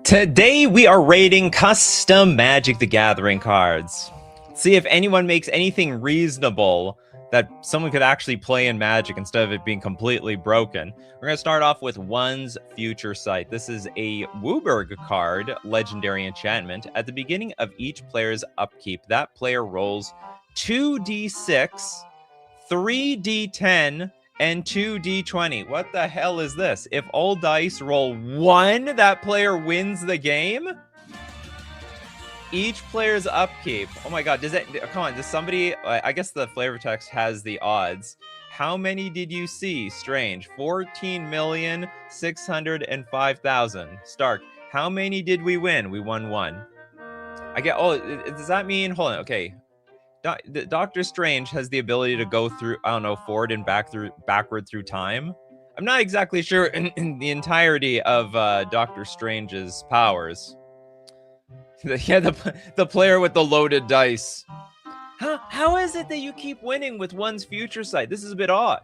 Today we are rating custom Magic the Gathering cards. See if anyone makes anything reasonable that someone could actually play in Magic instead of it being completely broken. We're going to start off with One's Future Sight. This is a Wooburg card, Legendary Enchantment. At the beginning of each player's upkeep, that player rolls 2d6, 3d10, and 2d20. What the hell is this? If all dice roll 1, that player wins the game? Each player's upkeep. Oh my god, does it... Come on, does somebody... I guess the flavor text has the odds. How many did you see? Strange. 14,605,000. Stark. How many did we win? We won 1. I get... Oh, does that mean... Hold on, okay. Doctor Strange has the ability to go through, I don't know, forward and backward through time. I'm not exactly sure in the entirety of Doctor Strange's powers. Yeah, the player with the loaded dice. How is it that you keep winning with One's Future Sight? This is a bit odd.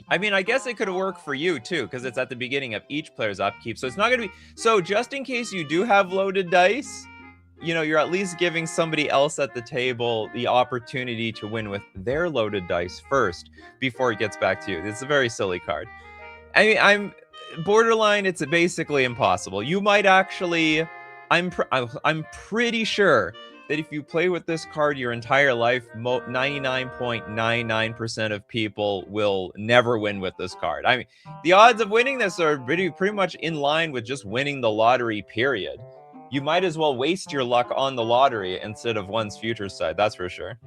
I mean, I guess it could work for you too, because it's at the beginning of each player's upkeep. So it's not going to be... So just in case you do have loaded dice, you know, you're at least giving somebody else at the table the opportunity to win with their loaded dice first before it gets back to you. It's a very silly card. I mean, I'm borderline. It's basically impossible. You might actually, I'm pretty sure that if you play with this card your entire life, 99.99% of people will never win with this card. I mean, the odds of winning this are pretty much in line with just winning the lottery, period. You might as well waste your luck on the lottery instead of One's Future Sight, that's for sure.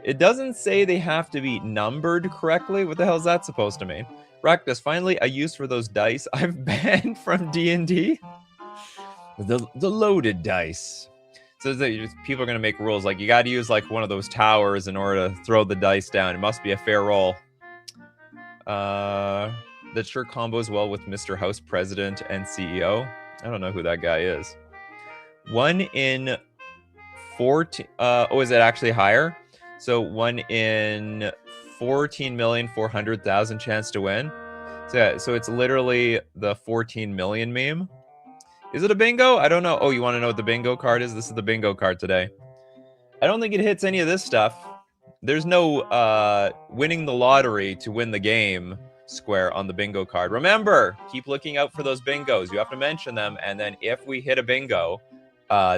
It doesn't say they have to be numbered correctly. What the hell is that supposed to mean? Rakdos, finally a use for those dice I've banned from D&D. The loaded dice. So people are going to make rules like you got to use like one of those towers in order to throw the dice down. It must be a fair roll. That sure combos well with Mr. House President and CEO. I don't know who that guy is. 1 in 14. Oh, is it actually higher? So 1 in 14,400,000 chance to win. So yeah, so it's literally the 14 million meme. Is it a bingo? I don't know. Oh, you want to know what the bingo card is? This is the bingo card today. I don't think it hits any of this stuff. There's no winning the lottery to win the game square on the bingo card. Remember, keep looking out for those bingos. You have to mention them, and then if we hit a bingo,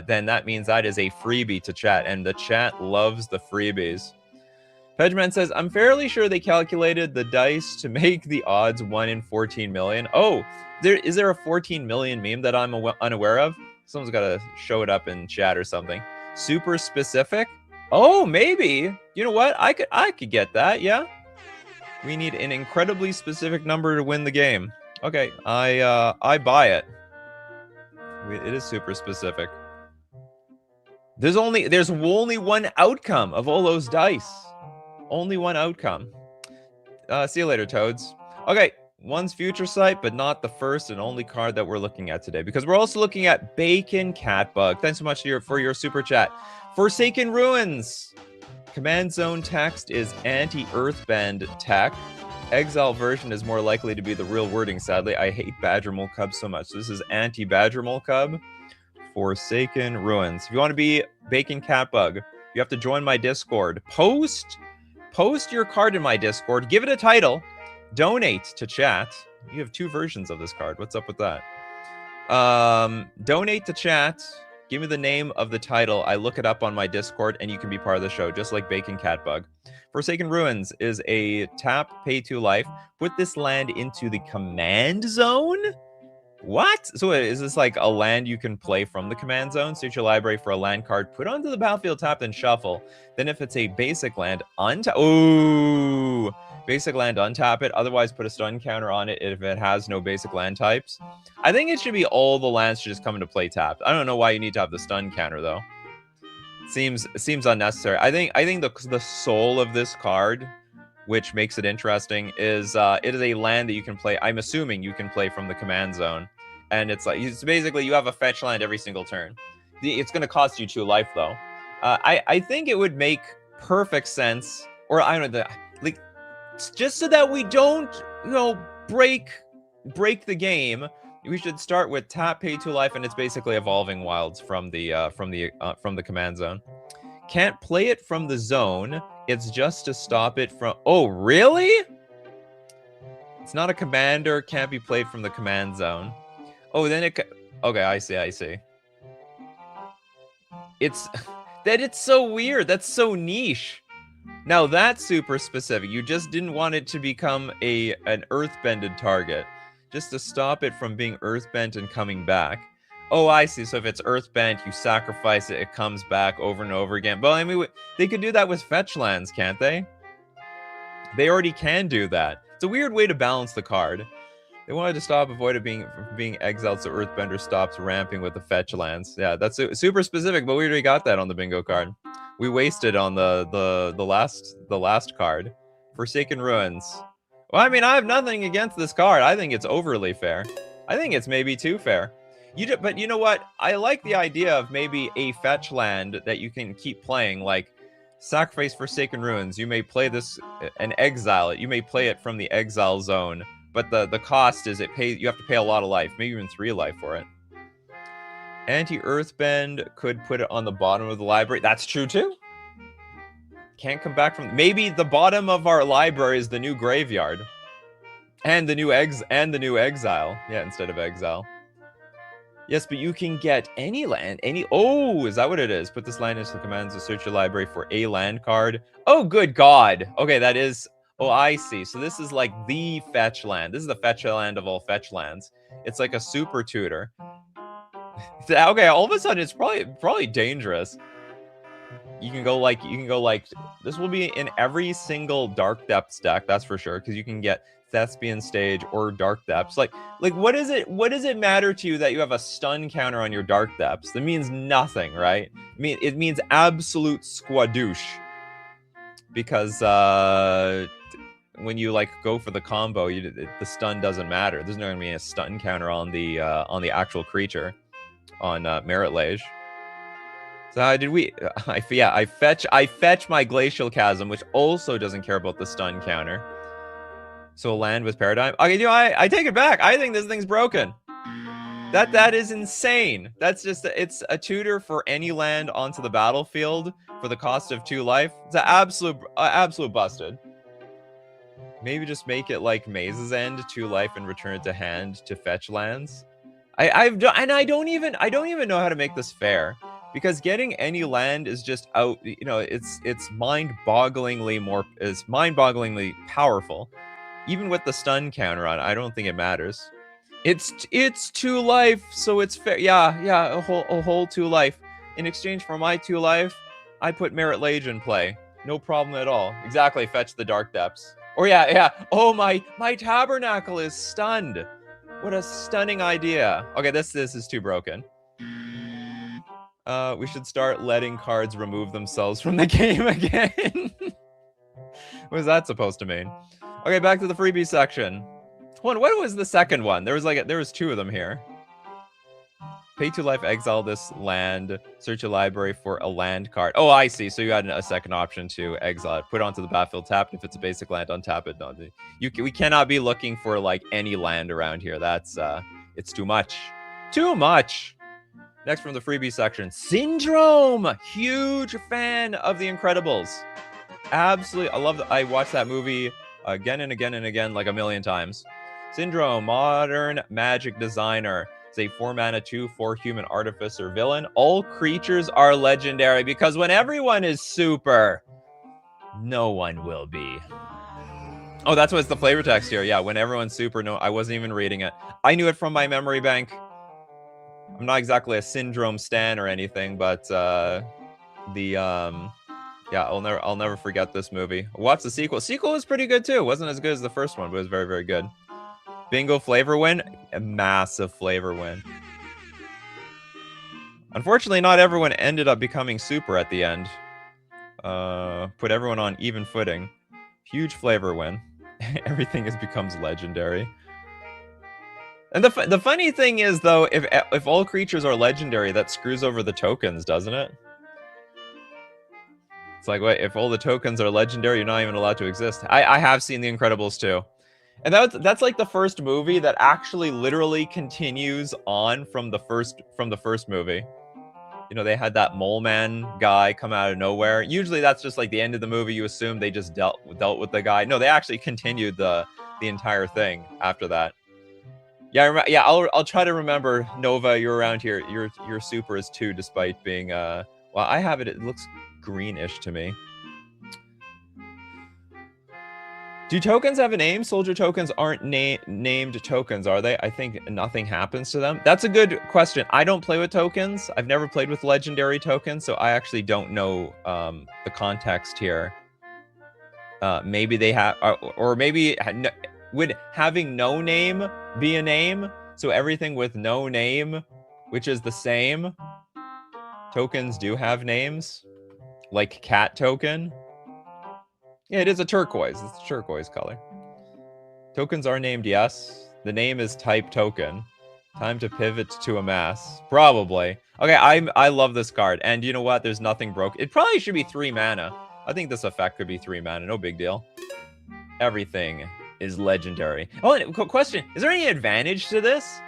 then that means that is a freebie to chat, and the chat loves the freebies. Pedgeman says, I'm fairly sure they calculated the dice to make the odds 1 in 14 million. Oh, is there a 14 million meme that I'm unaware of? Someone's got to show it up in chat or something. Super specific? Oh, maybe. You know what? I could get that, yeah. We need an incredibly specific number to win the game. Okay, I buy it. It is super specific. There's only one outcome of all those dice. Only one outcome. See you later, Toads. Okay, One's Future Sight, but not the first and only card that we're looking at today, because we're also looking at Bacon Catbug. Thanks so much for your super chat. Forsaken Ruins. Command Zone text is anti-Earthbend tech. Exile version is more likely to be the real wording, sadly. I hate Badger Mole Cub so much. This is anti-Badger Mole Cub. Forsaken Ruins. If you want to be Bacon Catbug, you have to join my Discord. Post your card in my Discord. Give it a title. Donate to chat. You have 2 versions of this card. What's up with that? Donate to chat. Give me the name of the title. I look it up on my Discord, and you can be part of the show, just like Bacon Catbug. Forsaken Ruins is a tap, pay 2 life. Put this land into the command zone? What? So is this like a land you can play from the command zone? Search your library for a land card, put onto the battlefield, tap, then shuffle. Then if it's a basic land, untap. Ooh! Basic land, untap it. Otherwise, put a stun counter on it if it has no basic land types. I think it should be all the lands should just come into play tapped. I don't know why you need to have the stun counter, though. Seems unnecessary. I think the soul of this card, which makes it interesting, is it is a land that you can play. I'm assuming you can play from the command zone, and it's basically you have a fetch land every single turn. It's going to cost you 2 life, though. I think it would make perfect sense, or I don't know, like just so that we don't break the game We should start with tap, pay 2 life, and it's basically evolving wilds from the command zone. Can't play it from the zone. It's just to stop it from... Oh, really? It's not a commander. Can't be played from the command zone. Oh, then it... Okay, I see. It's... It's so weird. That's so niche. Now, that's super specific. You just didn't want it to become an earthbended target. Just to stop it from being earthbent and coming back. Oh, I see. So if it's earthbent, you sacrifice it, it comes back over and over again. But I mean, they could do that with fetch lands, can't they? They already can do that. It's a weird way to balance the card. They wanted to stop avoid it being exiled, so Earthbender stops ramping with the fetch lands. Yeah, that's super specific, but we already got that on the bingo card. We wasted on the last card. Forsaken Ruins. Well, I mean, I have nothing against this card. I think it's overly fair. I think it's maybe too fair. But you know what? I like the idea of maybe a fetch land that you can keep playing, like sacrifice Forsaken Ruins. You may play this and exile it. You may play it from the exile zone, but the cost is you have to pay a lot of life, maybe even 3 life for it. Anti-Earthbend could put it on the bottom of the library. That's true too. Can't come back from... Maybe the bottom of our library is the new graveyard. And the new exile. Yeah, instead of exile. Yes, but you can get any land. Oh, is that what it is? Put this land into the commands to search your library for a land card. Oh, good God. Okay, that is... Oh, I see. So this is like the fetch land. This is the fetch land of all fetch lands. It's like a super tutor. Okay, all of a sudden it's probably dangerous. You can go like this will be in every single Dark Depths deck, that's for sure, because you can get Thespian Stage or Dark Depths. Like what does it matter to you that you have a stun counter on your Dark Depths? That means nothing, right? I mean, it means absolute squadouche. Because when you like go for the combo, the stun doesn't matter. There's not gonna be a stun counter on the actual creature on Merit Lage. So how did we... I fetch my Glacial Chasm, which also doesn't care about the stun counter. So a land with Paradigm. Okay, you know, I take it back. I think this thing's broken. That is insane. That's just... It's a tutor for any land onto the battlefield for the cost of 2 life. It's an absolute busted. Maybe just make it like Maze's End, 2 life, and return it to hand to fetch lands. I don't even know how to make this fair. Because getting any land is just out, you know, it's mind-bogglingly powerful. Even with the stun counter on, I don't think it matters. It's 2 life, so it's fair. Yeah, a whole 2 life. In exchange for my 2 life, I put Merit Lage in play. No problem at all. Exactly, fetch the Dark Depths. Or yeah. Oh, my Tabernacle is stunned. What a stunning idea. Okay, this is too broken. We should start letting cards remove themselves from the game again. What is that supposed to mean? Okay, back to the freebie section. What was the second one? There was 2 of them here. Pay 2 life, exile this land, search your library for a land card. Oh, I see. So you had a second option to exile it. Put it onto the battlefield, tap it. If it's a basic land, untap it. No, we cannot be looking for like any land around here. That's it's too much. Too much. Next from the freebie section, Syndrome. Huge fan of The Incredibles. Absolutely, I watched that movie again and again and again, like a million times. Syndrome, modern magic designer. It's a 4-mana 2/4 human artificer villain. All creatures are legendary because when everyone is super, no one will be. Oh, that's what's the flavor text here. Yeah, when everyone's super, no, I wasn't even reading it. I knew it from my memory bank. I'm not exactly a Syndrome stan or anything, but yeah, I'll never forget this movie. Watch the sequel. Sequel was pretty good too. It wasn't as good as the first one, but it was very, very good. Bingo flavor win, a massive flavor win. Unfortunately, not everyone ended up becoming super at the end. Put everyone on even footing. Huge flavor win. Everything becomes legendary. And the funny thing is, though, if all creatures are legendary, that screws over the tokens, doesn't it? It's like, wait, if all the tokens are legendary, you're not even allowed to exist. I have seen The Incredibles too. And that's like the first movie that actually literally continues on from the first movie. You know, they had that mole man guy come out of nowhere. Usually that's just like the end of the movie. You assume they just dealt with the guy. No, they actually continued the entire thing after that. Yeah, yeah. I'll try to remember. Nova, you're around here. Your super is 2, despite being well, I have it. It looks greenish to me. Do tokens have a name? Soldier tokens aren't named tokens, are they? I think nothing happens to them. That's a good question. I don't play with tokens. I've never played with legendary tokens, so I actually don't know the context here. Maybe they have, or maybe would having no name be a name? So everything with no name, which is the same, tokens do have names, like cat token. Yeah, it is a turquoise. It's a turquoise color. Tokens are named, yes. The name is type token. Time to pivot to a mass. Probably. Okay, I love this card. And you know what? There's nothing broke. It probably should be 3 mana. I think this effect could be 3 mana. No big deal. Everything is legendary. Oh, and question. Is there any advantage to this?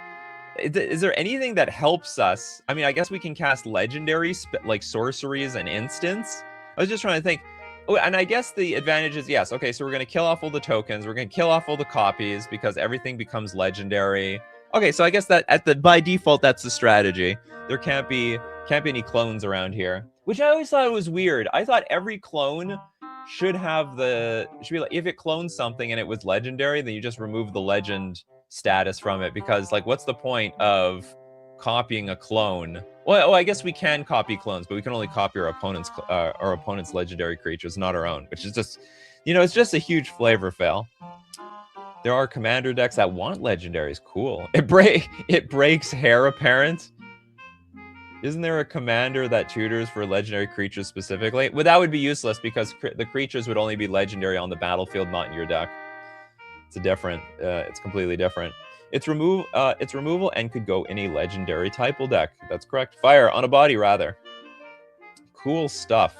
Is there anything that helps us? I mean, I guess we can cast legendary, like sorceries and instants. I was just trying to think. Oh, and I guess the advantage is, yes, okay, so we're going to kill off all the tokens. We're going to kill off all the copies because everything becomes legendary. Okay, so I guess that by default, that's the strategy. There can't be any clones around here, which I always thought was weird. I thought every clone should be like, if it clones something and it was legendary, then you just remove the legend status from it, because like, what's the point of copying a clone? Well, I guess we can copy clones, but we can only copy our opponent's legendary creatures, not our own, which is just, you know, it's just a huge flavor fail. There are commander decks that want legendaries. Cool. It breaks Heir Apparent. Isn't there a commander that tutors for legendary creatures specifically? Well, that would be useless because the creatures would only be legendary on the battlefield, not in your deck. It's completely different. Its removal and could go in a legendary typal deck. That's correct. Fire on a body, rather. Cool stuff.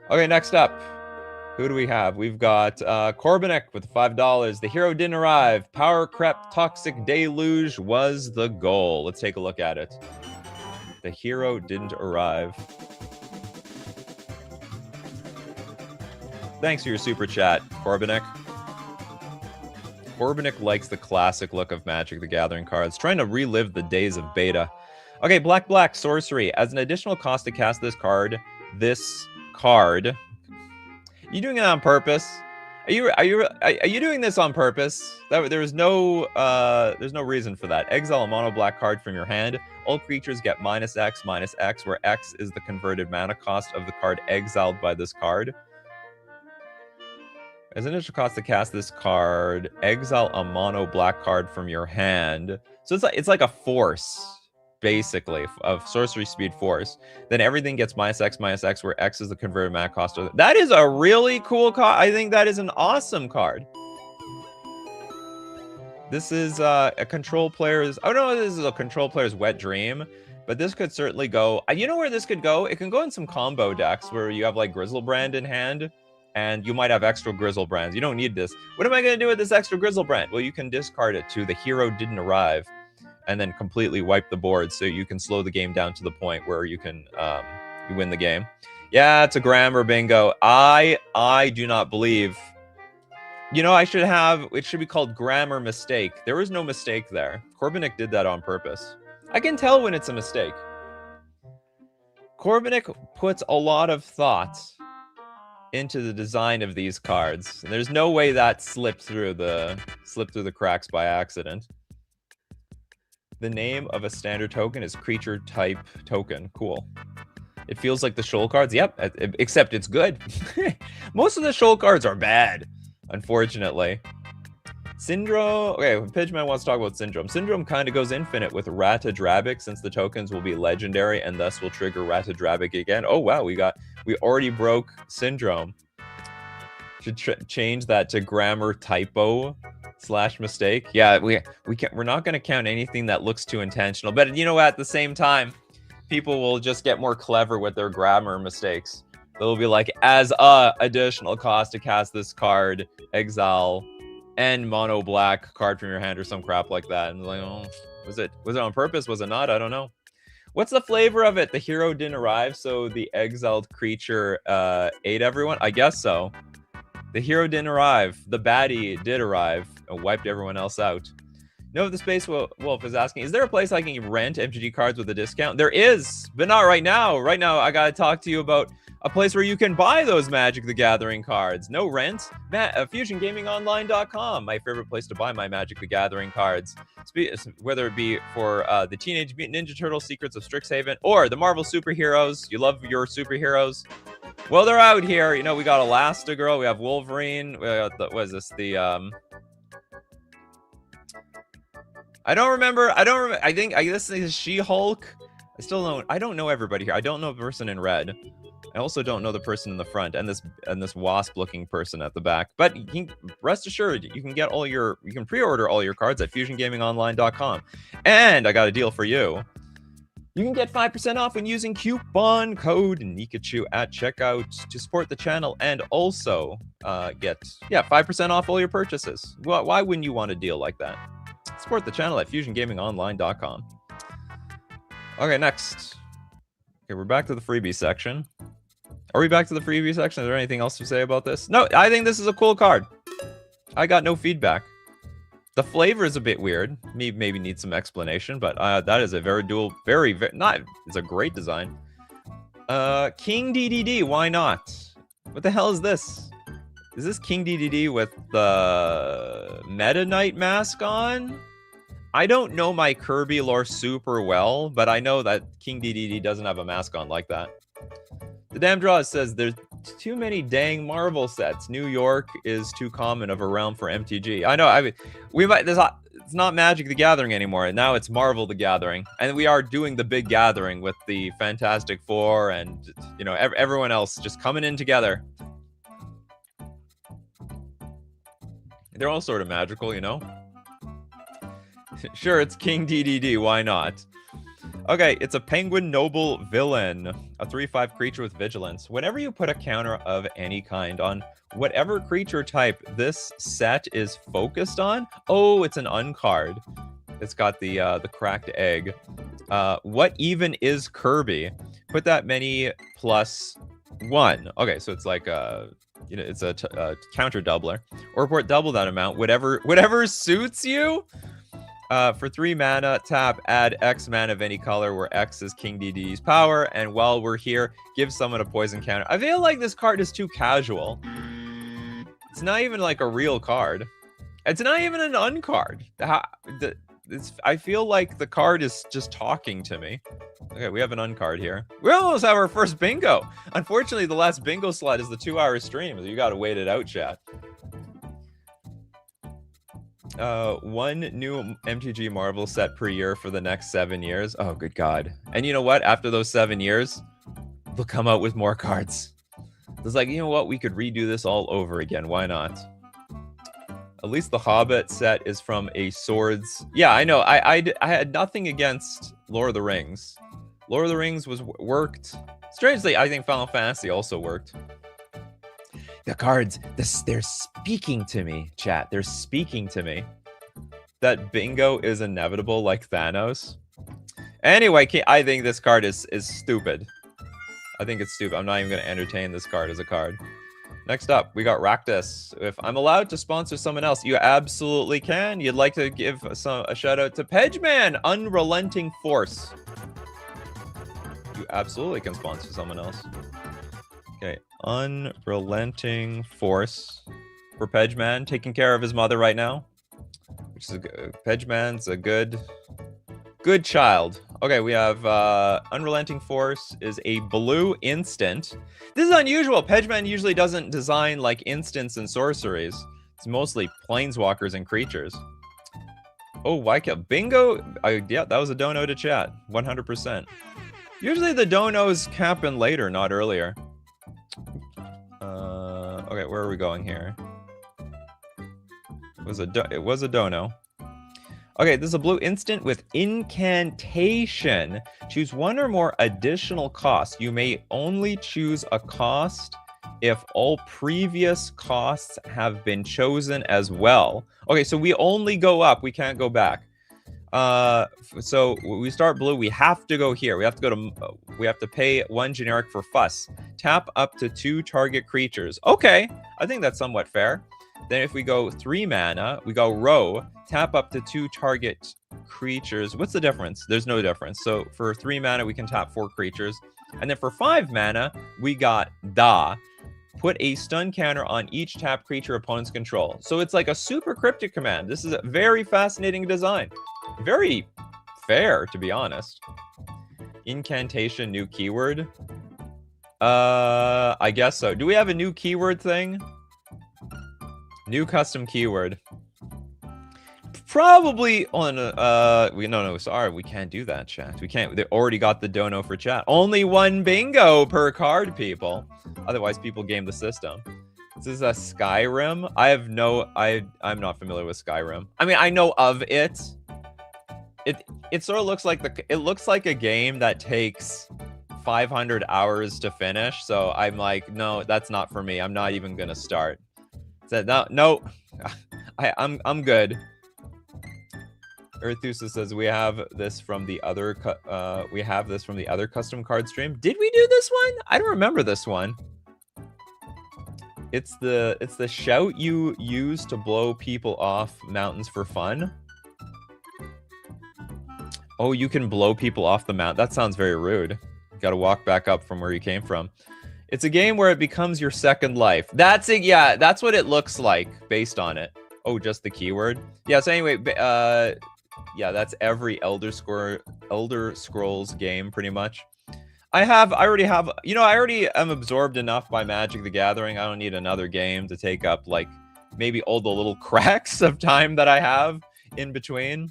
Okay, next up. Who do we have? We've got Corbinek with $5. The hero didn't arrive. Power crept toxic deluge was the goal. Let's take a look at it. The hero didn't arrive. Thanks for your super chat, Corbinek. Corbinek likes the classic look of Magic the Gathering cards, trying to relive the days of beta. Okay, black sorcery. As an additional cost to cast this card. You doing it on purpose? Are you doing this on purpose? There's no reason for that. Exile a mono black card from your hand. All creatures get -X/-X, where X is the converted mana cost of the card exiled by this card. As an initial cost to cast this card, exile a mono black card from your hand. So it's like a force, basically, of sorcery speed force. Then everything gets -X/-X, where X is the converted mana cost. That is a really cool card. I think that is an awesome card. This is a control player's... Oh, no, this is a control player's wet dream. But this could certainly go... You know where this could go? It can go in some combo decks where you have, like, Grizzlebrand in hand. And you might have extra Grizzlebrands. You don't need this. What am I going to do with this extra Grizzlebrand? Well, you can discard it to the hero didn't arrive. And then completely wipe the board so you can slow the game down to the point where you can you win the game. Yeah, it's a grammar bingo. I do not believe... You know, it should be called grammar mistake. There was no mistake there. Corbinek did that on purpose. I can tell when it's a mistake. Corbinek puts a lot of thought into the design of these cards. And there's no way that slipped through the cracks by accident. The name of a standard token is creature type token. Cool. It feels like the Shoal cards. Yep, except it's good. Most of the Shoal cards are bad, unfortunately. Syndrome. Okay, Pidgeman wants to talk about Syndrome. Syndrome kind of goes infinite with Ratadrabic, since the tokens will be legendary and thus will trigger Ratadrabic again. Oh wow, we already broke Syndrome. Should change that to grammar typo / mistake. Yeah, we're not going to count anything that looks too intentional. But you know, at the same time, people will just get more clever with their grammar mistakes. They'll be like, as a additional cost to cast this card, exile end mono black card from your hand or some crap like that. And like, oh, was it on purpose? Was it not? I don't know. What's the flavor of it? The hero didn't arrive, so the exiled creature ate everyone? I guess so. The hero didn't arrive. The baddie did arrive and wiped everyone else out. No, the Space Wolf is asking, is there a place I can rent MTG cards with a discount? There is, but not right now. Right now, I gotta talk to you about a place where you can buy those Magic the Gathering cards. No rent. FusionGamingOnline.com, my favorite place to buy my Magic the Gathering cards. Whether it be for the Teenage Mutant Ninja Turtles Secrets of Strixhaven or the Marvel superheroes. You love your superheroes. Well, they're out here. You know, we got Elastigirl, we have Wolverine. We got what is this? I don't remember. I guess this is She-Hulk. I don't know everybody here. I don't know the person in red. I also don't know the person in the front and this wasp-looking person at the back. But you can, rest assured, you can pre-order all your cards at FusionGamingOnline.com. And I got a deal for you. You can get 5% off when using coupon code Nikachu at checkout to support the channel and also get 5% off all your purchases. Why wouldn't you want a deal like that? Support the channel at FusionGamingOnline.com. Okay, next. Okay, we're back to the freebie section. Are we back to the freebie section? Is there anything else to say about this? No, I think this is a cool card. I got no feedback. The flavor is a bit weird. Maybe needs some explanation, but that is a it's a great design. King DDD, why not? What the hell is this? Is this King DDD with the Meta Knight mask on? I don't know my Kirby lore super well, but I know that King DDD doesn't have a mask on like that. The Damn Draw says there's too many dang Marvel sets. New York is too common of a realm for MTG. I know. I mean, it's not Magic the Gathering anymore. Now it's Marvel the Gathering, and we are doing the big gathering with the Fantastic Four and everyone else just coming in together. They're all sort of magical, you know? Sure, it's King DDD, why not? Okay, it's a Penguin Noble Villain, a 3/5 creature with Vigilance. Whenever you put a counter of any kind on whatever creature type this set is focused on, oh, it's an uncard. It's got the cracked egg. What even is Kirby? Put that many +1. Okay, so it's like it's a counter doubler, or put double that amount, whatever suits you. For 3 mana, tap, add X mana of any color where X is King DDD's power, and while we're here, give someone a poison counter. I feel like this card is too casual. It's not even like a real card. It's not even an uncard. I feel like the card is just talking to me. Okay, we have an uncard here. We almost have our first bingo. Unfortunately, the last bingo slot is the 2-hour stream, so you gotta wait it out, chat. One new MTG Marvel set per year for the next 7 years. Oh, good God. And you know what? After those 7 years, they'll come out with more cards. It's like, you know what? We could redo this all over again. Why not? At least the Hobbit set is from a Swords. Yeah, I know. I had nothing against Lord of the Rings. Lord of the Rings worked. Strangely, I think Final Fantasy also worked. The cards, they're speaking to me, chat. They're speaking to me. That bingo is inevitable like Thanos. Anyway, I think this card is stupid. I think it's stupid. I'm not even going to entertain this card as a card. Next up, we got Rakdos. If I'm allowed to sponsor someone else, you absolutely can. You'd like to give a shout out to Pedgeman, Unrelenting Force. You absolutely can sponsor someone else. Okay, Unrelenting Force for Pedgeman, taking care of his mother right now. Which is Pedgeman's a good child. Okay, we have Unrelenting Force is a blue instant. This is unusual. Pedgeman usually doesn't design like instants and sorceries. It's mostly planeswalkers and creatures. Oh, why can't bingo? Yeah, that was a dono to chat. 100%. Usually the donos happen later, not earlier. Okay, where are we going here? It was a dono. Okay, this is a blue instant with Incantation. Choose one or more additional costs. You may only choose a cost if all previous costs have been chosen as well. Okay, so we only go up. We can't go back. So we start blue. We have to go here. We have to go to. We have to pay 1 generic for fuss. Tap up to 2 target creatures. Okay, I think that's somewhat fair. Then if we go 3 mana, we go row. Tap up to 2 target creatures. What's the difference? There's no difference. So for 3 mana, we can tap 4 creatures. And then for 5 mana, we got Da. Put a stun counter on each tap creature opponent's control. So it's like a super cryptic command. This is a very fascinating design. Very fair, to be honest. Incantation, new keyword. I guess so. Do we have a new keyword thing? New custom keyword. Probably on no, sorry, we can't do that, chat. We can't. They already got the dono for chat. Only 1 bingo per card, people. Otherwise, people game the system. This is a Skyrim. I'm not familiar with Skyrim. I mean, I know of it. It sort of looks like a game that takes 500 hours to finish. So I'm like, no, that's not for me. I'm not even gonna start. Said no. I'm good. Earthusa says we have this from the other custom card stream. Did we do this one? I don't remember this one. It's the shout you use to blow people off mountains for fun. Oh, you can blow people off the mountain. That sounds very rude. Got to walk back up from where you came from. It's a game where it becomes your second life. That's it. Yeah, that's what it looks like based on it. Oh, just the keyword. Yeah. So anyway, yeah, that's every Elder Scrolls game pretty much. I already am absorbed enough by Magic the Gathering. I don't need another game to take up like maybe all the little cracks of time that I have in between.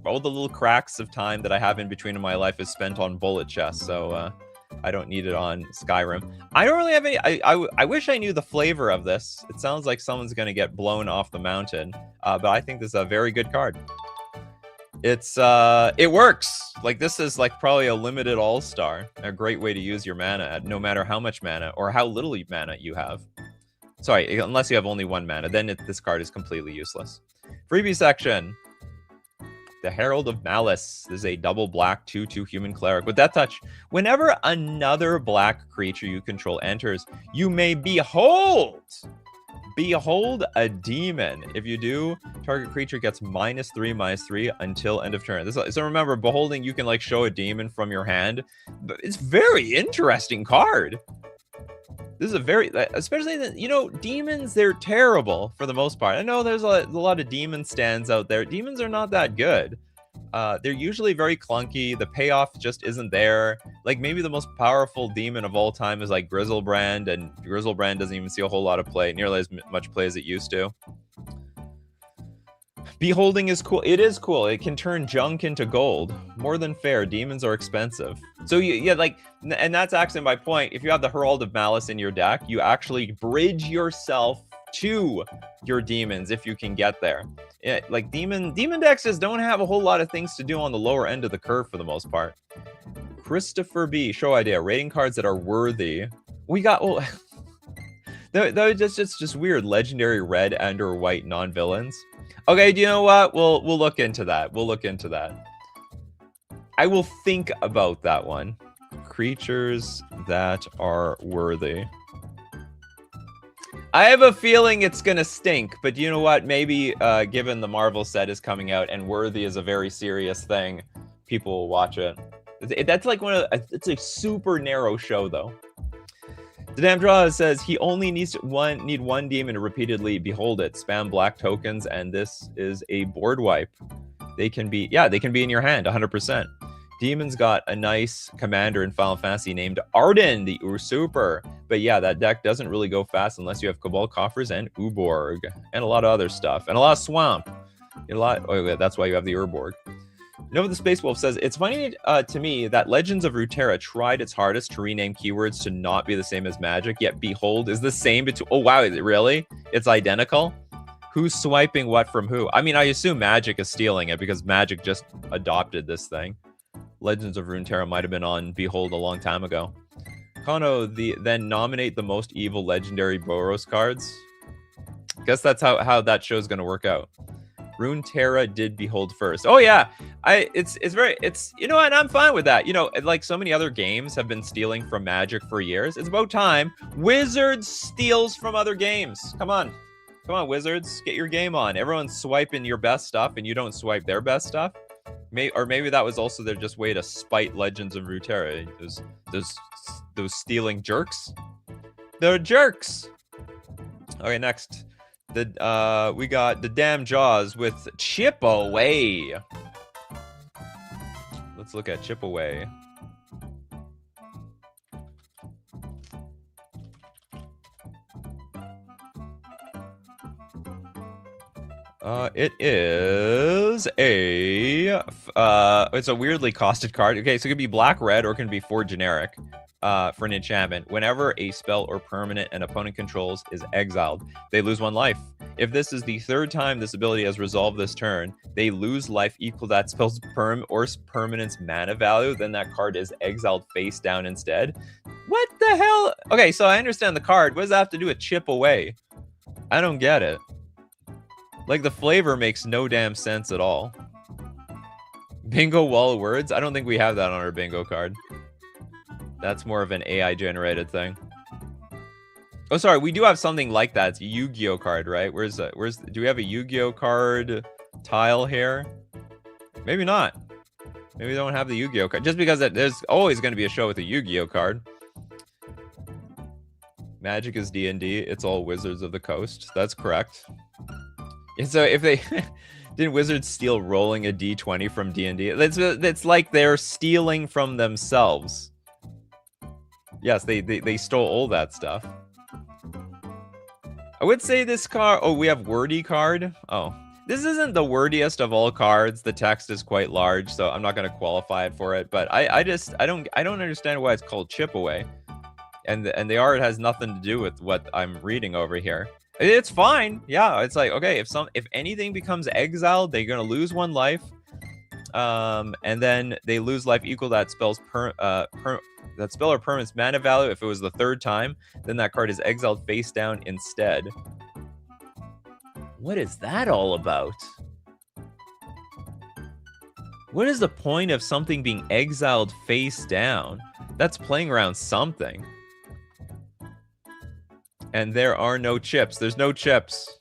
All the little cracks of time that I have in between in my life is spent on bullet chests, so I don't need it on Skyrim. I don't really have any. I wish I knew the flavor of this. It sounds like someone's gonna get blown off the mountain, but I think this is a very good card. It works. Like this is like probably a limited all-star. A great way to use your mana at no matter how much mana or how little mana you have. Sorry, unless you have only 1 mana, then this card is completely useless. Freebie section. The Herald of Malice. This is a double black 2/2 human cleric with Death Touch. Whenever another black creature you control enters, you may behold a demon. If you do, target creature gets -3/-3 until end of turn. So remember, beholding, you can like show a demon from your hand. But it's very interesting card. This is a very, especially demons, they're terrible for the most part. I know there's a lot of demon stands out there. Demons are not that good. They're usually very clunky. The payoff just isn't there. Like maybe the most powerful demon of all time is like Grizzlebrand, and Grizzlebrand doesn't even see a whole lot of play, nearly as much play as it used to. Beholding is cool. It is cool. It can turn junk into gold. More than fair. Demons are expensive. So yeah, like, and that's actually my point. If you have the Herald of Malice in your deck, you actually bridge yourself to your demons if you can get there. Like demon decks just don't have a whole lot of things to do on the lower end of the curve for the most part. Christopher B. Show idea. Rating cards that are worthy. We got that's just weird. Legendary red and or white non-villains. Okay, do you know what? We'll look into that. We'll look into that. I will think about that one. Creatures that are worthy. I have a feeling it's gonna stink, but you know what? Maybe given the Marvel set is coming out and worthy is a very serious thing, people will watch it. That's like it's a super narrow show though. The Damn Draw says he only needs one demon to repeatedly behold it. Spam black tokens, and this is a board wipe. They can be in your hand 100%. Demons got a nice commander in Final Fantasy named Arden, the Usurper. But yeah, that deck doesn't really go fast unless you have Cabal Coffers and Uborg and a lot of other stuff and a lot of Swamp. Oh yeah, that's why you have the Urborg. Nova the Space Wolf says, it's funny to me that Legends of Runeterra tried its hardest to rename keywords to not be the same as Magic, yet Behold is the same between... Oh, wow, is it really? It's identical? Who's swiping what from who? I mean, I assume Magic is stealing it because Magic just adopted this thing. Legends of Runeterra might have been on Behold a long time ago. Kano, then nominate the most evil legendary Boros cards. Guess that's how that show's gonna work out. Runeterra did behold first. Oh yeah, it's you know what, I'm fine with that. You know, like so many other games have been stealing from Magic for years. It's about time Wizards steals from other games. Come on, Wizards, get your game on. Everyone's swiping your best stuff, and you don't swipe their best stuff. Or maybe that was also their just way to spite Legends of Runeterra. Those stealing jerks. They're jerks. Okay, next. We got the Damn Jaws with Chip Away. Let's look at Chip Away. It is it's a weirdly costed card. Okay, so it could be black, red, or it can be 4 generic. For an enchantment, whenever a spell or permanent an opponent controls is exiled, they lose 1 life. If this is the 3rd time this ability has resolved this turn, they lose life equal to that spell's permanent's mana value, then that card is exiled face down instead. What the hell? Okay, so I understand the card. What does that have to do with Chip Away? I don't get it. Like, the flavor makes no damn sense at all. Bingo Wall of Words? I don't think we have that on our bingo card. That's more of an AI-generated thing. Oh, sorry, we do have something like that. It's a Yu-Gi-Oh card, right? Do we have a Yu-Gi-Oh card tile here? Maybe not. Maybe we don't have the Yu-Gi-Oh card. Just because there's always going to be a show with a Yu-Gi-Oh card. Magic is D&D. It's all Wizards of the Coast. That's correct. And so if they... Didn't Wizards steal rolling a D20 from D&D? It's like they're stealing from themselves. Yes, they stole all that stuff. I would say this card... Oh, we have wordy card. Oh. This isn't the wordiest of all cards. The text is quite large, so I'm not going to qualify it for it. But I don't understand why it's called Chip Away. And the art has nothing to do with what I'm reading over here. It's fine. Yeah, it's like, okay, if anything becomes exiled, they're going to lose 1 life. And then they lose life equal to that spell's that spell or permanent's mana value. If it was the 3rd time, then that card is exiled face down instead. What is that all about? What is the point of something being exiled face down? That's playing around something. And there are no chips. There's no chips.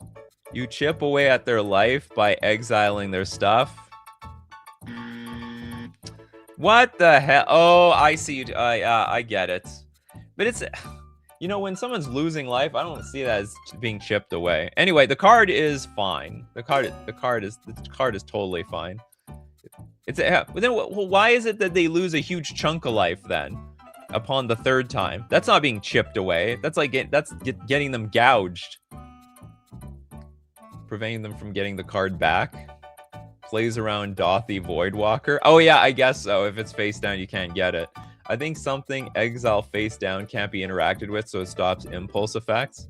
You chip away at their life by exiling their stuff. What the hell? Oh, I see. I get it. But it's, you know, when someone's losing life, I don't see that as being chipped away. Anyway, the card is fine. The card is totally fine. But then why is it that they lose a huge chunk of life then? Upon the 3rd time, that's not being chipped away. That's like getting them gouged, preventing them from getting the card back. Plays around Dothy Voidwalker. Oh yeah, I guess so. If it's face down, you can't get it. I think something exile face down can't be interacted with, so it stops impulse effects.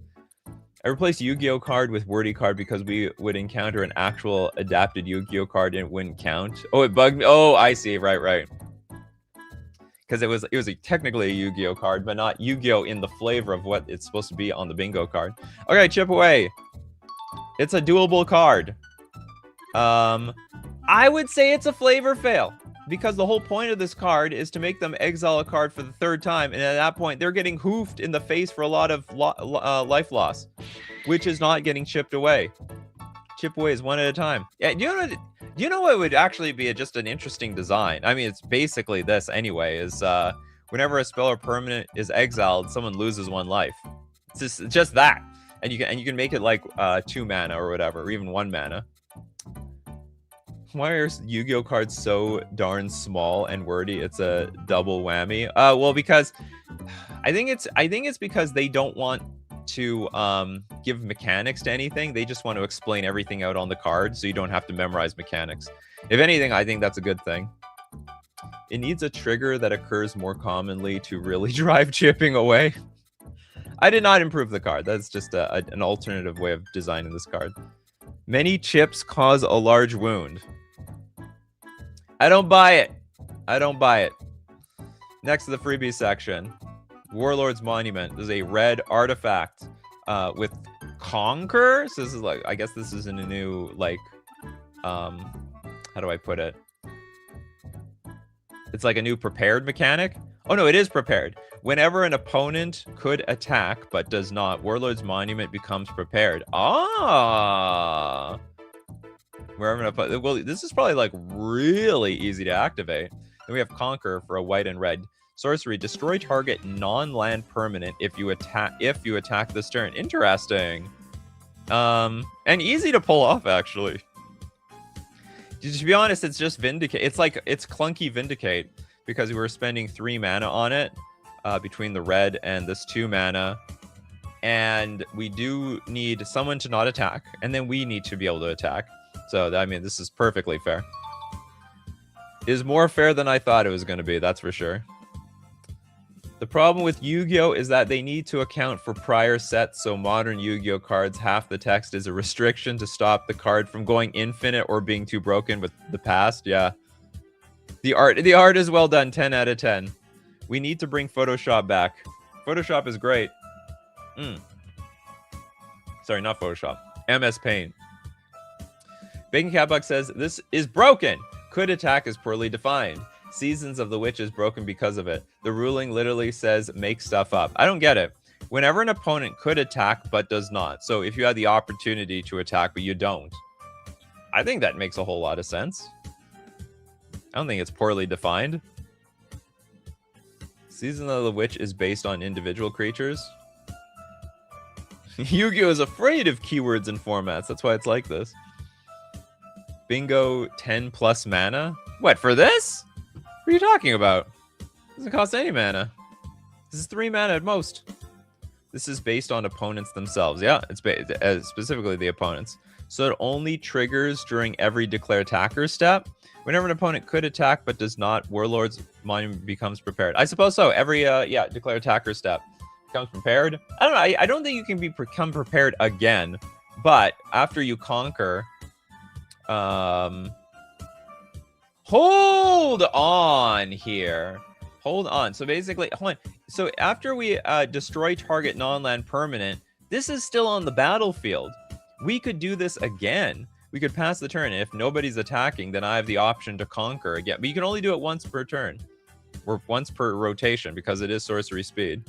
I replaced Yu-Gi-Oh card with wordy card because we would encounter an actual adapted Yu-Gi-Oh card and it wouldn't count. Oh, it bugged me. Oh, I see. Right. Because it was technically a Yu-Gi-Oh card, but not Yu-Gi-Oh in the flavor of what it's supposed to be on the bingo card. Okay, Chip Away. It's a doable card. I would say it's a flavor fail, because the whole point of this card is to make them exile a card for the 3rd time, and at that point, they're getting hoofed in the face for a lot of life loss, which is not getting chipped away. Chip away is 1 at a time. Yeah, do you know what would actually be just an interesting design? I mean, it's basically this anyway, is whenever a spell or permanent is exiled, someone loses 1 life. It's just that. And you can make it like 2 mana or whatever, or even 1 mana. Why are Yu-Gi-Oh cards so darn small and wordy? It's a double whammy. Well, because I think it's because they don't want to give mechanics to anything. They just want to explain everything out on the card, so you don't have to memorize mechanics. If anything, I think that's a good thing. It needs a trigger that occurs more commonly to really drive chipping away. I did not improve the card. That's just an alternative way of designing this card. Many chips cause a large wound. I don't buy it. Next to the freebie section. Warlord's Monument. This is a red artifact with Conquer. So this is like, I guess this is in a new, like, how do I put it? It's like a new prepared mechanic. Oh no, it is prepared. Whenever an opponent could attack but does not, Warlord's Monument becomes prepared. Ah. Wherever an opponent, well, this is probably like really easy to activate. Then we have Conquer for a white and red. Sorcery, destroy target non-land permanent if you attack this turn. Interesting. And easy to pull off, actually. To be honest, it's just Vindicate. It's clunky Vindicate because we were spending 3 mana on it between the red and this 2 mana. And we do need someone to not attack, and then we need to be able to attack. So, I mean, this is perfectly fair. It is more fair than I thought it was going to be, that's for sure. The problem with Yu-Gi-Oh! Is that they need to account for prior sets, so modern Yu-Gi-Oh! Cards, half the text is a restriction to stop the card from going infinite or being too broken with the past. Yeah. The art is well done, 10 out of 10. We need to bring Photoshop back. Photoshop is great. Sorry, not Photoshop. MS Paint. Bacon Catbuck says, this is broken. Could attack is poorly defined. Seasons of the Witch is broken because of it. The ruling literally says make stuff up. I don't get it. Whenever an opponent could attack but does not. So if you had the opportunity to attack but you don't. I think that makes a whole lot of sense. I don't think it's poorly defined. Season of the Witch is based on individual creatures. Yu-Gi-Oh! Is afraid of keywords and formats. That's why it's like this. Bingo 10 plus mana. What, for this? What are you talking about? Doesn't cost any mana. This is 3 mana at most. This is based on opponents themselves. Yeah, it's specifically the opponents. So it only triggers during every declare attacker step. Whenever an opponent could attack but does not, Warlord's Monument becomes prepared. I suppose so. Every declare attacker step becomes prepared. I don't know. I don't think you can become prepared again. But after you conquer, hold on here. Hold on. So basically, hold on. So after we destroy target non-land permanent, this is still on the battlefield. We could do this again. We could pass the turn. If nobody's attacking, then I have the option to conquer again. But you can only do it once per turn. Or once per rotation, because it is sorcery speed.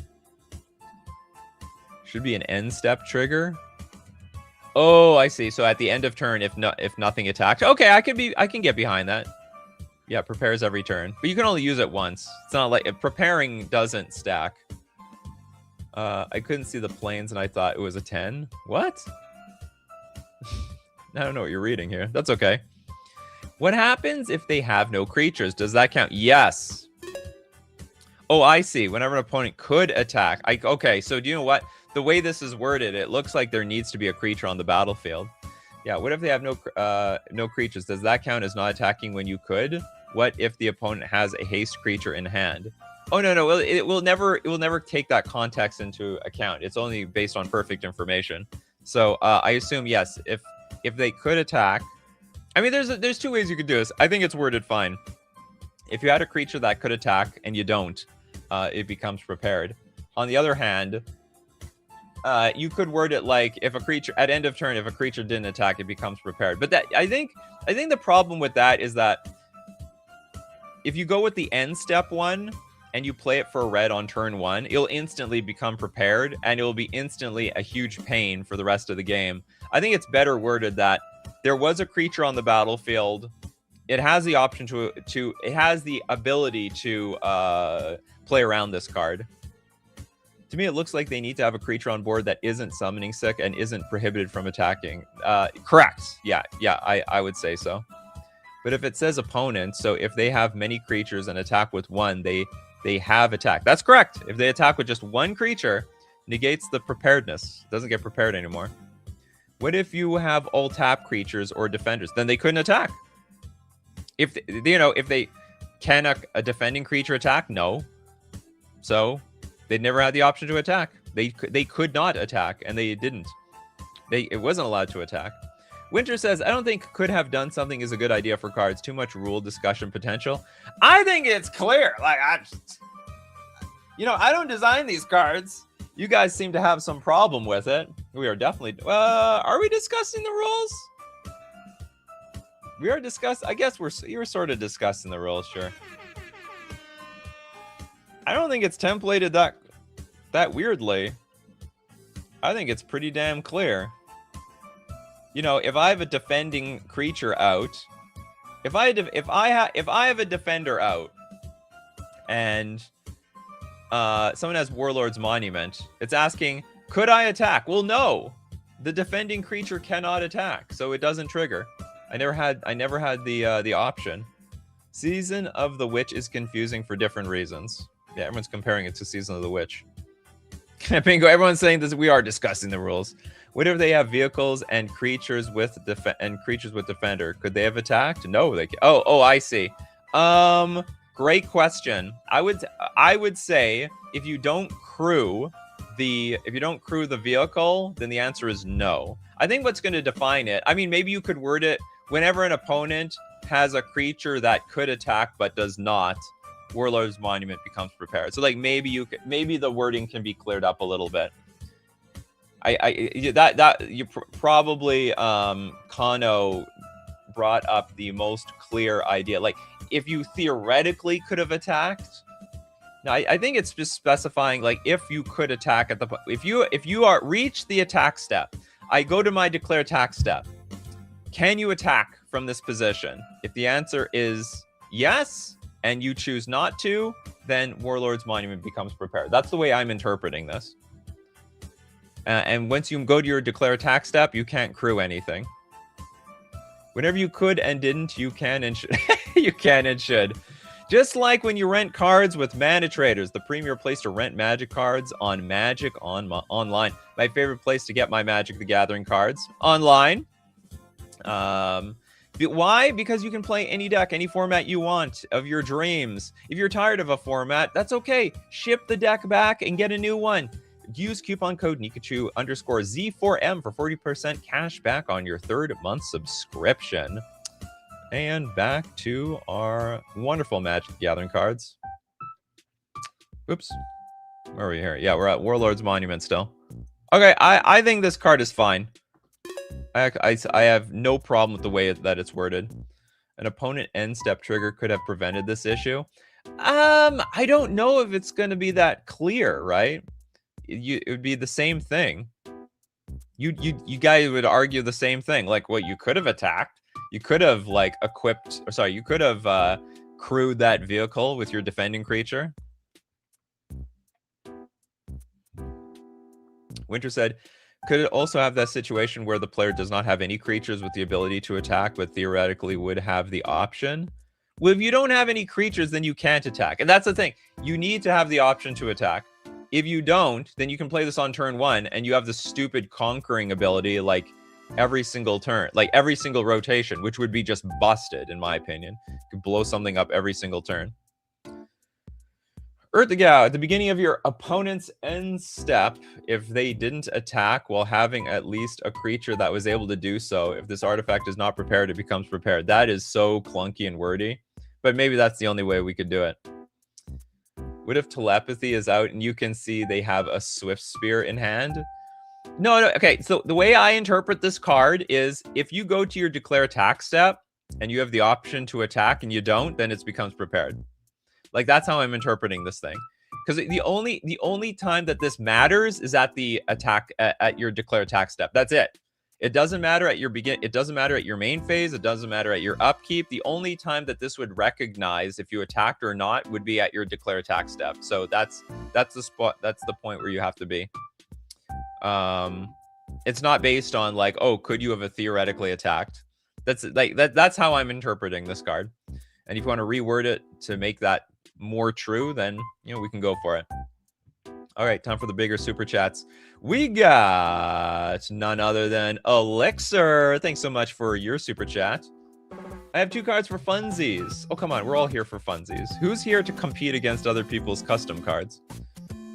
Should be an end step trigger. Oh, I see. So at the end of turn, if nothing attacks. Okay, I can get behind that. Yeah, prepares every turn. But you can only use it once. It's not like preparing doesn't stack. I couldn't see the planes and I thought it was a 10. What? I don't know what you're reading here. That's okay. What happens if they have no creatures? Does that count? Yes. Oh, I see. Whenever an opponent could attack. Okay, so do you know what? The way this is worded, it looks like there needs to be a creature on the battlefield. Yeah, what if they have no creatures? Does that count as not attacking when you could? What if the opponent has a haste creature in hand? Oh, no. It will never take that context into account. It's only based on perfect information. So I assume, yes, if they could attack. I mean, there's 2 ways you could do this. I think it's worded fine. If you had a creature that could attack and you don't, it becomes prepared. On the other hand, you could word it like if a creature at end of turn, if a creature didn't attack, it becomes prepared. But that I think the problem with that is that if you go with the end step one and you play it for a red on turn 1, it'll instantly become prepared and it'll be instantly a huge pain for the rest of the game. I think it's better worded that there was a creature on the battlefield. It has the option it has the ability to play around this card. To me, it looks like they need to have a creature on board that isn't summoning sick and isn't prohibited from attacking. Correct. Yeah, I would say so. But if it says opponent, so if they have many creatures and attack with one, they have attack. That's correct. If they attack with just one creature, negates the preparedness. Doesn't get prepared anymore. What if you have all tap creatures or defenders? Then they couldn't attack. If they can a defending creature attack? No. So they never had the option to attack. They could not attack, and they didn't. It wasn't allowed to attack. Winter says, I don't think could have done something is a good idea for cards. Too much rule discussion potential. I think it's clear. Like, You know, I don't design these cards. You guys seem to have some problem with it. We are definitely... are we discussing the rules? We are discussing... I guess you're sort of discussing the rules, sure. I don't think it's templated that weirdly. I think it's pretty damn clear. You know, if I have a defending creature out... If I have a defender out... And... someone has Warlord's Monument. It's asking, could I attack? Well, no. The defending creature cannot attack, so it doesn't trigger. I never had the option. Season of the Witch is confusing for different reasons. Yeah, everyone's comparing it to Season of the Witch. Bingo, everyone's saying this. We are discussing the rules. What if they have vehicles and creatures with defender? Could they have attacked? No, they can. Oh, I see. Great question. I would say if you don't crew the vehicle, then the answer is no. I think what's going to define it, I mean, maybe you could word it whenever an opponent has a creature that could attack but does not, Warlord's Monument becomes prepared. So like maybe the wording can be cleared up a little bit. Probably Kano brought up the most clear idea. Like if you theoretically could have attacked. Now I think it's just specifying like if you could attack at the if you are reach the attack step. I go to my declare attack step. Can you attack from this position? If the answer is yes, and you choose not to, then Warlord's Monument becomes prepared. That's the way I'm interpreting this. And once you go to your declare attack step, you can't crew anything. Whenever you could and didn't, you can and should. You can and should. Just like when you rent cards with Mana Traders, the premier place to rent Magic cards on Magic online. My favorite place to get my Magic the Gathering cards online. Why? Because you can play any deck, any format you want of your dreams. If you're tired of a format, that's okay. Ship the deck back and get a new one. Use coupon code Nikachu_Z4M for 40% cash back on your third month subscription. And back to our wonderful Magic the Gathering cards. Oops. Where are we here? Yeah, we're at Warlord's Monument still. Okay, I think this card is fine. I have no problem with the way that it's worded. An opponent end step trigger could have prevented this issue. I don't know if it's going to be that clear, right? It would be the same thing. You guys would argue the same thing. Like, what, you could have attacked. You could have, like, equipped... Or sorry, you could have crewed that vehicle with your defending creature. Winter said, could it also have that situation where the player does not have any creatures with the ability to attack, but theoretically would have the option? Well, if you don't have any creatures, then you can't attack. And that's the thing. You need to have the option to attack. If you don't, then you can play this on turn one, and you have the stupid conquering ability, like, every single turn, like every single rotation, which would be just busted, in my opinion. You could blow something up every single turn. Earth the Gao, at the beginning of your opponent's end step, if they didn't attack while having at least a creature that was able to do so, if this artifact is not prepared, it becomes prepared. That is so clunky and wordy, but maybe that's the only way we could do it. What if telepathy is out and you can see they have a Swift Spear in hand? No, okay, so the way I interpret this card is if you go to your declare attack step and you have the option to attack and you don't, then it becomes prepared. Like, that's how I'm interpreting this thing. Because the only time that this matters is at the attack at your declare attack step. That's it. It doesn't matter at your it doesn't matter at your main phase. It doesn't matter at your upkeep. The only time that this would recognize if you attacked or not would be at your declare attack step. So that's the spot. That's the point where you have to be. It's not based on like, oh, could you have theoretically attacked? That's like that's how I'm interpreting this card. And if you want to reword it to make that more true, then you know we can go for it. All right, time for the bigger super chats. We got none other than Elixir. Thanks so much for your super chat. I have 2 cards for funsies. Oh, come on, we're all here for funsies. Who's here to compete against other people's custom cards?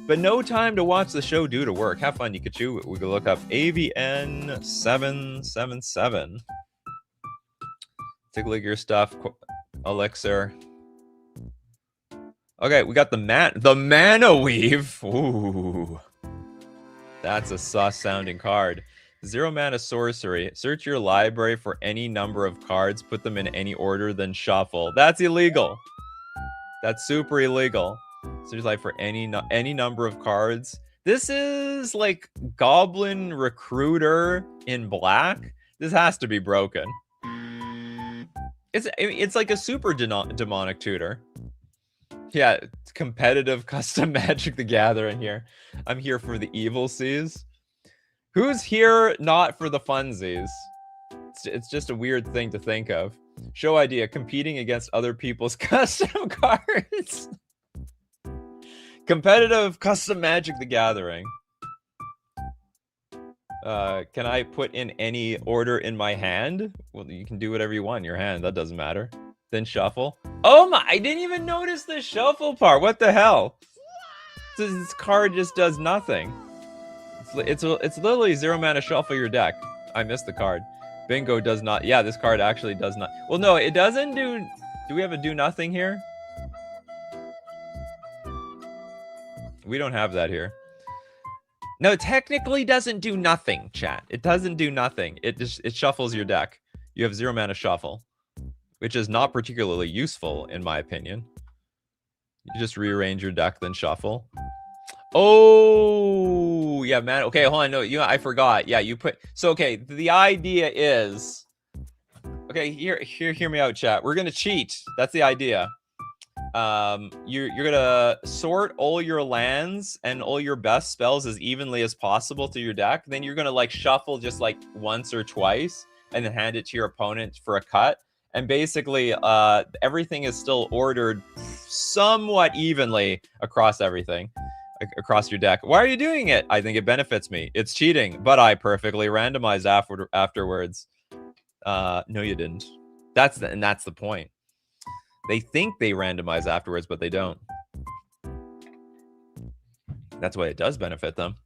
But no time to watch the show due to work. Have fun, Nikachu. We can look up AVN777. Take a look at your stuff, Elixir. Okay, we got the mana weave. Ooh. That's a sus-sounding card. 0 mana sorcery. Search your library for any number of cards, put them in any order, then shuffle. That's illegal. That's super illegal. Search like for any number of cards. This is like Goblin Recruiter in black. This has to be broken. It's like a super demonic tutor. Yeah, competitive custom Magic the Gathering here. I'm here for the evil seas. Who's here not for the funsies? It's just a weird thing to think of. Show idea, competing against other people's custom cards. Competitive custom Magic the Gathering. Can I put in any order in my hand? Well, you can do whatever you want in your hand. That doesn't matter. Then shuffle. Oh my, I didn't even notice the shuffle part. What the hell? This card just does nothing. It's literally 0 mana shuffle your deck. I missed the card. Bingo does not. Yeah, this card actually does not. Well, no, it doesn't do. Do we have a do nothing here? We don't have that here. No, it technically doesn't do nothing, chat. It doesn't do nothing. It shuffles your deck. You have 0 mana shuffle, which is not particularly useful in my opinion. You just rearrange your deck, then shuffle. Oh, yeah, man. Okay, hold on. No, I forgot. Yeah, you put. So, okay, the idea is. Okay, hear me out, chat. We're gonna cheat. That's the idea. You're gonna sort all your lands and all your best spells as evenly as possible through your deck. Then you're gonna like shuffle just like once or twice, and then hand it to your opponent for a cut. And basically, everything is still ordered somewhat evenly across everything. Across your deck. Why are you doing it? I think it benefits me. It's cheating, but I perfectly randomized afterwards. No, you didn't. That's the point. They think they randomize afterwards, but they don't. That's why it does benefit them.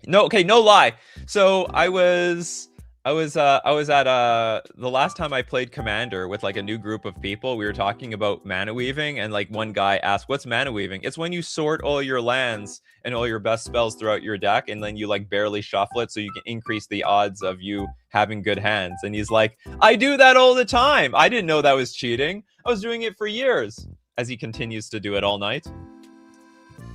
No, okay, no lie. So I was at the last time I played Commander with like a new group of people. We were talking about mana weaving, and like one guy asked, "What's mana weaving?" It's when you sort all your lands and all your best spells throughout your deck, and then you like barely shuffle it so you can increase the odds of you having good hands. And he's like, "I do that all the time. I didn't know that was cheating. I was doing it for years." As he continues to do it all night.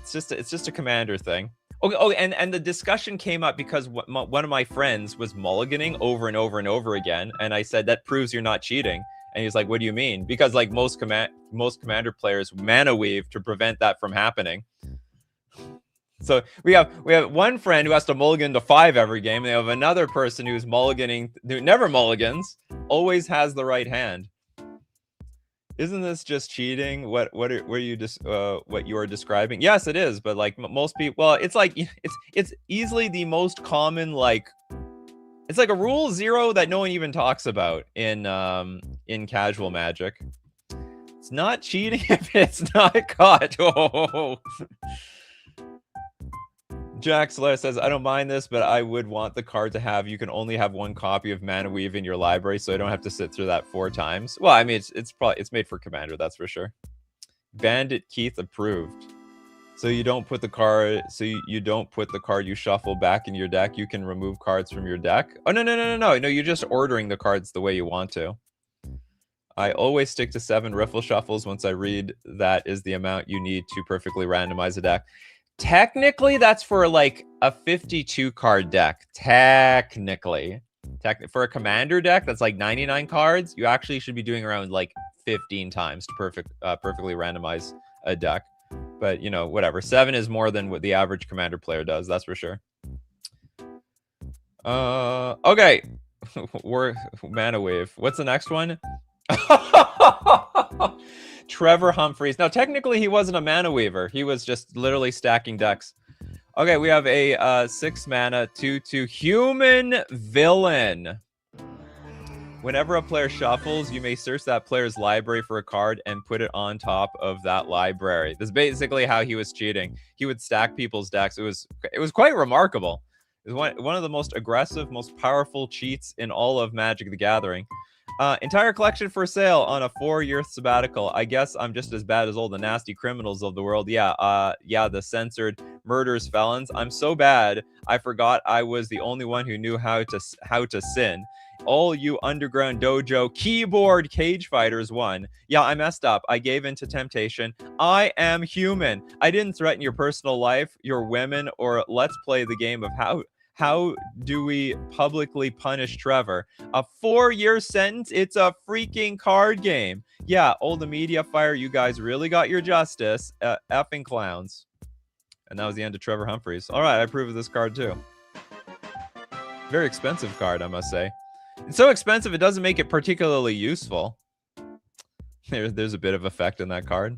It's just a Commander thing. Oh, and the discussion came up because one of my friends was mulliganing over and over and over again, and I said that proves you're not cheating. And he's like, "What do you mean?" Because like most Commander players mana weave to prevent that from happening. So we have one friend who has to mulligan to 5 every game, and they have another person who's mulliganing, who never mulligans, always has the right hand. Isn't this just cheating? What you are describing? Yes, it is. But like most people, well, it's like it's easily the most common, like it's like a rule 0 that no one even talks about in casual Magic. It's not cheating if it's not caught. Oh. Jack Slayer says, "I don't mind this, but I would want the card to have you can only have 1 copy of Mana Weave in your library, so I don't have to sit through that 4 times." Well, I mean, it's made for Commander, that's for sure. Bandit Keith approved. So you don't put the card. So you don't put the card you shuffle back in your deck. You can remove cards from your deck. Oh no! You're just ordering the cards the way you want to. I always stick to 7 riffle shuffles once I read that is the amount you need to perfectly randomize a deck. Technically, that's for like a 52 card deck. Technically, for a Commander deck that's like 99 cards, you actually should be doing around like 15 times to perfectly randomize a deck. But you know, whatever. 7 is more than what the average Commander player does. That's for sure. Okay. We're Mana Wave. What's the next one? Trevor Humphreys. Now, technically, he wasn't a mana weaver. He was just literally stacking decks. Okay, we have a 6 mana 2/2 human villain. Whenever a player shuffles, you may search that player's library for a card and put it on top of that library. This is basically how he was cheating. He would stack people's decks. It was quite remarkable. It was one of the most aggressive, most powerful cheats in all of Magic the Gathering. Entire collection for sale on a 4-year sabbatical. I guess I'm just as bad as all the nasty criminals of the world. Yeah, the censored murderers, felons. I'm so bad, I forgot I was the only one who knew how to sin. All you underground dojo keyboard cage fighters won. Yeah, I messed up. I gave in to temptation. I am human. I didn't threaten your personal life, your women, or let's play the game of how do we publicly punish Trevor? A 4-year sentence? It's a freaking card game. Yeah, all the media fire. You guys really got your justice. Effing clowns. And that was the end of Trevor Humphreys. All right, I approve of this card too. Very expensive card, I must say. It's so expensive, it doesn't make it particularly useful. There's a bit of effect in that card.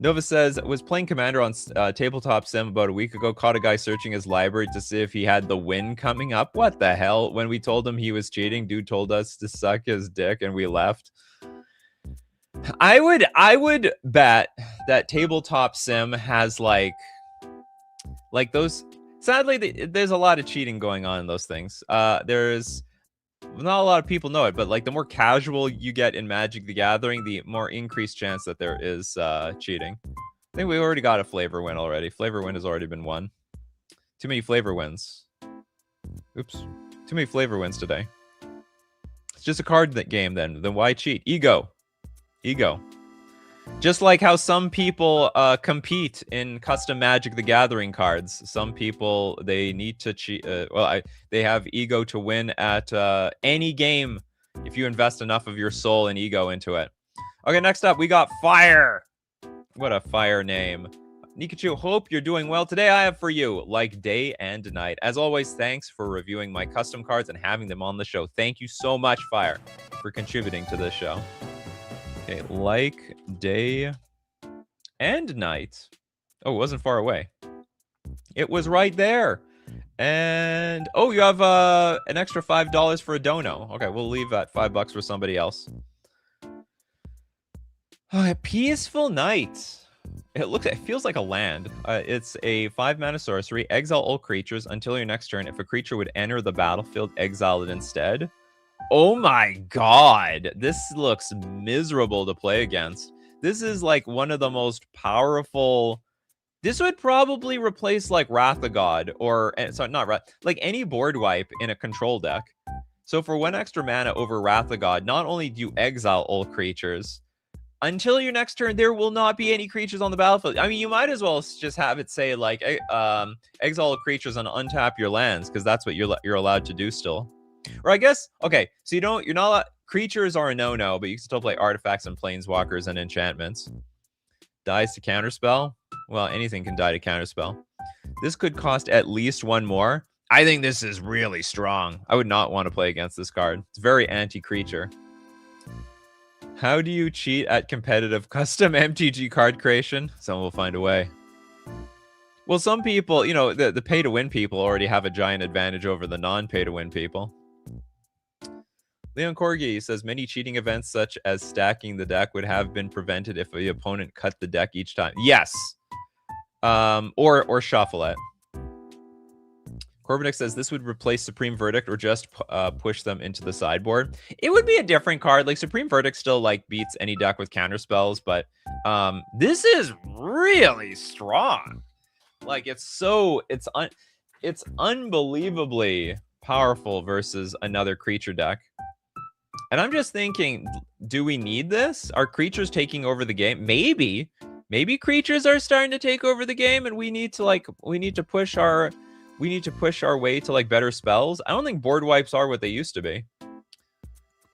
Nova says, was playing Commander on Tabletop Sim about a week ago, caught a guy searching his library to see if he had the win coming up. What the hell? When we told him he was cheating, dude told us to suck his dick and we left. I would bet that Tabletop Sim has like those. Sadly, there's a lot of cheating going on in those things. There's not a lot of people know it, but like the more casual you get in Magic the Gathering, the more increased chance that there is cheating. I think we already got a flavor win already. Flavor win has already been won. Too many flavor wins. Oops. Too many flavor wins today. It's just a card game then. Then why cheat? Ego. Ego. Just like how some people compete in custom Magic the Gathering cards. Some people, they need to cheat. They have ego to win at any game if you invest enough of your soul and ego into it. Okay, next up, we got Fire. What a fire name. Nikachu, hope you're doing well. Today I have for you, like day and night. As always, thanks for reviewing my custom cards and having them on the show. Thank you so much, Fire, for contributing to this show. Okay, like day and night. Oh, it wasn't far away. It was right there. And oh, you have an extra $5 for a dono. Okay, we'll leave that $5 for somebody else. Oh, Peaceful Night. It feels like a land. It's a 5-mana sorcery. Exile all creatures until your next turn. If a creature would enter the battlefield, exile it instead. Oh my god, this looks miserable to play against. This is like one of the most powerful. This would probably replace like Wrath of God or sorry, not Wrath, like any board wipe in a control deck. So for 1 extra mana over Wrath of God, not only do you exile all creatures, until your next turn, there will not be any creatures on the battlefield. I mean, you might as well just have it say like exile all creatures and untap your lands, because that's what you're allowed to do still. Or I guess, okay, so you're not allowed, creatures are a no-no, but you can still play artifacts and planeswalkers and enchantments. Dies to counterspell? Well, anything can die to counterspell. This could cost at least 1 more. I think this is really strong. I would not want to play against this card. It's very anti-creature. How do you cheat at competitive custom MTG card creation? Someone will find a way. Well, some people, you know, the pay-to-win people already have a giant advantage over the non-pay-to-win people. Leon Corgi says many cheating events such as stacking the deck would have been prevented if the opponent cut the deck each time. Yes. Or shuffle it. Corbinik says this would replace Supreme Verdict or just push them into the sideboard. It would be a different card. Like Supreme Verdict still like beats any deck with counter spells, but this is really strong. Like it's unbelievably powerful versus another creature deck. And I'm just thinking, do we need this? Are creatures taking over the game? Maybe creatures are starting to take over the game, and we need to push our way to like better spells. I don't think board wipes are what they used to be.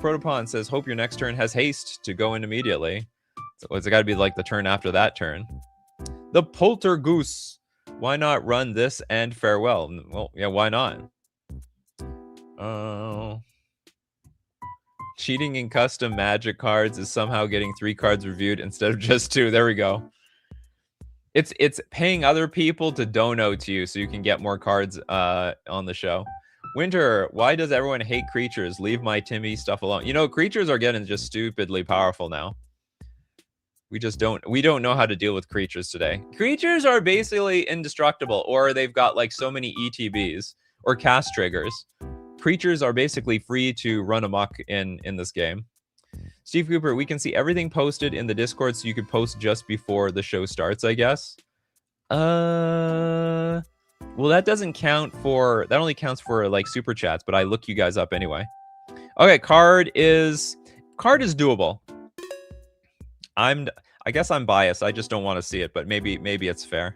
Protopon says, hope your next turn has haste to go in immediately. So it's got to be like the turn after that turn. The Poltergoose. Why not run this and farewell? Well, yeah, why not? Cheating in custom Magic cards is somehow getting 3 cards reviewed instead of just 2. There we go. It's paying other people to dono to you so you can get more cards on the show. Winter, why does everyone hate creatures? Leave my Timmy stuff alone. You know, creatures are getting just stupidly powerful now. We don't know how to deal with creatures today. Creatures are basically indestructible, or they've got like so many ETBs or cast triggers. creatures are basically free to run amok in this game. Steve Cooper, we can see everything posted in the Discord, so you could post just before the show starts, I guess. Well, that doesn't count for... That only counts for, like, super chats, but I look you guys up anyway. Okay, card is doable. I guess I'm biased. I just don't want to see it, but maybe it's fair.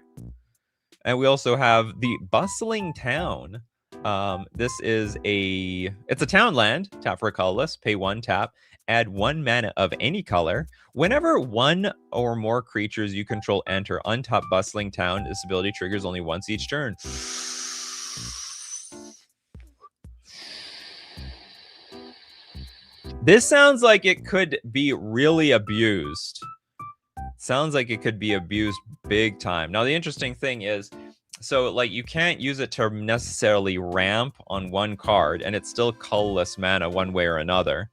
And we also have the Bustling Town. It's a town land. Tap for a colorless. Pay 1, tap. Add 1 mana of any color. Whenever 1 or more creatures you control enter, untap Bustling Town. This ability triggers only once each turn. This sounds like it could be really abused. Sounds like it could be abused big time. Now, the interesting thing is, so, like, you can't use it to necessarily ramp on one card, and it's still colorless mana one way or another.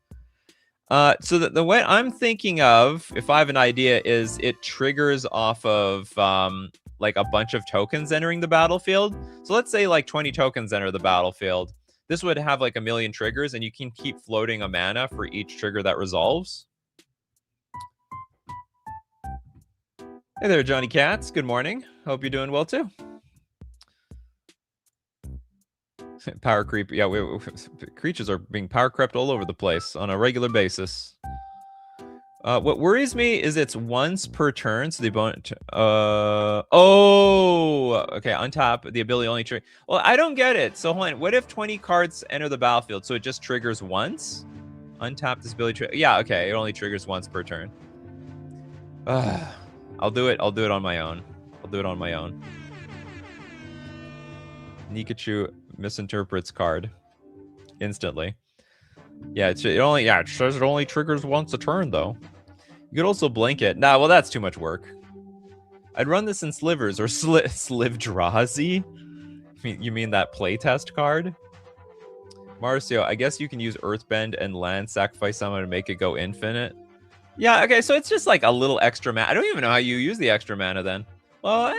So the way I'm thinking of, if I have an idea, is it triggers off of, like, a bunch of tokens entering the battlefield. So let's say, like, 20 tokens enter the battlefield. This would have, like, 1,000,000 triggers, and you can keep floating a mana for each trigger that resolves. Hey there, Johnny Katz. Good morning. Hope you're doing well, too. Power creep. Yeah, creatures are being power crept all over the place on a regular basis. What worries me is it's once per turn, so they don't... okay, untap the ability only trigger. Well, I don't get it. So hold on. What if 20 cards enter the battlefield, so it just triggers once? Untap this ability. Yeah, okay, it only triggers once per turn. I'll do it on my own. Nikachu misinterprets card instantly. Yeah, it says it only triggers once a turn, though. You could also blink it. Nah, well, that's too much work. I'd run this in slivers or Slivdrazi. You mean that playtest card? Marcio, I guess you can use Earthbend and land sacrifice someone to make it go infinite. Yeah, okay, so it's just like a little extra mana. I don't even know how you use the extra mana then. Well,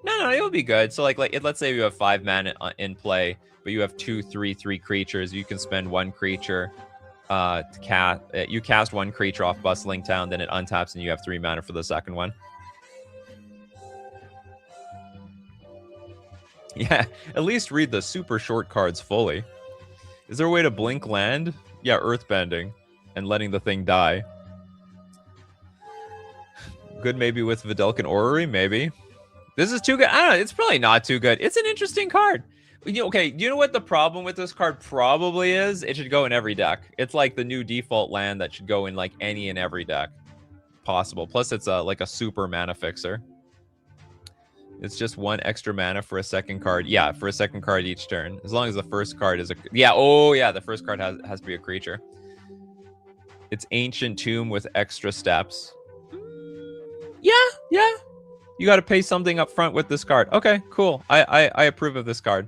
no, it would be good. So like let's say you have 5 mana in play, but you have 2, 3 creatures. You can spend 1 creature to cast. You cast 1 creature off Bustling Town, then it untaps, and you have 3 mana for the second one. Yeah, at least read the super short cards fully. Is there a way to blink land? Yeah, earthbending and letting the thing die. Good maybe with Vidalcan Orrery, maybe. This is too good. I don't know. It's probably not too good. It's an interesting card. Okay, you know what the problem with this card probably is? It should go in every deck. It's like the new default land that should go in like any and every deck possible. Plus, it's like a super mana fixer. It's just 1 extra mana for a second card. Yeah, for a second card each turn. As long as the first card is a... Yeah, oh yeah, the first card has to be a creature. It's Ancient Tomb with extra steps. Yeah. You got to pay something up front with this card. Okay, cool. I approve of this card.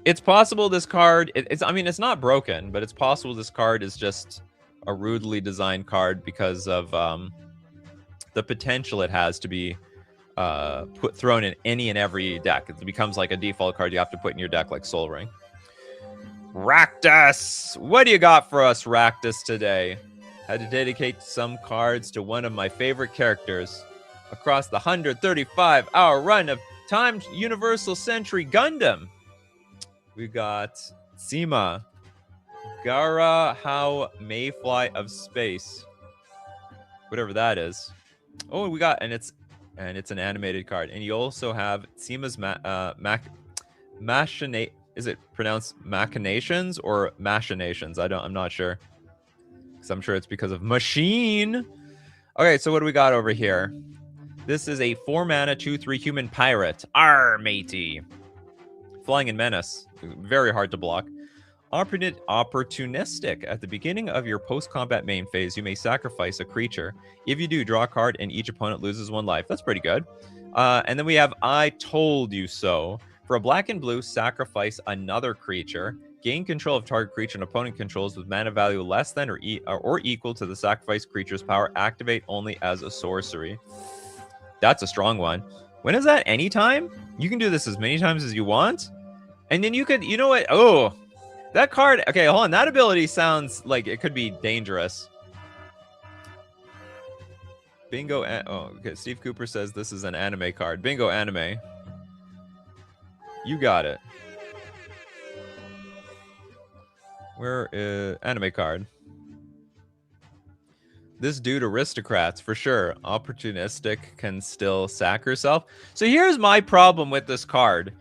It's possible this card... I mean, it's not broken, but it's possible this card is just a rudely designed card because of the potential it has to be thrown in any and every deck. It becomes like a default card you have to put in your deck, like Soul Ring. Raktus! What do you got for us, Raktus, today? Had to dedicate some cards to one of my favorite characters across the 135-hour run of Timed Universal Century Gundam. We got Sima, Gara How Mayfly of Space, whatever that is. Oh, we got, and it's an animated card. And you also have Sima's is it pronounced machinations or machinations? I'm not sure. Because I'm sure it's because of machine. Okay, so what do we got over here? This is a 4 mana 2/3 human pirate. Arr, matey. Flying in menace. Very hard to block. Opportunistic. At the beginning of your post-combat main phase, you may sacrifice a creature. If you do, draw a card and each opponent loses 1 life. That's pretty good. And then we have I Told You So. For a black and blue, sacrifice another creature. Gain control of target creature and opponent controls with mana value less than or equal to the sacrificed creature's power. Activate only as a sorcery. That's a strong one. When is that? Anytime? You can do this as many times as you want. And then you could, you know what? Oh, that card. Okay, hold on. That ability sounds like it could be dangerous. Bingo. Oh, okay. Steve Cooper says this is an anime card. Bingo anime. You got it. Where is anime card? This dude aristocrats for sure. Opportunistic can still sack herself. So here's my problem with this card.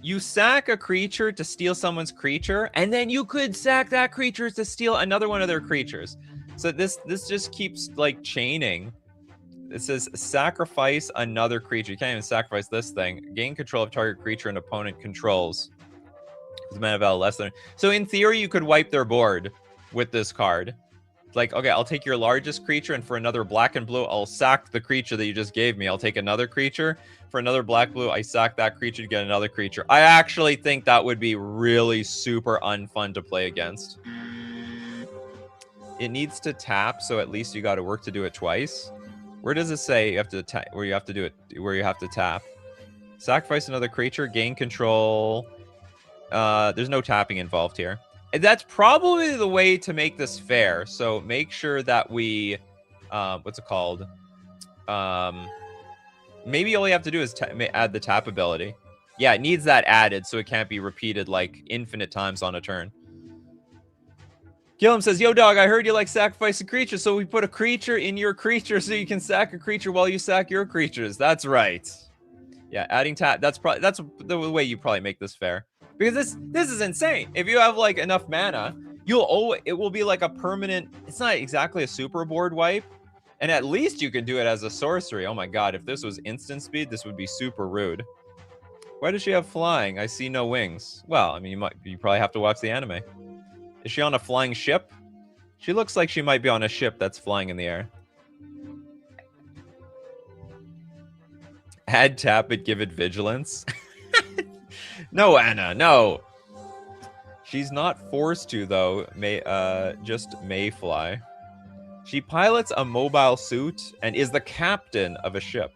You sack a creature to steal someone's creature, and then you could sack that creature to steal another one of their creatures. So this just keeps like chaining. It says sacrifice another creature. You can't even sacrifice this thing. Gain control of target creature an opponent controls. The mana value less than. So in theory, you could wipe their board with this card. Like, okay, I'll take your largest creature, and for another black and blue, I'll sack the creature that you just gave me. I'll take another creature. For another black blue, I sack that creature to get another creature. I actually think that would be really super unfun to play against. It needs to tap, so at least you got to work to do it twice. Where does it say you have to where you have to do it? Where you have to tap? Sacrifice another creature, gain control. There's no tapping involved here. That's probably the way to make this fair. So make sure that we, what's it called? Maybe all you have to do is add the tap ability. Yeah, it needs that added so it can't be repeated like infinite times on a turn. Gillum says, yo, dog, I heard you like sacrificing creatures, so we put a creature in your creature so you can sack a creature while you sack your creatures. That's right. Yeah, adding tap. That's the way you probably make this fair. Because this is insane. If you have like enough mana, it will be like a permanent. It's not exactly a super board wipe, and at least you can do it as a sorcery. Oh my god, if this was instant speed, this would be super rude. Why does she have flying? I see no wings. Well, I mean, you probably have to watch the anime. Is she on a flying ship? She looks like she might be on a ship that's flying in the air. Add tap it, give it vigilance. No, Anna, no. She's not forced to, though. Just may fly. She pilots a mobile suit and is the captain of a ship.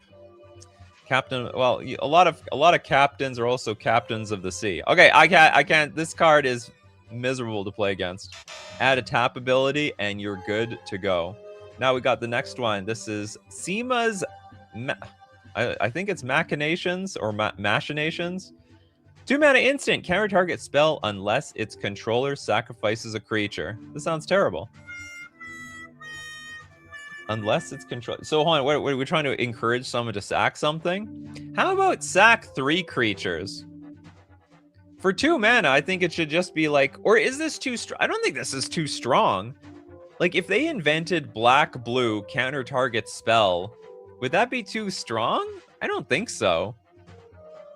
Captain. Well, a lot of captains are also captains of the sea. Okay, I can't. This card is miserable to play against. Add a tap ability and you're good to go. Now we got the next one. This is Seema's. I think it's machinations or machinations. 2-mana instant, counter target spell unless its controller sacrifices a creature. This sounds terrible. Unless it's control. So hold on, what are we trying to encourage someone to sack something? How about sack 3 creatures? For 2 mana, I think it should just be like, or is this too strong? I don't think this is too strong. Like if they invented black-blue counter target spell, would that be too strong? I don't think so.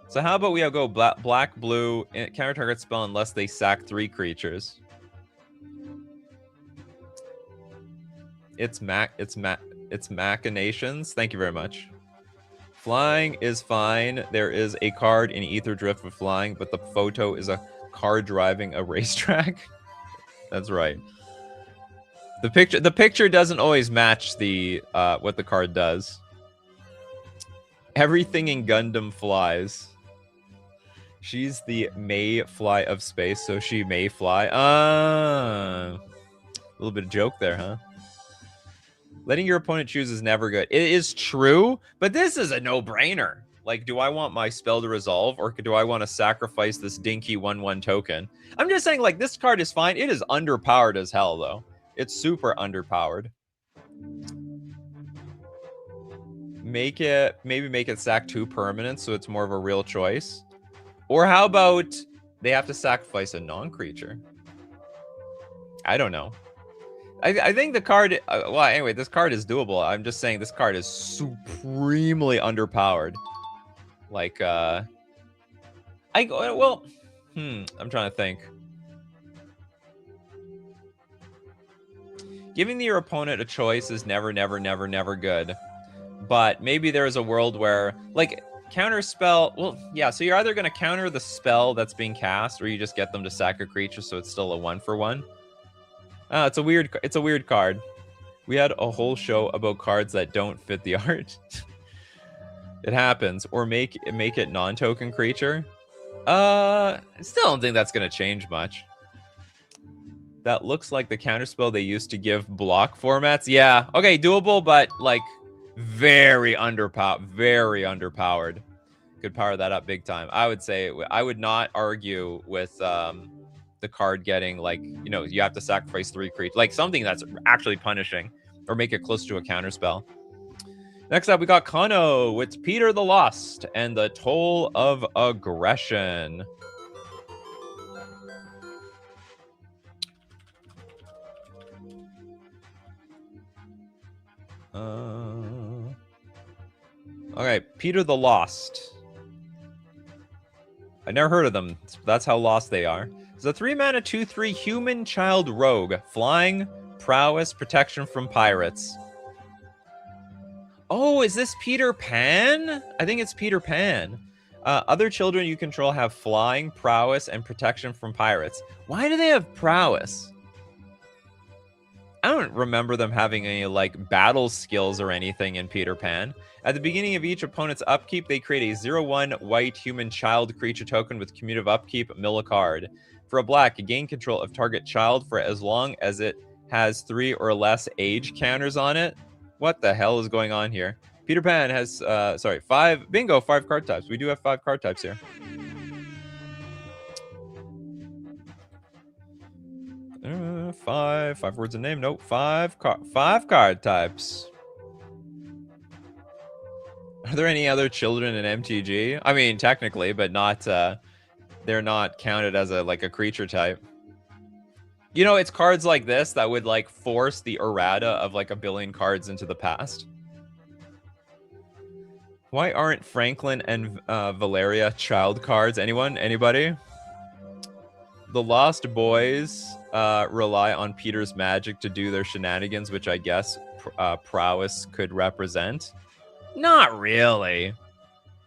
So how about we go black, blue, counter target spell unless they sack 3 creatures. It's machinations. Thank you very much. Flying is fine. There is a card in Ether Drift with flying, but the photo is a car driving a racetrack. That's right. The picture doesn't always match the what the card does. Everything in Gundam flies. She's the mayfly of space, so she may fly. A little bit of joke there, huh? Letting your opponent choose is never good. It is true, but this is a no-brainer. Like, do I want my spell to resolve, or do I want to sacrifice this dinky 1/1 token? I'm just saying, like, this card is fine. It is underpowered as hell, though. It's super underpowered. Maybe make it sack 2 permanents, so it's more of a real choice. Or how about they have to sacrifice a non-creature? I don't know. I think the card... well, anyway, this card is doable. I'm just saying this card is supremely underpowered. Like, I'm trying to think. Giving your opponent a choice is never good. But maybe there is a world where, like... Counter spell, well, yeah, so you're either going to counter the spell that's being cast, or you just get them to sack a creature, so it's still a 1-for-1. It's a weird card. We had a whole show about cards that don't fit the art. It happens. Or make it non-token creature. I still don't think that's going to change much. That looks like the counterspell they used to give block formats. Yeah, okay, doable, but like very underpowered. Could power that up big time. I would say I would not argue with the card getting like, you know, you have to sacrifice 3 creatures, like something that's actually punishing or make it close to a counterspell. Next up, we got Kano. It's Peter the Lost and the Toll of Aggression. Okay, Peter the Lost. I never heard of them. That's how lost they are. It's a 3-mana 2/3 human child rogue. Flying, prowess, protection from pirates. Oh, is this Peter Pan? I think it's Peter Pan. Other children you control have flying, prowess, and protection from pirates. Why do they have prowess? I don't remember them having any like battle skills or anything in Peter Pan. At the beginning of each opponent's upkeep, they create a 0/1 white human child creature token with commutative upkeep, mill a card. For a black, gain control of target child for as long as it has 3 or less age counters on it. What the hell is going on here? Peter Pan has, 5, bingo, 5 card types. We do have 5 card types here. 5 words a name. Nope, 5 card types. Are there any other children in MTG? I mean, technically, but not. They're not counted as a creature type. You know, it's cards like this that would like force the errata of like 1 billion cards into the past. Why aren't Franklin and Valeria child cards? Anyone? Anybody? The Lost Boys rely on Peter's magic to do their shenanigans, which I guess prowess could represent. Not really.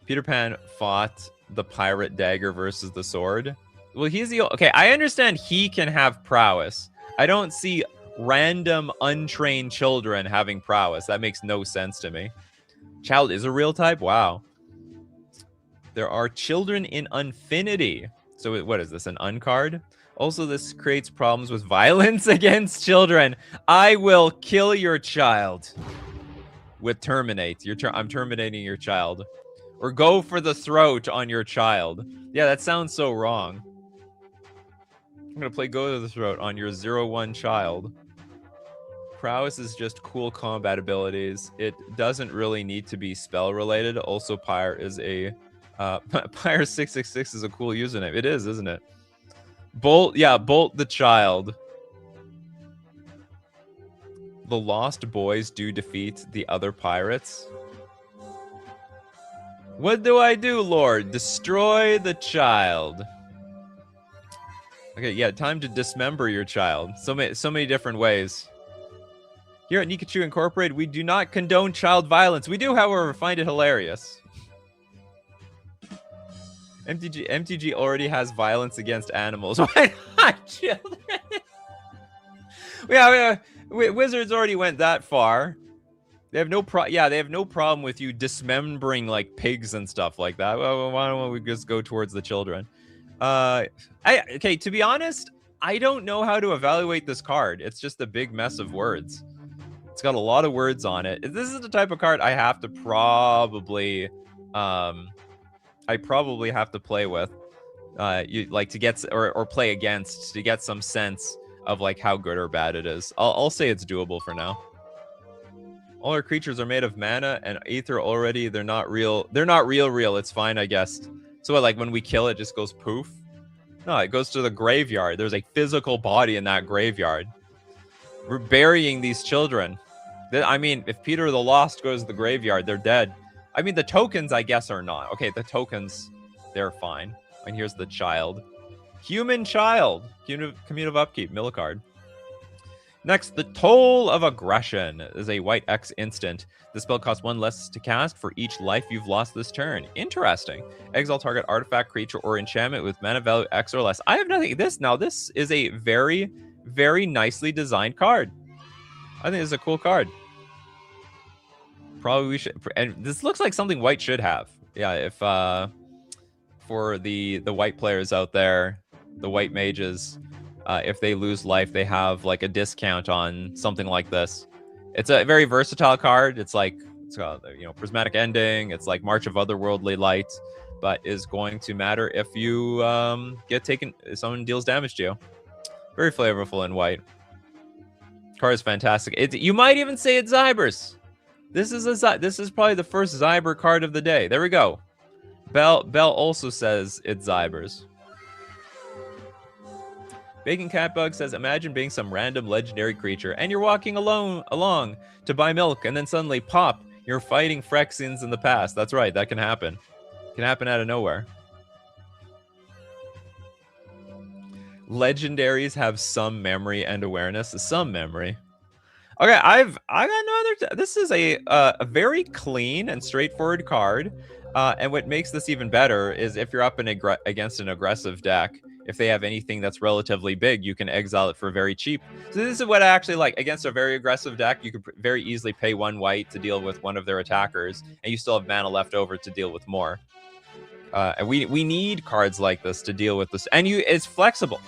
Peter Pan fought the pirate dagger versus the sword. Well, he's the... Okay, I understand he can have prowess. I don't see random untrained children having prowess. That makes no sense to me. Child is a real type? Wow. There are children in Infinity. So what is this, an uncard? Also, this creates problems with violence against children. I will kill your child. With terminate. I'm terminating your child. Or go for the throat on your child. Yeah, that sounds so wrong. I'm going to play go to the throat on your 0/1 child. Prowess is just cool combat abilities. It doesn't really need to be spell related. Also, Pyre is a... Pyre 666 is a cool username. It is, isn't it? Bolt, yeah, Bolt the child. The Lost Boys do defeat the other pirates. What do I do, Lord? Destroy the child. Okay, yeah, time to dismember your child. So many different ways. Here at Nikachu Incorporated, we do not condone child violence. We do, however, find it hilarious. MTG already has violence against animals. Why not children? Yeah, Wizards already went that far. They have no problem with you dismembering like pigs and stuff like that. Well, why don't we just go towards the children? Okay, to be honest, I don't know how to evaluate this card. It's just a big mess of words. It's got a lot of words on it. This is the type of card I have to probably have to play with, you like to get or play against to get some sense of like how good or bad it is. I'll say it's doable for now. All our creatures are made of mana and ether already. They're not real. They're not real. It's fine, I guess. So what, like when we kill it, just goes poof? No, it goes to the graveyard. There's a physical body in that graveyard. We're burying these children. I mean, if Peter the Lost goes to the graveyard, they're dead. I mean, the tokens, I guess, are not. Okay, the tokens, they're fine. And here's the child. Human child. Commutative upkeep. Mill a card. Next, the Toll of Aggression is a white X instant. The spell costs 1 less to cast for each life you've lost this turn. Interesting. Exile target artifact, creature, or enchantment with mana value X or less. I have nothing. This is a very, very nicely designed card. I think it's a cool card. Probably we should... And this looks like something white should have. Yeah, if for the white players out there, the white mages. If they lose life, they have like a discount on something like this. It's a very versatile card. It's got, you know, prismatic ending. It's like March of Otherworldly Light, but is going to matter if you get taken. If someone deals damage to you. Very flavorful in white. Card is fantastic. You might even say it's Zybers. This is probably the first Zyber card of the day. There we go. Bell also says it's Zybers. Bacon Catbug says, imagine being some random legendary creature and you're walking along to buy milk and then suddenly pop, you're fighting Phyrexians in the past. That's right, that can happen. It can happen out of nowhere. Legendaries have some memory and awareness. Some memory. Okay, I got no other. This is a very clean and straightforward card. And what makes this even better is if you're up against an aggressive deck, if they have anything that's relatively big, you can exile it for very cheap. So this is what I actually like. Against a very aggressive deck, you could very easily pay 1 white to deal with one of their attackers, and you still have mana left over to deal with more. And we need cards like this to deal with this. And it's flexible.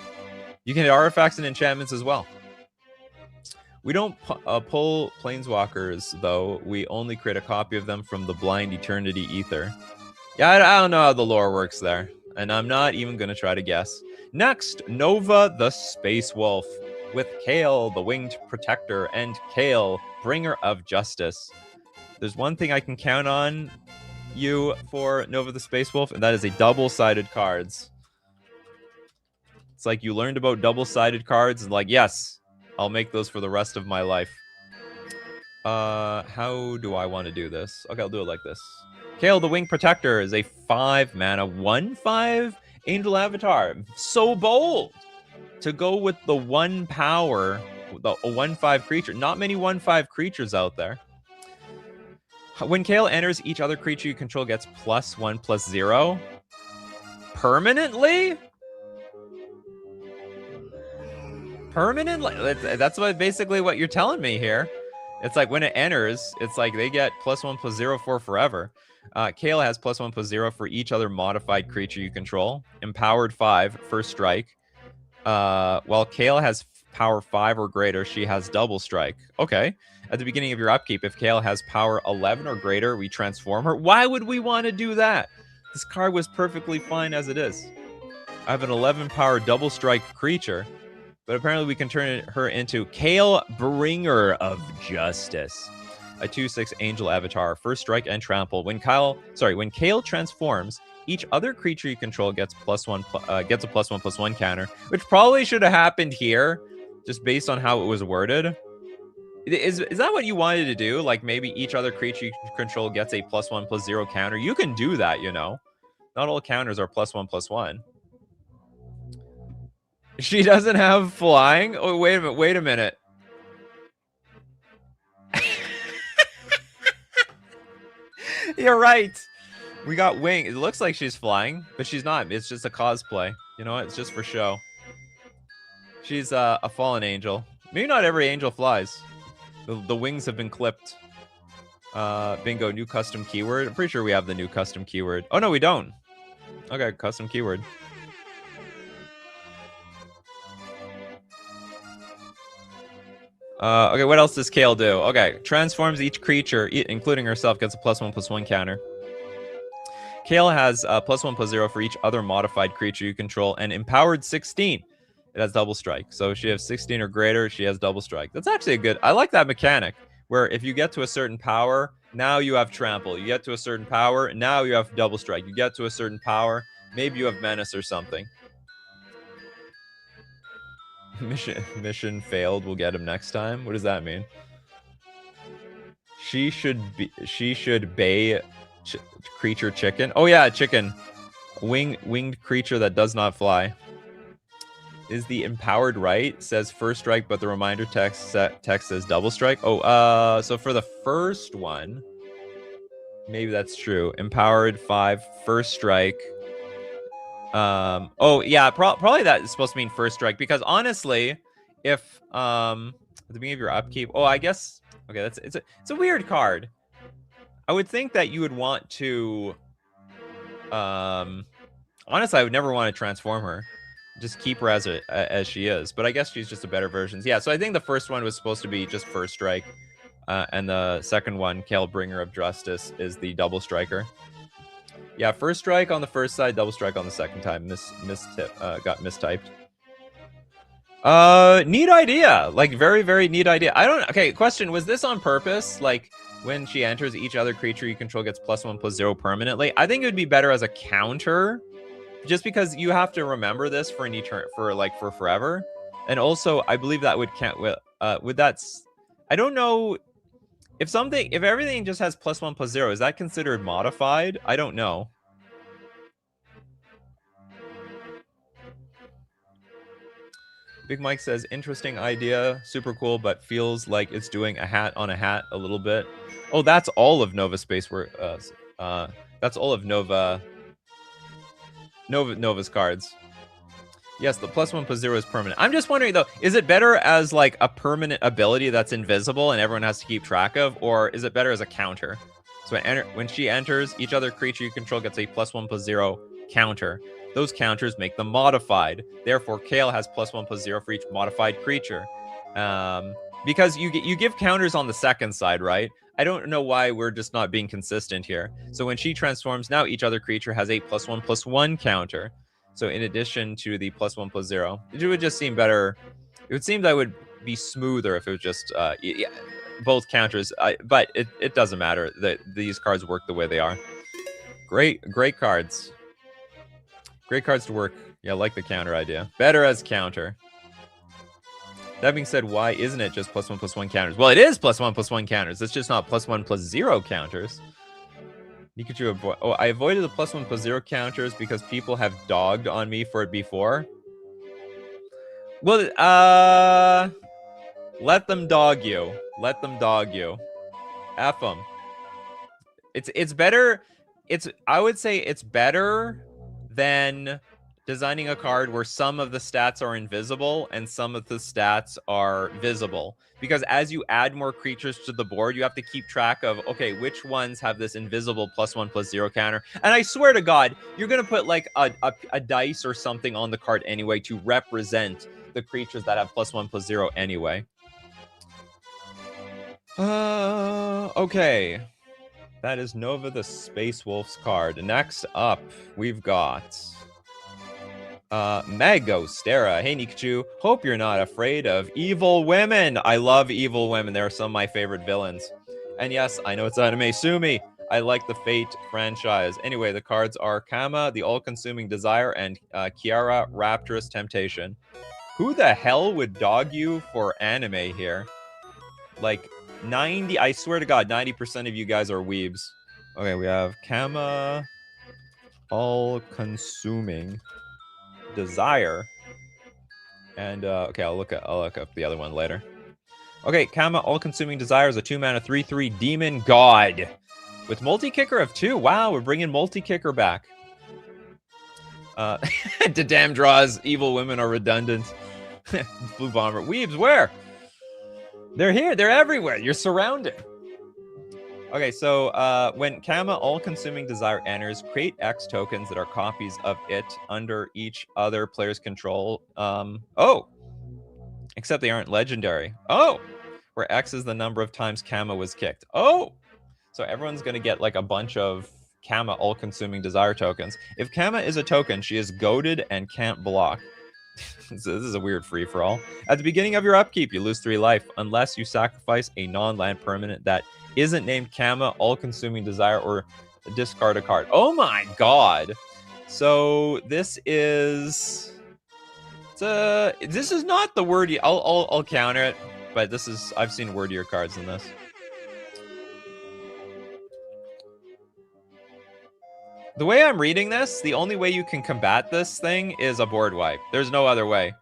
You can hit artifacts and enchantments as well. We don't pull Planeswalkers, though. We only create a copy of them from the Blind Eternity Ether. Yeah, I don't know how the lore works there. And I'm not even going to try to guess. Next, Nova the Space Wolf. With Kale, the Winged Protector, and Kale, Bringer of Justice. There's one thing I can count on you for Nova the Space Wolf, and that is a double-sided cards. It's like you learned about double-sided cards, and like, yes, I'll make those for the rest of my life. How do I want to do this? Okay, I'll do it like this. Kale, the Winged Protector, is a 5-mana, 1/5 Angel Avatar. So bold to go with the 1 power, a 1/5 creature. Not many 1/5 creatures out there. When Kale enters, each other creature you control gets +1/+0. Permanently? Permanently? That's basically what you're telling me here. It's like when it enters, it's like they get +1/+0 for forever. Kale has +1/+0 for each other modified creature you control. Empowered 5, first strike. While Kale has power 5 or greater, she has double strike. Okay. At the beginning of your upkeep, if Kale has power 11 or greater, we transform her. Why would we want to do that? This card was perfectly fine as it is. I have an 11 power double strike creature, but apparently we can turn her into Kale, Bringer of Justice. A 2/6 Angel Avatar, first strike and trample. When Kale transforms, each other creature you control gets a +1/+1 counter, which probably should have happened here, just based on how it was worded. Is that what you wanted to do? Like maybe each other creature you control gets a +1/+0 counter. You can do that, you know. Not all counters are +1/+1. She doesn't have flying. Oh, wait a minute. You're right. We got wing. It looks like she's flying, but she's not. It's just a cosplay. You know what? It's just for show. She's a fallen angel. Maybe not every angel flies. The wings have been clipped. Bingo, new custom keyword. I'm pretty sure we have the new custom keyword. Oh, no, we don't. Okay, custom keyword. Okay, what else does Kale do? Okay, transforms each creature, including herself, gets a +1/+1 counter. Kale has +1/+0 for each other modified creature you control, and empowered 16. It has double strike. So if she has 16 or greater, she has double strike. That's actually a good... I like that mechanic, where if you get to a certain power, now you have trample. You get to a certain power, now you have double strike. You get to a certain power, maybe you have menace or something. Mission failed. We'll get him next time. What does that mean? She should bay creature chicken. Oh yeah, chicken. Winged creature that does not fly. Is the empowered right? Says first strike, but the reminder text says double strike. Oh, so for the first one, maybe that's true. Empowered 5, first strike. Oh yeah, probably that is supposed to mean first strike, because honestly, if at the beginning of your upkeep, oh, I guess okay, it's a weird card. I would think that you would want to Honestly, I would never want to transform her. Just keep her as she is. But I guess she's just a better version. Yeah, so I think the first one was supposed to be just first strike. And the second one, Kale Bringer of Justice, is the double striker. Yeah, first strike on the first side, double strike on the second time. Got mistyped. Neat idea. Like, very, very neat idea. I don't... Okay, question. Was this on purpose? Like, when she enters, each other creature you control gets +1/+0 permanently. I think it would be better as a counter, just because you have to remember this for an for forever. And also, I believe that would count. Would that's... I don't know if everything just has +1/+0. Is that considered modified? I don't know. Big Mike says, interesting idea, super cool, but feels like it's doing a hat on a hat a little bit. Oh, that's all of Nova Space. That's all of Nova's cards. Yes, the +1/+0 is permanent. I'm just wondering though, is it better as like a permanent ability that's invisible and everyone has to keep track of, or is it better as a counter? So when she enters, each other creature you control gets a +1/+0 counter. Those counters make them modified. Therefore, Kale has +1/+0 for each modified creature. Because you give counters on the second side, right? I don't know why we're just not being consistent here. So when she transforms, now each other creature has a +1/+1 counter. So in addition to the +1/+0, it would just seem better. It would seem that would be smoother if it was just both counters. But it doesn't matter. These cards work the way they are. Great cards. Great cards to work. Yeah, I like the counter idea. Better as counter. That being said, why isn't it just +1/+1 counters? Well, it is +1/+1 counters. It's just not +1/+0 counters. Nikachu I avoided the +1/+0 counters because people have dogged on me for it before. Well, let them dog you. Let them dog you. F them. It's better. I would say it's better than designing a card where some of the stats are invisible and some of the stats are visible. Because as you add more creatures to the board, you have to keep track of, okay, which ones have this invisible +1/+0 counter. And I swear to God, you're going to put like a dice or something on the card anyway to represent the creatures that have +1/+0 anyway. Okay. That is Nova the Space Wolf's card. Next up, we've got Magostera. Hey, Nikachu. Hope you're not afraid of evil women. I love evil women. They're some of my favorite villains. And yes, I know it's anime. Sue me. I like the Fate franchise. Anyway, the cards are Kama, the All-Consuming Desire, and Kiara, Rapturous Temptation. Who the hell would dog you for anime here? Like, I swear to God, 90% of you guys are weebs. Okay, we have Kama, All-Consuming Desire, and okay, I'll look up the other one later. Okay, Kama, All-Consuming Desire is a 2-mana 3/3 Demon God with multi-kicker of 2. Wow, we're bringing multi-kicker back. To damn draws, evil women are redundant. Blue Bomber. Weebs, where? They're here. They're everywhere. You're surrounded. Okay, so when Kama All-Consuming Desire enters, create X tokens that are copies of it under each other player's control. Oh! Except they aren't legendary. Oh! Where X is the number of times Kama was kicked. Oh! So everyone's going to get like a bunch of Kama All-Consuming Desire tokens. If Kama is a token, she is goaded and can't block. So this is a weird free-for-all. At the beginning of your upkeep, you lose 3 life, unless you sacrifice a non-land permanent that isn't named Kama, All-Consuming Desire, or discard a card. Oh my God! So this is... this is not the wordy... I'll counter it, but this is... I've seen wordier cards than this. The way I'm reading this, the only way you can combat this thing is a board wipe. There's no other way.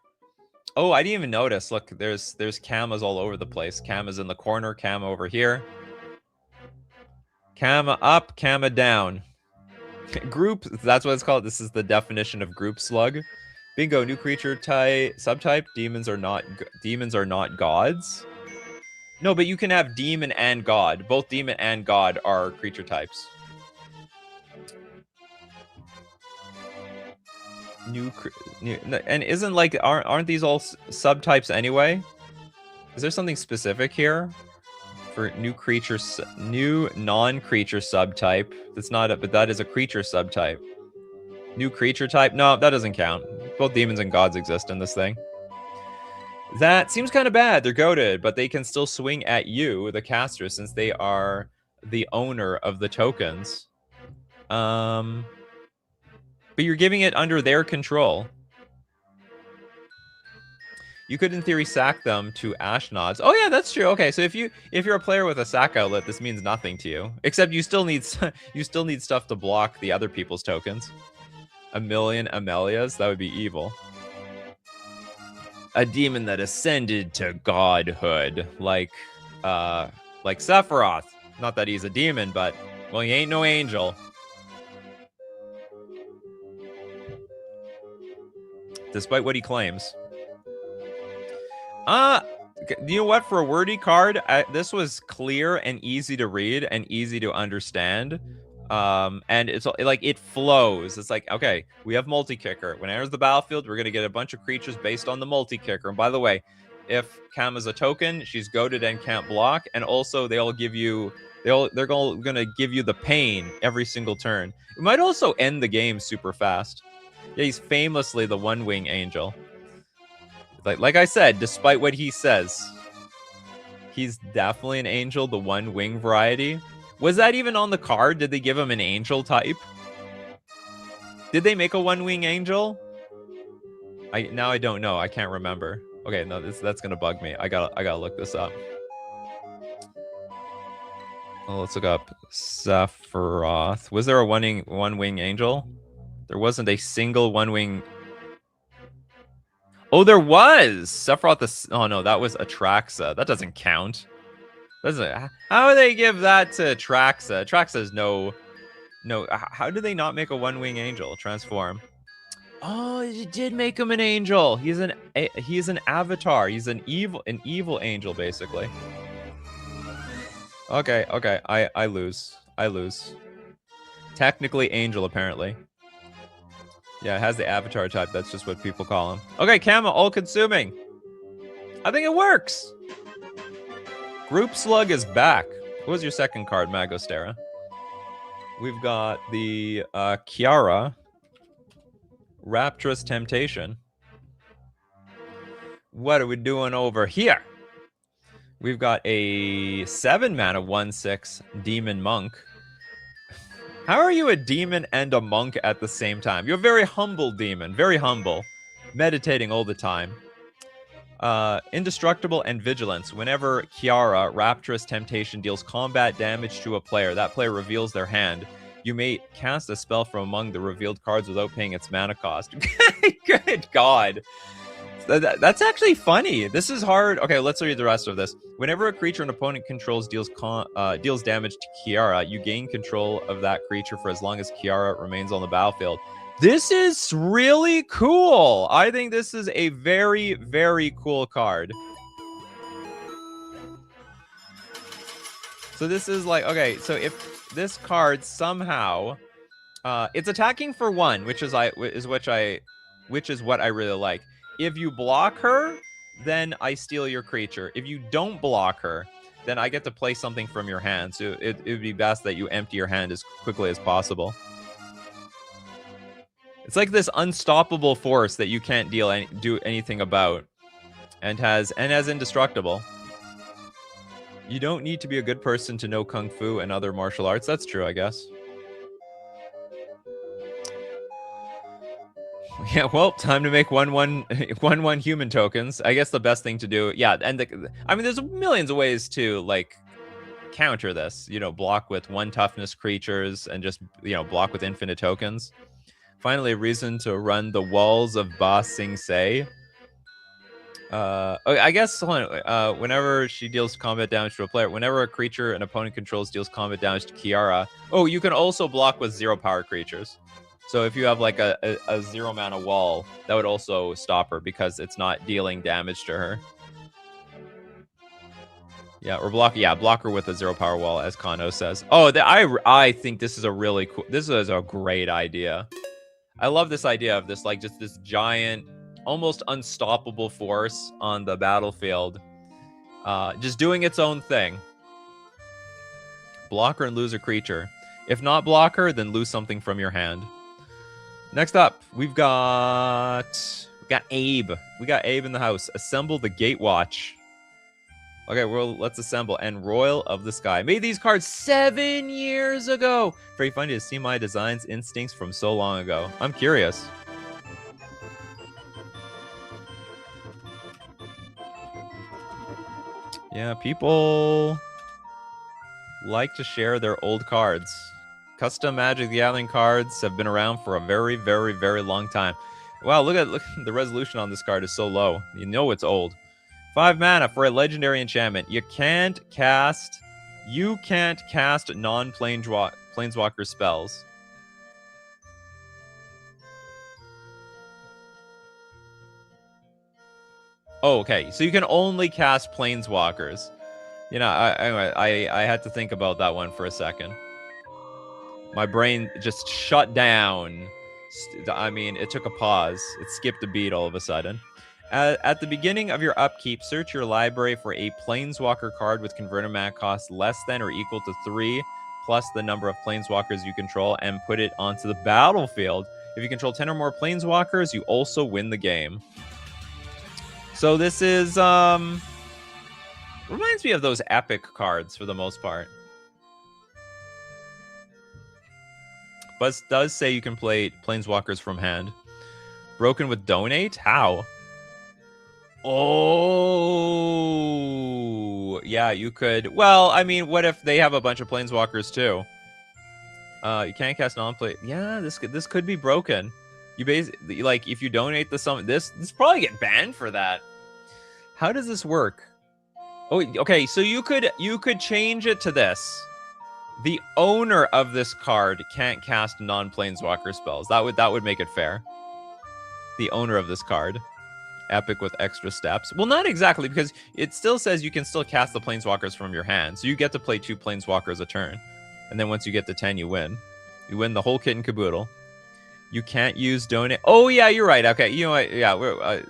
Oh, I didn't even notice. Look, there's Kamas all over the place. Kama's in the corner, Kama over here. Kama up, Kama down. Group, that's what it's called. This is the definition of group slug. Bingo, new creature type, subtype. Demons are not gods. No, but you can have demon and god. Both demon and god are creature types. And isn't like aren't these all subtypes anyway? Is there something specific here for new non-creature subtype? That's not but that is a creature subtype. New creature type? No, that doesn't count. Both demons and gods exist in this thing. That seems kind of bad. They're goated, but they can still swing at you, the caster, since they are the owner of the tokens. But you're giving it under their control. You could, in theory, sack them to Ashnods. Oh yeah, that's true. Okay, so if you're a player with a sack outlet, this means nothing to you. Except you still need stuff to block the other people's tokens. 1 million Amelias, that would be evil. A demon that ascended to godhood, like Sephiroth. Not that he's a demon, but well, he ain't no angel. Despite what he claims. You know what? For a wordy card, this was clear and easy to read and easy to understand. And it's like it flows. It's like, okay, we have multi-kicker. When it enters the battlefield, we're gonna get a bunch of creatures based on the multi-kicker. And by the way, if Cam is a token, she's goated and can't block, and also they're gonna give you the pain every single turn. It might also end the game super fast. Yeah, he's famously the one-wing angel. Like I said, despite what he says, he's definitely an angel, the one-wing variety. Was that even on the card? Did they give him an angel type? Did they make a one-wing angel? I don't know. I can't remember. Okay, no, that's gonna bug me. I gotta look this up. Well, let's look up Sephiroth. Was there a one-wing angel? There wasn't a single one-wing. Oh, there was Sephiroth. Oh no, that was Atraxa. That doesn't count. How would they give that to Atraxa? Atraxa's no. How did they not make a one-wing angel transform? Oh, you did make him an angel. He's an avatar. He's an evil angel, basically. Okay. I lose. Technically angel, apparently. Yeah, it has the avatar type. That's just what people call him. Okay, Kama, all-consuming. I think it works. Group Slug is back. What was your second card, Magostera? We've got the Kiara. Rapturous Temptation. What are we doing over here? We've got a 7-mana 1/6 Demon Monk. How are you a demon and a monk at the same time? You're a very humble demon. Very humble. Meditating all the time. Indestructible and Vigilance. Whenever Kiara, Rapturous Temptation, deals combat damage to a player, that player reveals their hand. You may cast a spell from among the revealed cards without paying its mana cost. Good God. That's actually funny. This is hard. Okay, let's read the rest of this. Whenever a creature an opponent controls deals damage to Kiara, you gain control of that creature for as long as Kiara remains on the battlefield. This is really cool. I think this is a very, very cool card. So this is like, okay, so if this card somehow, it's attacking for 1, which is what I really like. If you block her, then I steal your creature. If you don't block her, then I get to play something from your hand. So it would be best that you empty your hand as quickly as possible. It's like this unstoppable force that you can't do anything about, and has indestructible. You don't need to be a good person to know Kung Fu and other martial arts. That's true, I guess. Yeah, well, time to make 1/1 human tokens. I guess the best thing to do, yeah, and I mean, there's millions of ways to like counter this. You know, block with 1 toughness creatures and just block with infinite tokens. Finally, a reason to run the walls of Ba Sing Se. I guess whenever she deals combat damage to a player, whenever a creature an opponent controls deals combat damage to Kiara. Oh, you can also block with 0-power creatures. So if you have like a 0-mana wall, that would also stop her because it's not dealing damage to her. Yeah, or block her with a 0-power wall, as Kano says. Oh, I think this is a really cool. This is a great idea. I love this idea of this, like, just this giant, almost unstoppable force on the battlefield. Just doing its own thing. Blocker and lose a creature. If not blocker, then lose something from your hand. Next up, we've got Abe. We got Abe in the house. Assemble the Gatewatch. Okay, well, let's assemble. And Royal of the Sky. Made these cards 7 years ago. Very funny to see my designs instincts from so long ago. I'm curious. Yeah, people like to share their old cards. Custom Magic the Gathering cards have been around for a very, very, very long time. Wow, look at the resolution on this card is so low. You know it's old. 5 mana for a legendary enchantment. You can't cast non-planeswalker spells. Oh, okay. So you can only cast planeswalkers. You know, I had to think about that one for a second. My brain just shut down. I mean, it took a pause. It skipped a beat all of a sudden. At the beginning of your upkeep, search your library for a planeswalker card with converted mana cost less than or equal to 3, plus the number of planeswalkers you control, and put it onto the battlefield. If you control 10 or more planeswalkers, you also win the game. So this is, reminds me of those epic cards for the most part. But it does say you can play planeswalkers from hand. Broken with donate? How? Oh, yeah, you could. Well, I mean, what if they have a bunch of planeswalkers too? You can't cast non-play. Yeah, this could be broken. You basically, like, if you donate the summon, this probably get banned for that. How does this work? Oh, okay, so you could change it to this. The owner of this card can't cast non-planeswalker spells. That would make it fair. The owner of this card. Epic with extra steps. Well, not exactly, because it still says you can still cast the planeswalkers from your hand. So you get to play 2 planeswalkers a turn. And then once you get to 10, you win. You win the whole kit and caboodle. You can't use donate. Oh, yeah, you're right. Okay, you know what? Yeah,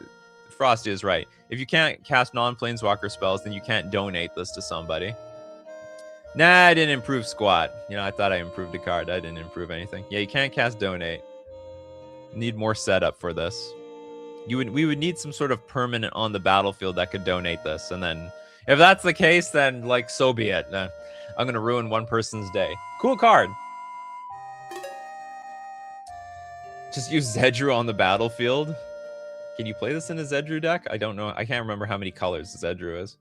Frost is right. If you can't cast non-planeswalker spells, then you can't donate this to somebody. Nah, I didn't improve squat. You know, I thought I improved a card. I didn't improve anything. Yeah, you can't cast donate. Need more setup for this. We would need some sort of permanent on the battlefield that could donate this. And then if that's the case, then, like, so be it. I'm going to ruin one person's day. Cool card. Just use Zedru on the battlefield. Can you play this in a Zedru deck? I don't know. I can't remember how many colors Zedru is.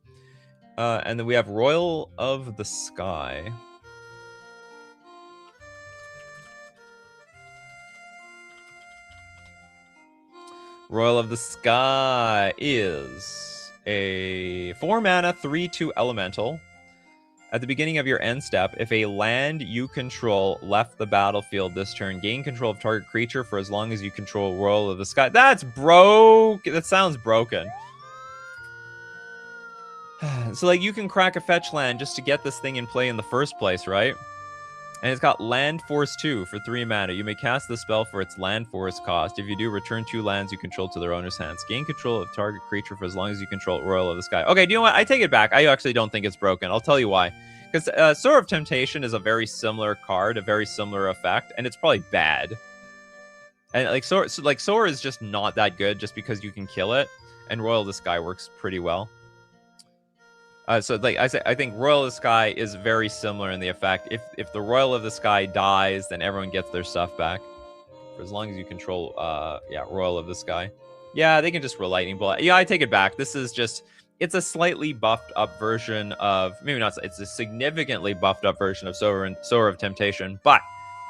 And then we have Royal of the Sky. Royal of the Sky is a 4 mana, 3/2 elemental. At the beginning of your end step, if a land you control left the battlefield this turn, gain control of target creature for as long as you control Royal of the Sky. That's broke. That sounds broken. So, like, you can crack a fetch land just to get this thing in play in the first place, right? And it's got Land Force 2 for 3 mana. You may cast the spell for its Land Force cost. If you do, return 2 lands you control to their owner's hands. Gain control of target creature for as long as you control Royal of the Sky. Okay, do you know what? I take it back. I actually don't think it's broken. I'll tell you why. Because Sword of Temptation is a very similar card, a very similar effect, and it's probably bad. And like Soar is just not that good just because you can kill it, and Royal of the Sky works pretty well. So like I think Royal of the Sky is very similar in the effect. If the Royal of the Sky dies, then everyone gets their stuff back. For as long as you control Royal of the Sky. Yeah, they can just roll Lightning Bolt. Yeah, I take it back. This is just, it's a slightly buffed up version of, maybe not, it's a significantly buffed up version of Sower of Temptation, but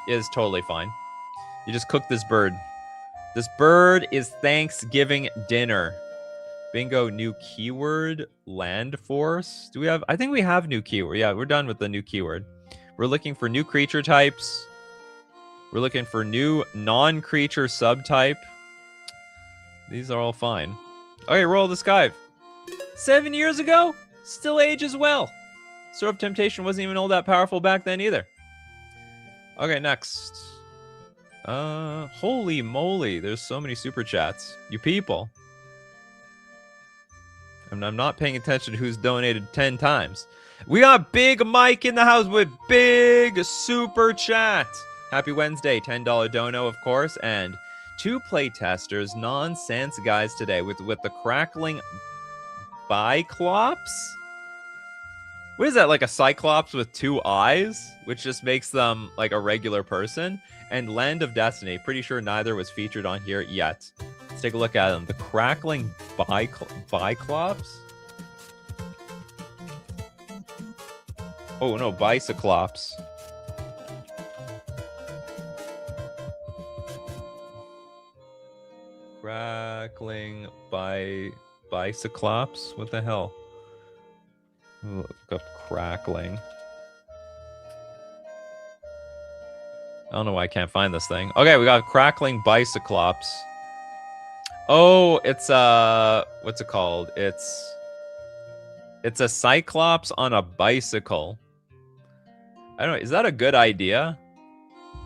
is totally fine. You just cook this bird. This bird is Thanksgiving dinner. Bingo, new keyword, Land Force. Do we have, I think we have new keyword. Yeah, we're done with the new keyword. We're looking for new creature types. We're looking for new non-creature subtype. These are all fine. Okay, Roll the Sky. 7 years ago? Still ages well. Sword of Temptation wasn't even all that powerful back then either. Okay, next. Holy moly, there's so many super chats. You people. And I'm not paying attention to who's donated 10 times. We got Big Mike in the house with big super chat. Happy Wednesday, $10 dono, of course, and 2 playtesters, nonsense guys today with the crackling Biclops. What is that, like a Cyclops with 2 eyes, which just makes them like a regular person? And Land of Destiny, pretty sure neither was featured on here yet. Let's take a look at them. The crackling Biclops? Oh no, Bicyclops. Crackling Bicyclops? What the hell? Look up crackling. I don't know why I can't find this thing. Okay, we got crackling Bicyclops. Oh, it's what's it called? It's a Cyclops on a bicycle. I don't know, is that a good idea?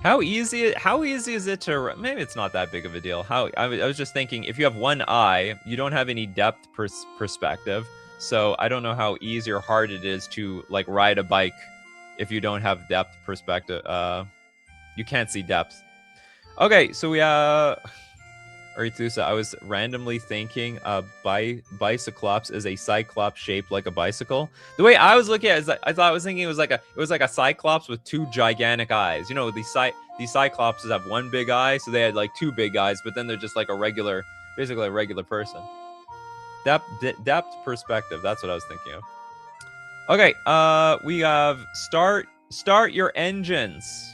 How easy is it to, maybe it's not that big of a deal. I was just thinking, if you have one eye, you don't have any depth perspective. So I don't know how easy or hard it is to like ride a bike if you don't have depth perspective. You can't see depth. Okay, so we Arithusa, I was randomly thinking Bicyclops is a Cyclops shaped like a bicycle. The way I was looking at it is I was thinking it was like a Cyclops with 2 gigantic eyes. You know, these Cyclopses have 1 big eye, so they had like 2 big eyes, but then they're just like basically a regular person. Depth perspective, that's what I was thinking of. Okay, we have start your engines.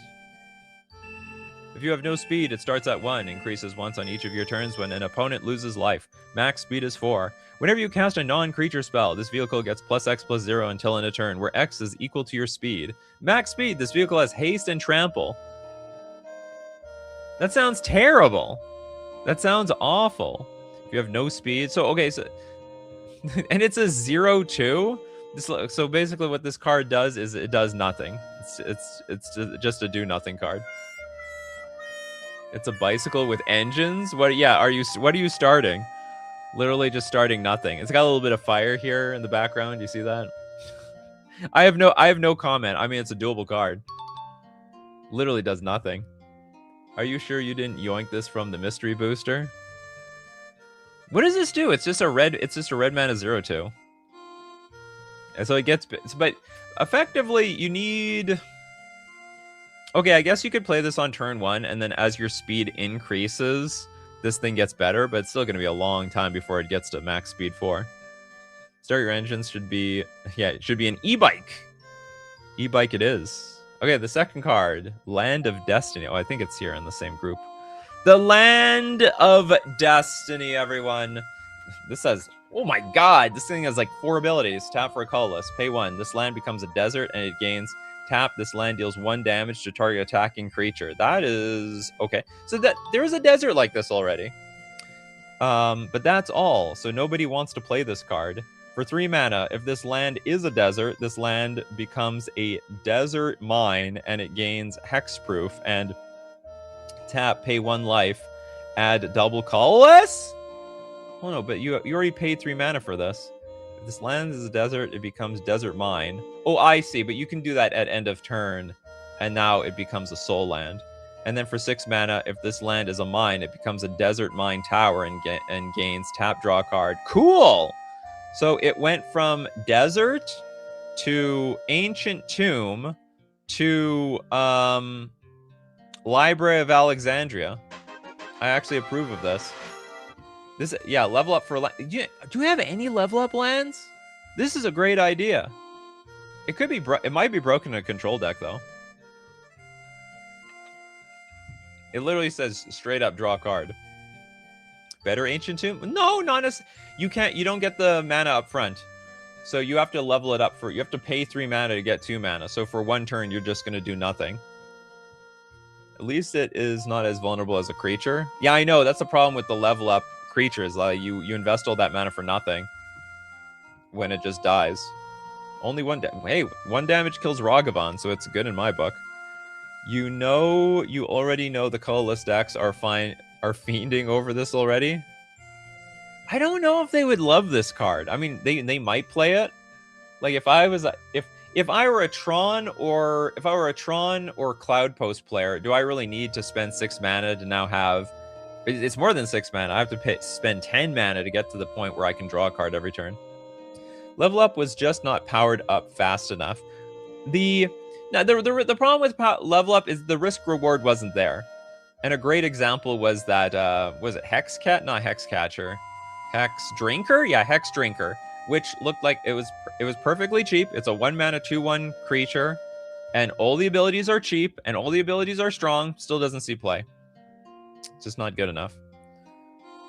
If you have no speed, it starts at 1, increases once on each of your turns when an opponent loses life. Max speed is 4. Whenever you cast a non-creature spell, this vehicle gets +X+0 until end of turn, where X is equal to your speed. Max speed, this vehicle has haste and trample. That sounds terrible. That sounds awful. If you have no speed, so okay, so and it's a 0/2. So basically, what this card does is it does nothing. It's just a do nothing card. It's a bicycle with engines. What? Yeah. What are you starting? Literally just starting nothing. It's got a little bit of fire here in the background. You see that? I have no comment. I mean, it's a doable card. Literally does nothing. Are you sure you didn't yoink this from the mystery booster? What does this do? It's just a red mana 0/2. And so it gets, but effectively you need. Okay, I guess you could play this on turn 1, and then as your speed increases, this thing gets better, but it's still going to be a long time before it gets to max speed 4. Start your engines should be, yeah, it should be an e-bike. E-bike it is. Okay, the second card, Land of Destiny. Oh, I think it's here in the same group. The Land of Destiny, everyone. This says, oh my god, this thing has like 4 abilities. Tap for a colorless, pay 1. This land becomes a desert, and it gains... Tap, this land deals 1 damage to target attacking creature. That is okay. So that there is a desert like this already. But that's all. So nobody wants to play this card. For 3 mana, if this land is a desert, this land becomes a desert mine, and it gains hexproof. And tap, pay 1 life, add double colorless? Oh no, but you already paid 3 mana for this. If this land is a desert, it becomes desert mine. Oh, I see, but you can do that at end of turn, and now it becomes a soul land. And then for 6 mana, if this land is a mine, it becomes a desert mine tower and gains tap, draw a card. Cool! So it went from desert to ancient tomb to Library of Alexandria. I actually approve of this. This, yeah, level up for... Do we have any level up lands? This is a great idea. It could be... It might be broken in a control deck, though. It literally says straight up draw a card. Better Ancient Tomb? No, not as... You don't get the mana up front. So you have to level it up for... You have to pay 3 mana to get 2 mana. So for 1 turn, you're just going to do nothing. At least it is not as vulnerable as a creature. Yeah, I know. That's the problem with the level up creatures. Like you invest all that mana for nothing when it just dies. Only 1 damage kills Ragavan, so it's good in my book. You already know the colorless decks are fiending over this already. I don't know if they would love this card. I mean, they might play it. Like if I were a Tron or Cloud Post player, do I really need to spend 6 mana to now have? It's more than 6 mana. I have to spend 10 mana to get to the point where I can draw a card every turn. Level Up was just not powered up fast enough. The problem with Level Up is the risk reward wasn't there. And a great example was that was it Hexcat? Not Hexcatcher. Hex Drinker? Yeah, Hex Drinker, which looked like it was perfectly cheap. It's a 1 mana 2/1 creature, and all the abilities are cheap and all the abilities are strong. Still doesn't see play. It's just not good enough.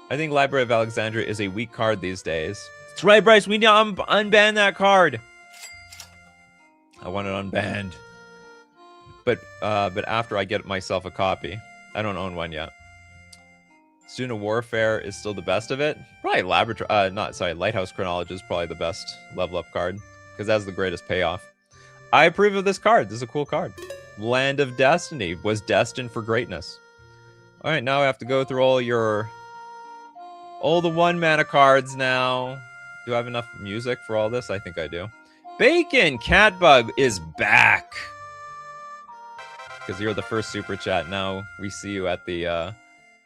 I think Library of Alexandria is a weak card these days. That's right, Bryce. We need to unban that card. I want it unbanned. But after I get myself a copy. I don't own one yet. Student of Warfare is still the best of it. Probably Lighthouse Chronology is probably the best level up card because that's the greatest payoff. I approve of this card. This is a cool card. Land of Destiny was destined for greatness. All right, now I have to go through all the 1 mana cards now. Do I have enough music for all this? I think I do. Bacon Catbug is back. Because you're the first super chat. Now we see you at the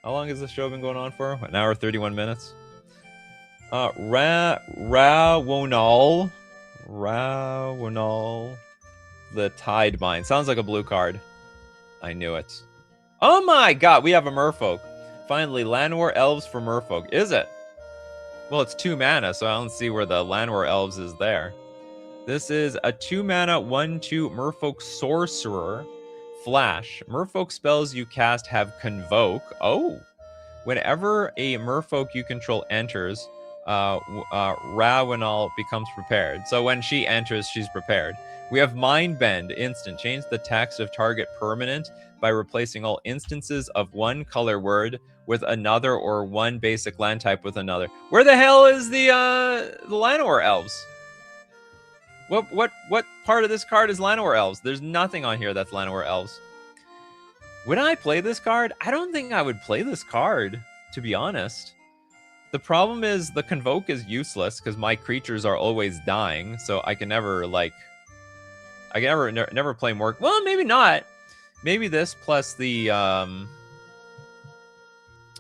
how long has this show been going on for? An hour 31 minutes. Rawonal, the Tide Mine. Sounds like a blue card. I knew it. Oh my god, we have a Merfolk. Finally, Llanowar Elves for Merfolk. Is it? Well, it's 2 mana, so I don't see where the Llanowar Elves is there. This is a 2 mana 1/2 Merfolk Sorcerer. Flash. Merfolk spells you cast have Convoke. Oh. Whenever a Merfolk you control enters, Rawonal becomes prepared. So when she enters, she's prepared. We have Mind Bend. Instant. Change the text of target permanent by replacing all instances of 1 color word with another or 1 basic land type with another. Where the hell is the Llanowar Elves? What part of this card is Llanowar Elves? There's nothing on here that's Llanowar Elves. Would I play this card? I don't think I would play this card, to be honest. The problem is the Convoke is useless because my creatures are always dying, so I can never never play more. Well, maybe not. Maybe this plus the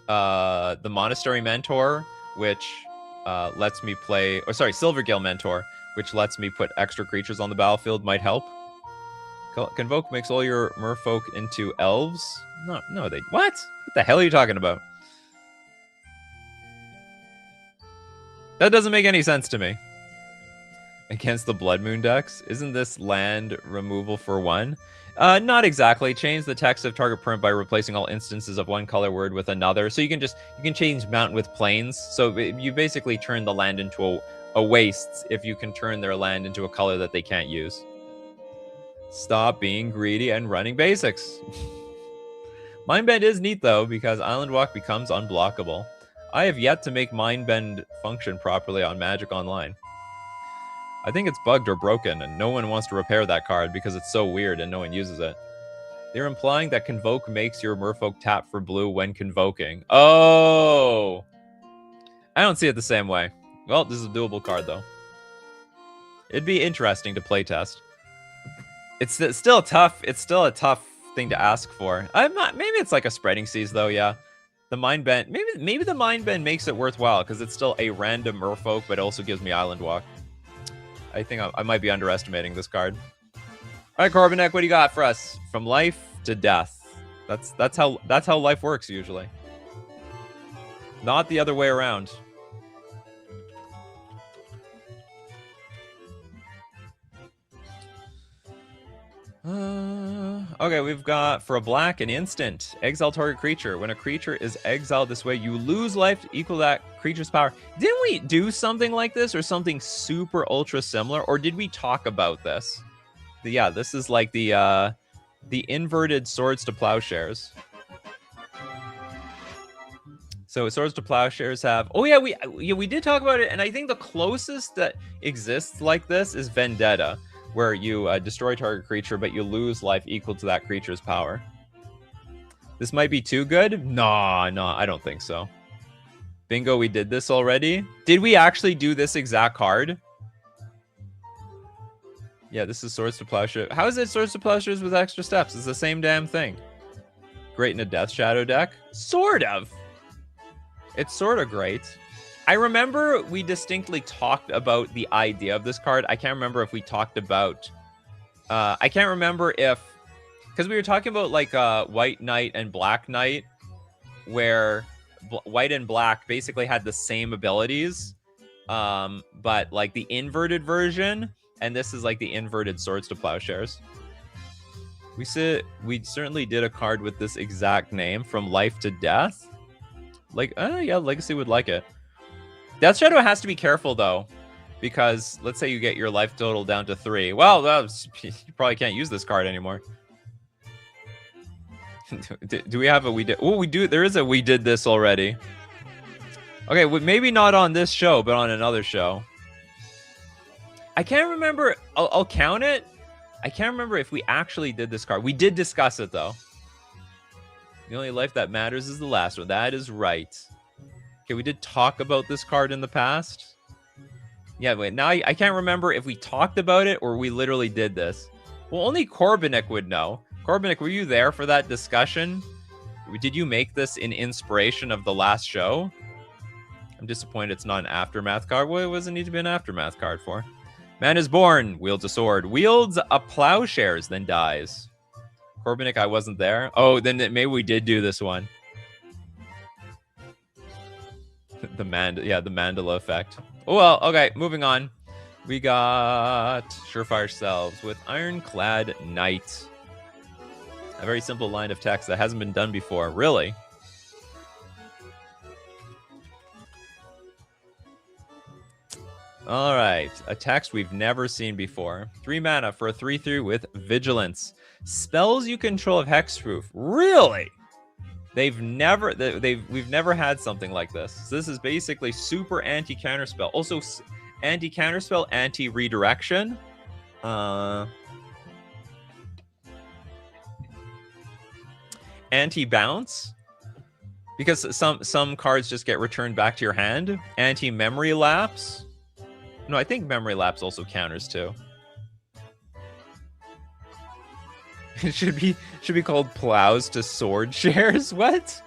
Monastery Mentor, which lets me play. Or sorry, Silvergale Mentor, which lets me put extra creatures on the battlefield, might help. Convoke makes all your merfolk into elves? No, they... What? What the hell are you talking about? That doesn't make any sense to me. Against the Blood Moon decks? Isn't this land removal for 1? Not exactly. Change the text of target permanent by replacing all instances of 1 color word with another. So you can change mountain with plains. So you basically turn the land into a waste if you can turn their land into a color that they can't use. Stop being greedy and running basics. Mindbend is neat though, because Island Walk becomes unblockable. I have yet to make Mindbend function properly on Magic Online. I think it's bugged or broken, and no one wants to repair that card because it's so weird and no one uses it. They're implying that Convoke makes your Merfolk tap for blue when convoking. Oh! I don't see it the same way. Well, this is a doable card, though. It'd be interesting to playtest. It's still tough. It's still a tough thing to ask for. Maybe it's like a spreading seas, though, yeah. The Mind Bend... Maybe the Mind Bend makes it worthwhile, because it's still a random Merfolk, but it also gives me Island Walk. I think I might be underestimating this card. All right, Corbinek, what do you got for us? From life to death. That's how life works usually. Not the other way around. Okay, we've got for a black an instant. Exile target creature. When a creature is exiled this way, you lose life to equal that creature's power. Didn't we do something like this or something super ultra similar? Or did we talk about this? Yeah, this is like the inverted Swords to Plowshares. So Swords to Plowshares have... Oh yeah, we did talk about it, and I think the closest that exists like this is Vendetta. where you destroy target creature, but you lose life equal to that creature's power. This might be too good. No, I don't think so. Bingo, we did this already. Did we actually do this exact card? Yeah, this is Swords to Plowshare. How is it Swords to Plowshares with extra steps? It's the same damn thing. Great in a Death Shadow deck? Sort of. It's sort of great. I remember we distinctly talked about the idea of this card. I can't remember if we talked about... I can't remember if... Because we were talking about like White Knight and Black Knight, where White and Black basically had the same abilities, but like the inverted version, and this is like the inverted Swords to Plowshares. We certainly did a card with this exact name, From Life to Death. Like, yeah, Legacy would like it. Death Shadow has to be careful though, because let's say you get your life total down to 3. Well, you probably can't use this card anymore. Do we have a we did? Oh, we do. There is a we did this already. Okay, well, maybe not on this show, but on another show. I can't remember. I'll count it. I can't remember if we actually did this card. We did discuss it though. The only life that matters is the last one. That is right. Okay, we did talk about this card in the past. Yeah, wait. Now I can't remember if we talked about it or we literally did this. Well, only Corbinik would know. Corbinik, were you there for that discussion? Did you make this in inspiration of the last show? I'm disappointed it's not an Aftermath card. What does it need to be an Aftermath card for? Man is born, wields a sword, wields a plowshares, then dies. Corbinik, I wasn't there. Oh, then maybe we did do this one. the Mandela effect. Oh, well, okay, moving on. We got Surefire Selves with Ironclad Knight. A very simple line of text that hasn't been done before. Really? All right. A text we've never seen before. 3 mana for a 3/3 with Vigilance. Spells you control have hexproof. Really? We've never had something like this. So this is basically super anti-counterspell. Also anti-counterspell, anti-redirection. Anti-bounce, because some cards just get returned back to your hand. Anti-memory lapse. No, I think memory lapse also counters too. It should be called Plows to Sword Shares. What?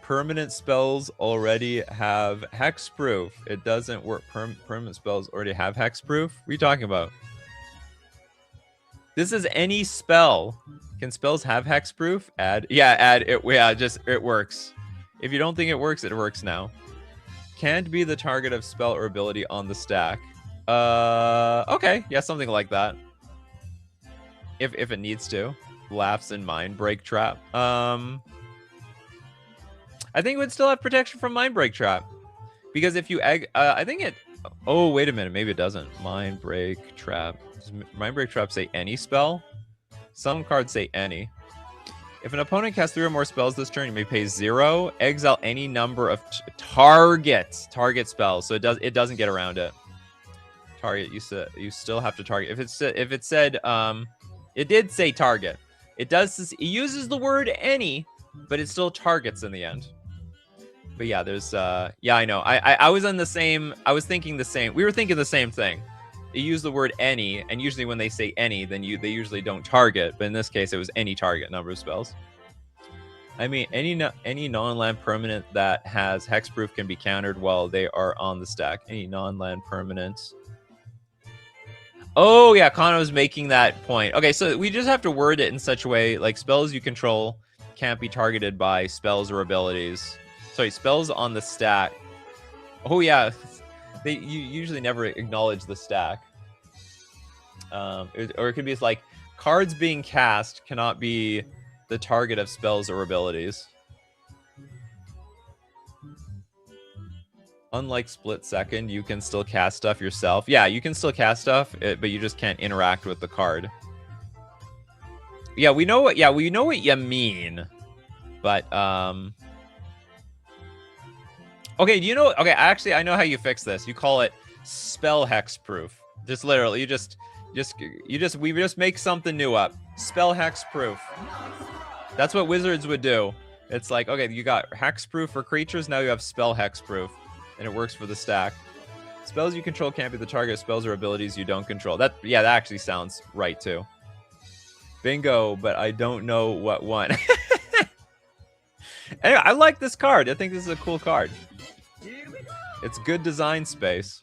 Permanent spells already have hexproof. It doesn't work. Permanent spells already have hexproof. What are you talking about? This is any spell. Can spells have hexproof? Add. Yeah, add it. Yeah, just it works. If you don't think it works now. Can't be the target of spell or ability on the stack. Okay. Yeah, something like that. If it needs to. Laughs in Mind Break Trap. I think it would still have protection from Mind Break Trap. Because if you I think it... Oh, wait a minute. Maybe it doesn't. Mind Break Trap. Does Mind Break Trap say any spell? Some cards say any. If an opponent casts 3 or more spells this turn, you may pay 0. Exile any number of target spells. So it doesn't get around it. Target. You still have to target. If it said it did say target. It uses the word any, but it still targets in the end. But yeah, there's yeah, I know. I was on the same. I was thinking the same. We were thinking the same thing. They use the word any, and usually when they say any, then they usually don't target. But in this case, it was any target number of spells. I mean, any non-land permanent that has hexproof can be countered while they are on the stack. Any non-land permanent. Oh yeah, Kana was making that point. Okay, so we just have to word it in such a way like spells you control can't be targeted by spells or abilities. Sorry, spells on the stack. Oh yeah. You usually never acknowledge the stack. Or it could be like, cards being cast cannot be the target of spells or abilities. Unlike Split Second, you can still cast stuff yourself. Yeah, you can still cast stuff, but you just can't interact with the card. Yeah, we know what you mean. But, okay, actually, I know how you fix this. You call it spell hexproof. Just literally, you just We just make something new up. Spell hexproof. That's what wizards would do. It's like, okay, you got hexproof for creatures, now you have spell hexproof, and it works for the stack. Spells you control can't be the target of spells or abilities you don't control. That actually sounds right too. Bingo, but I don't know what one. Anyway, I like this card. I think this is a cool card. It's good design space.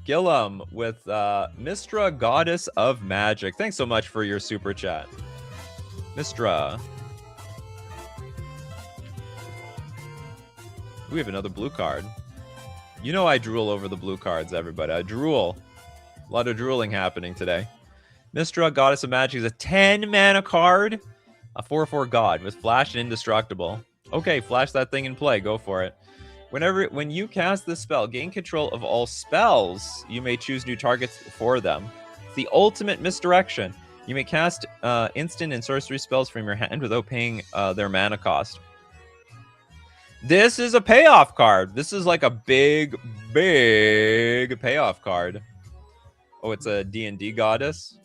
Gillum with Mistra, Goddess of Magic. Thanks so much for your super chat. Mistra. We have another blue card. You know I drool over the blue cards, everybody. I drool. A lot of drooling happening today. Mistra, Goddess of Magic is a 10 mana card. A 4/4 god with flash and indestructible. Okay, flash that thing in play. Go for it. When you cast this spell, gain control of all spells. You may choose new targets for them. It's the ultimate misdirection. You may cast instant and sorcery spells from your hand without paying their mana cost. This is a payoff card. This is like a big payoff card. Oh, it's a D&D goddess.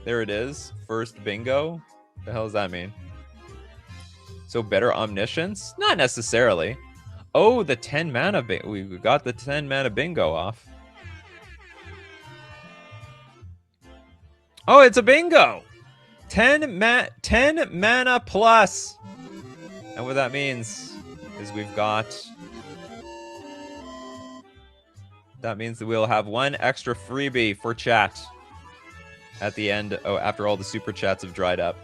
There it is. First bingo. The hell does that mean? So better omniscience? Not necessarily. Oh, the 10 mana. We got the 10 mana bingo off. Oh, it's a bingo. 10 mana plus. And what that means is we've got... That means that we'll have one extra freebie for chat at the end. Oh, after all the super chats have dried up.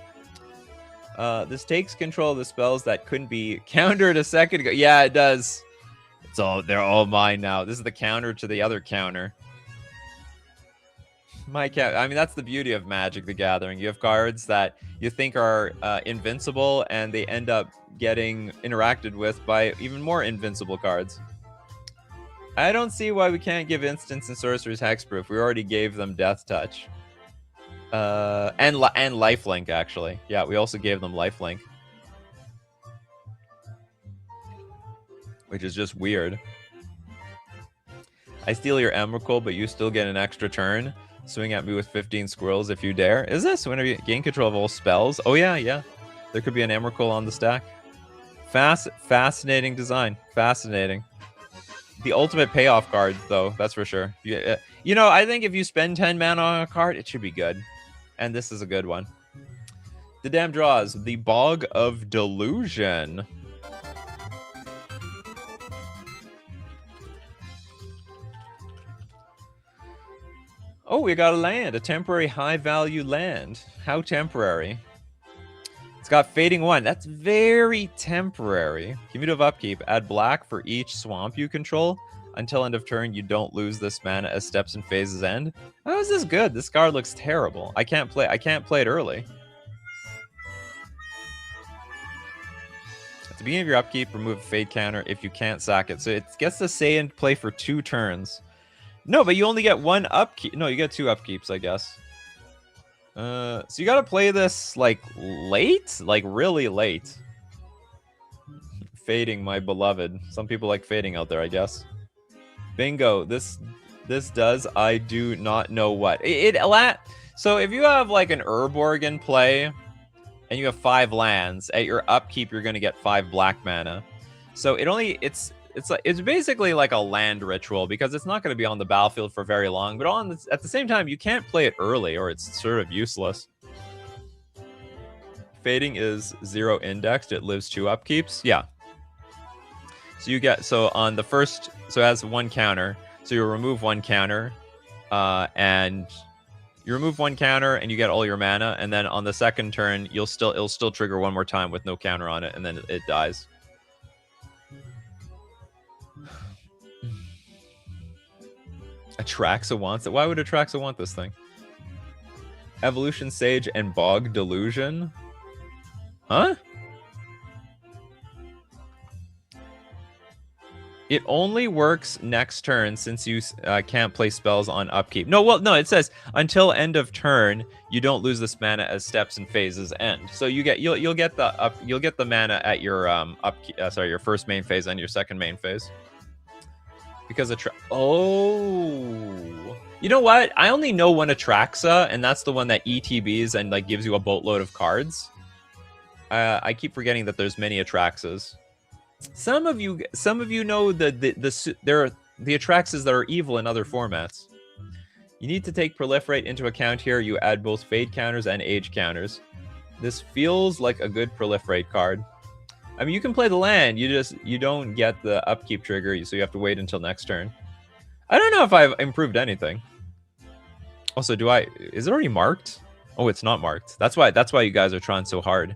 This takes control of the spells that couldn't be countered a second ago. Yeah, it does. They're all mine now. This is the counter to the other counter. I mean, that's the beauty of Magic the Gathering. You have cards that you think are invincible, and they end up getting interacted with by even more invincible cards. I don't see why we can't give instants and sorceries hexproof. We already gave them Death Touch. And lifelink, actually. Yeah, we also gave them lifelink. Which is just weird. I steal your Emrakul, but you still get an extra turn. Swing at me with 15 squirrels if you dare. Is this whenever you gain control of all spells? Oh, yeah. There could be an Emrakul on the stack. Fascinating design. Fascinating. The ultimate payoff card, though, that's for sure. You know, I think if you spend 10 mana on a card, it should be good. And this is a good one. The damn draws. The Bog of Delusion. Oh, we got a land. A temporary high-value land. How temporary? It's got Fading 1. That's very temporary. Cumulative upkeep. Add black for each swamp you control. Until end of turn, you don't lose this mana as steps and phases end. How is this good? This card looks terrible. I can't play it early. At the beginning of your upkeep, remove a fade counter if you can't sack it. So it gets to stay in play for 2 turns. No, but you only get 1 upkeep. No, you get 2 upkeeps, I guess. So you gotta play this, like, late? Like, really late. Fading, my beloved. Some people like fading out there, I guess. Bingo. This does, I do not know what. So if you have, like, an Urborg in play, and you have 5 lands, at your upkeep, you're gonna get 5 black mana. So it's basically like a land ritual, because it's not going to be on the battlefield for very long, but at the same time, you can't play it early or it's sort of useless. Fading is 0 indexed. It lives 2 upkeeps. Yeah. So on the first, so it has 1 counter. So you remove 1 counter, and you remove 1 counter and you get all your mana. And then on the second turn, it'll still trigger 1 more time with no counter on it, and then it dies. Atraxa wants it. Why would Atraxa want this thing? Evolution Sage and Bog Delusion? Huh? It only works next turn since you can't play spells on upkeep. No, it says until end of turn you don't lose this mana as steps and phases end. So you'll get the mana at your your first main phase and your second main phase. Because You know what? I only know one Atraxa, and that's the one that ETBs and like gives you a boatload of cards. I keep forgetting that there's many Atraxas. Some of you know there are the Atraxas that are evil in other formats. You need to take proliferate into account here. You add both fade counters and age counters. This feels like a good proliferate card. I mean, you can play the land. You don't get the upkeep trigger, so you have to wait until next turn. I don't know if I've improved anything. Also, is it already marked? Oh, it's not marked. That's why you guys are trying so hard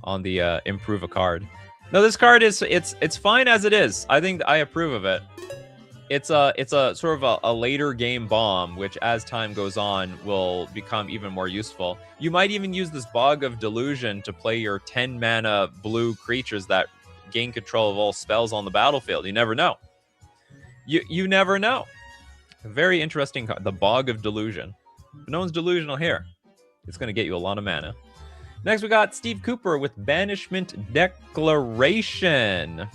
on the improve a card. No, this card it's fine as it is. I think I approve of it. It's a sort of a later game bomb, which as time goes on will become even more useful. You might even use this Bog of Delusion to play your 10 mana blue creatures that gain control of all spells on the battlefield. You never know. You never know. Very interesting card, the Bog of Delusion. But no one's delusional here. It's going to get you a lot of mana. Next, we got Steve Cooper with Banishment Declaration.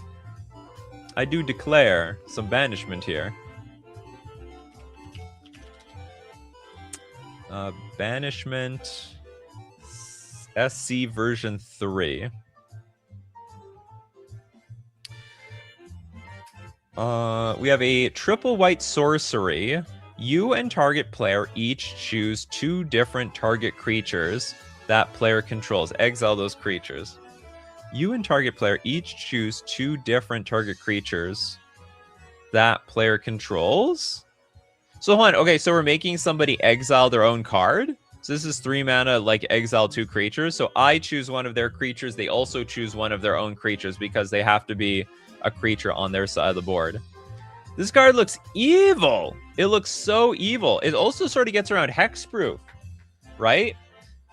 I do declare some banishment here. Banishment SC version 3. We have a triple white sorcery. You and target player each choose 2 different target creatures that player controls. Exile those creatures. You and target player each choose 2 different target creatures that player controls. So hold on. Okay, so we're making somebody exile their own card. So this is 3 mana, like exile 2 creatures. So I choose one of their creatures. They also choose one of their own creatures because they have to be a creature on their side of the board. This card looks evil. It looks so evil. It also sort of gets around hexproof, right?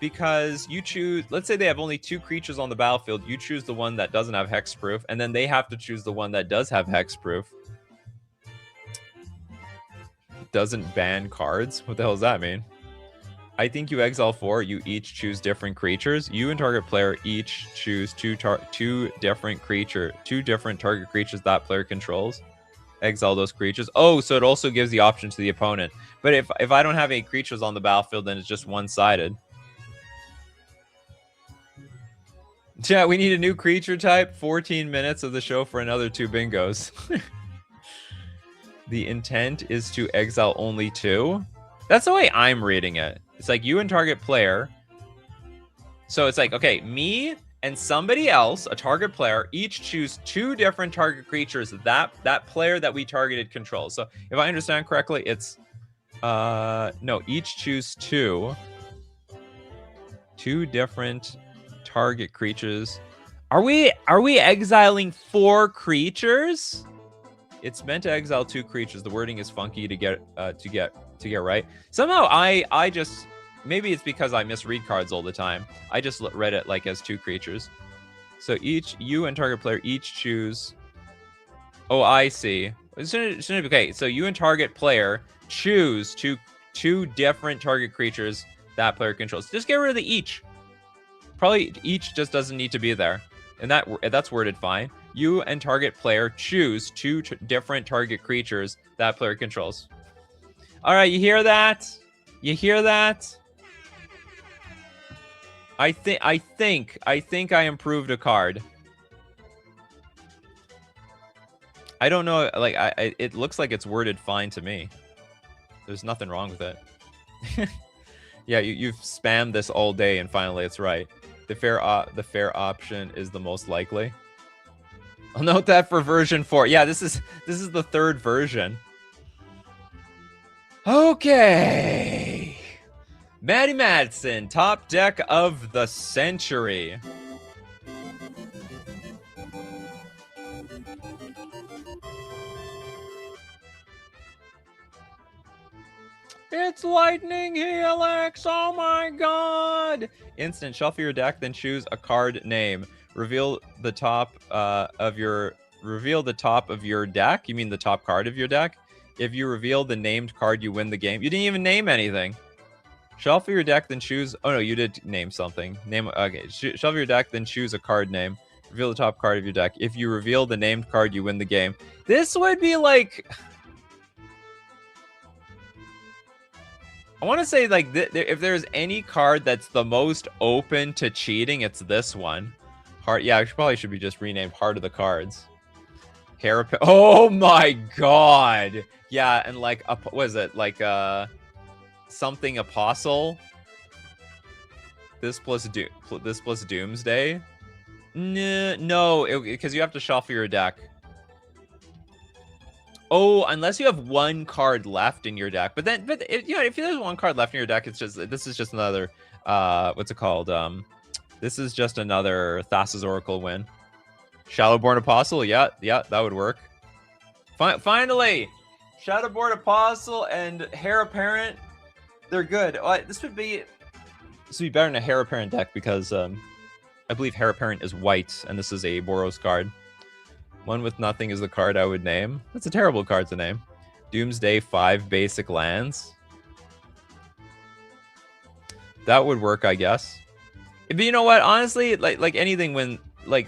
Because you choose, let's say they have only 2 creatures on the battlefield. You choose the one that doesn't have hexproof, and then they have to choose the one that does have hexproof. Doesn't ban cards? What the hell does that mean? I think you exile 4. You each choose different creatures. You and target player each choose two different target creatures that player controls. Exile those creatures. Oh, so it also gives the option to the opponent. But if I don't have any creatures on the battlefield, then it's just one-sided. Yeah, we need a new creature type. 14 minutes of the show for another 2 bingos. The intent is to exile only 2. That's the way I'm reading it. It's like you and target player. So it's like, okay, me and somebody else, a target player, each choose 2 different target creatures that player that we targeted controls. So if I understand correctly, it's no, each choose 2 different target creatures. Are we exiling 4 creatures? It's meant to exile 2 creatures. The wording is funky to get right. Somehow I just, maybe it's because I misread cards all the time. I just read it like as 2 creatures. So you and target player each choose. Oh, I see. Okay, so you and target player choose two different target creatures that player controls. Just get rid of the each. Probably each just doesn't need to be there, and that's worded fine. You and target player choose 2 different target creatures that player controls. All right, you hear that? You hear that? I think I improved a card. I don't know, like it looks like it's worded fine to me. There's nothing wrong with it. Yeah, you've spammed this all day and finally it's right. The fair option is the most likely. I'll note that for version 4. Yeah, this is the 3rd version. Okay. Matty Madsen, top deck of the century. It's Lightning Helix! Oh my god! Instant, shuffle your deck, then choose a card name. Reveal the top of your deck. You mean the top card of your deck? If you reveal the named card, you win the game. You didn't even name anything. Shuffle your deck, then choose. Oh no, you did name something. Okay. Shuffle your deck, then choose a card name. Reveal the top card of your deck. If you reveal the named card, you win the game. This would be like. I want to say, like, if there's any card that's the most open to cheating, it's this one. Heart. Yeah, it probably should be just renamed Heart of the Cards. Oh my god. Yeah, and like, what is it? Like, something Apostle. This plus Doomsday. No, because you have to shuffle your deck. Oh, unless you have one card left in your deck. But if there's one card left in your deck, this is just another what's it called? This is just another Thassa's Oracle win. Shadowborn Apostle, yeah, that would work. Finally, Shadowborn Apostle and Heir Apparent, they're good. This would be better than a Heir Apparent deck because I believe Heir Apparent is white and this is a Boros card. One with nothing is the card I would name. That's a terrible card to name. Doomsday, 5 basic lands. That would work, I guess. But you know what? Honestly, like anything when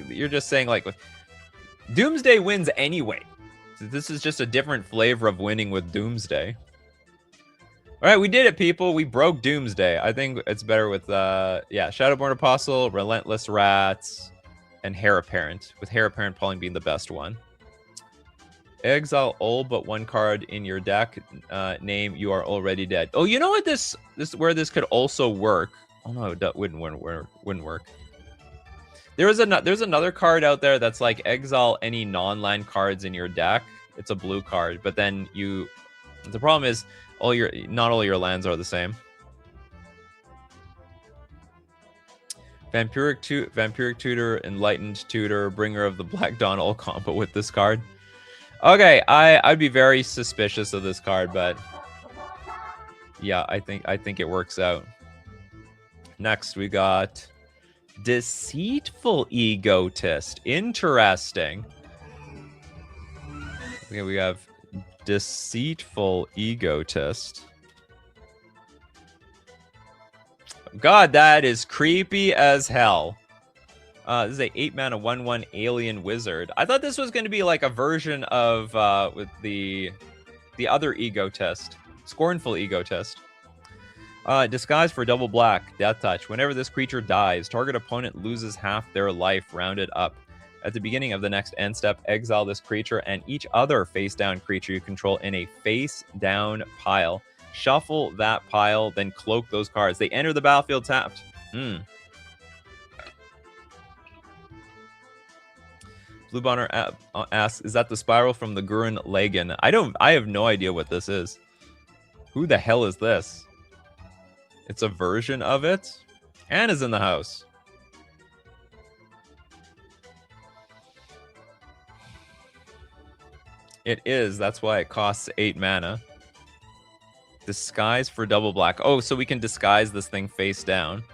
you're just saying like Doomsday wins anyway. This is just a different flavor of winning with Doomsday. All right, we did it, people. We broke Doomsday. I think it's better with Shadowborn Apostle, Relentless Rats, and Heir Apparent, with Heir Apparent probably being the best one. Exile all but one card in your deck. Name you are already dead. Oh, you know what? This where this could also work. Oh no, that wouldn't work. There's another card out there that's like exile any non-land cards in your deck. It's a blue card, but then the problem is not all your lands are the same. Vampiric Tutor, Enlightened Tutor, Bringer of the Black Dawn, all combo with this card. Okay, I'd be very suspicious of this card, but yeah, I think it works out. Next, we got Deceitful Egotist. Interesting. Okay, we have Deceitful Egotist. God, that is creepy as hell. This is a 8-mana 1/1 alien wizard. I thought this was going to be like a version of with the other Egotist, Scornful Egotist. Disguise for double black, Death Touch. Whenever this creature dies, target opponent loses half their life, rounded up. At the beginning of the next end step, exile this creature and each other face-down creature you control in a face-down pile. Shuffle that pile, then cloak those cards. They enter the battlefield tapped. Blue Bonner asks, is that the spiral from the Gurren Lagann? I have no idea what this is. Who the hell is this? It's a version of it. Anna's in the house. It is. That's why it costs 8 mana. Disguise for double black. Oh, so we can disguise this thing face down.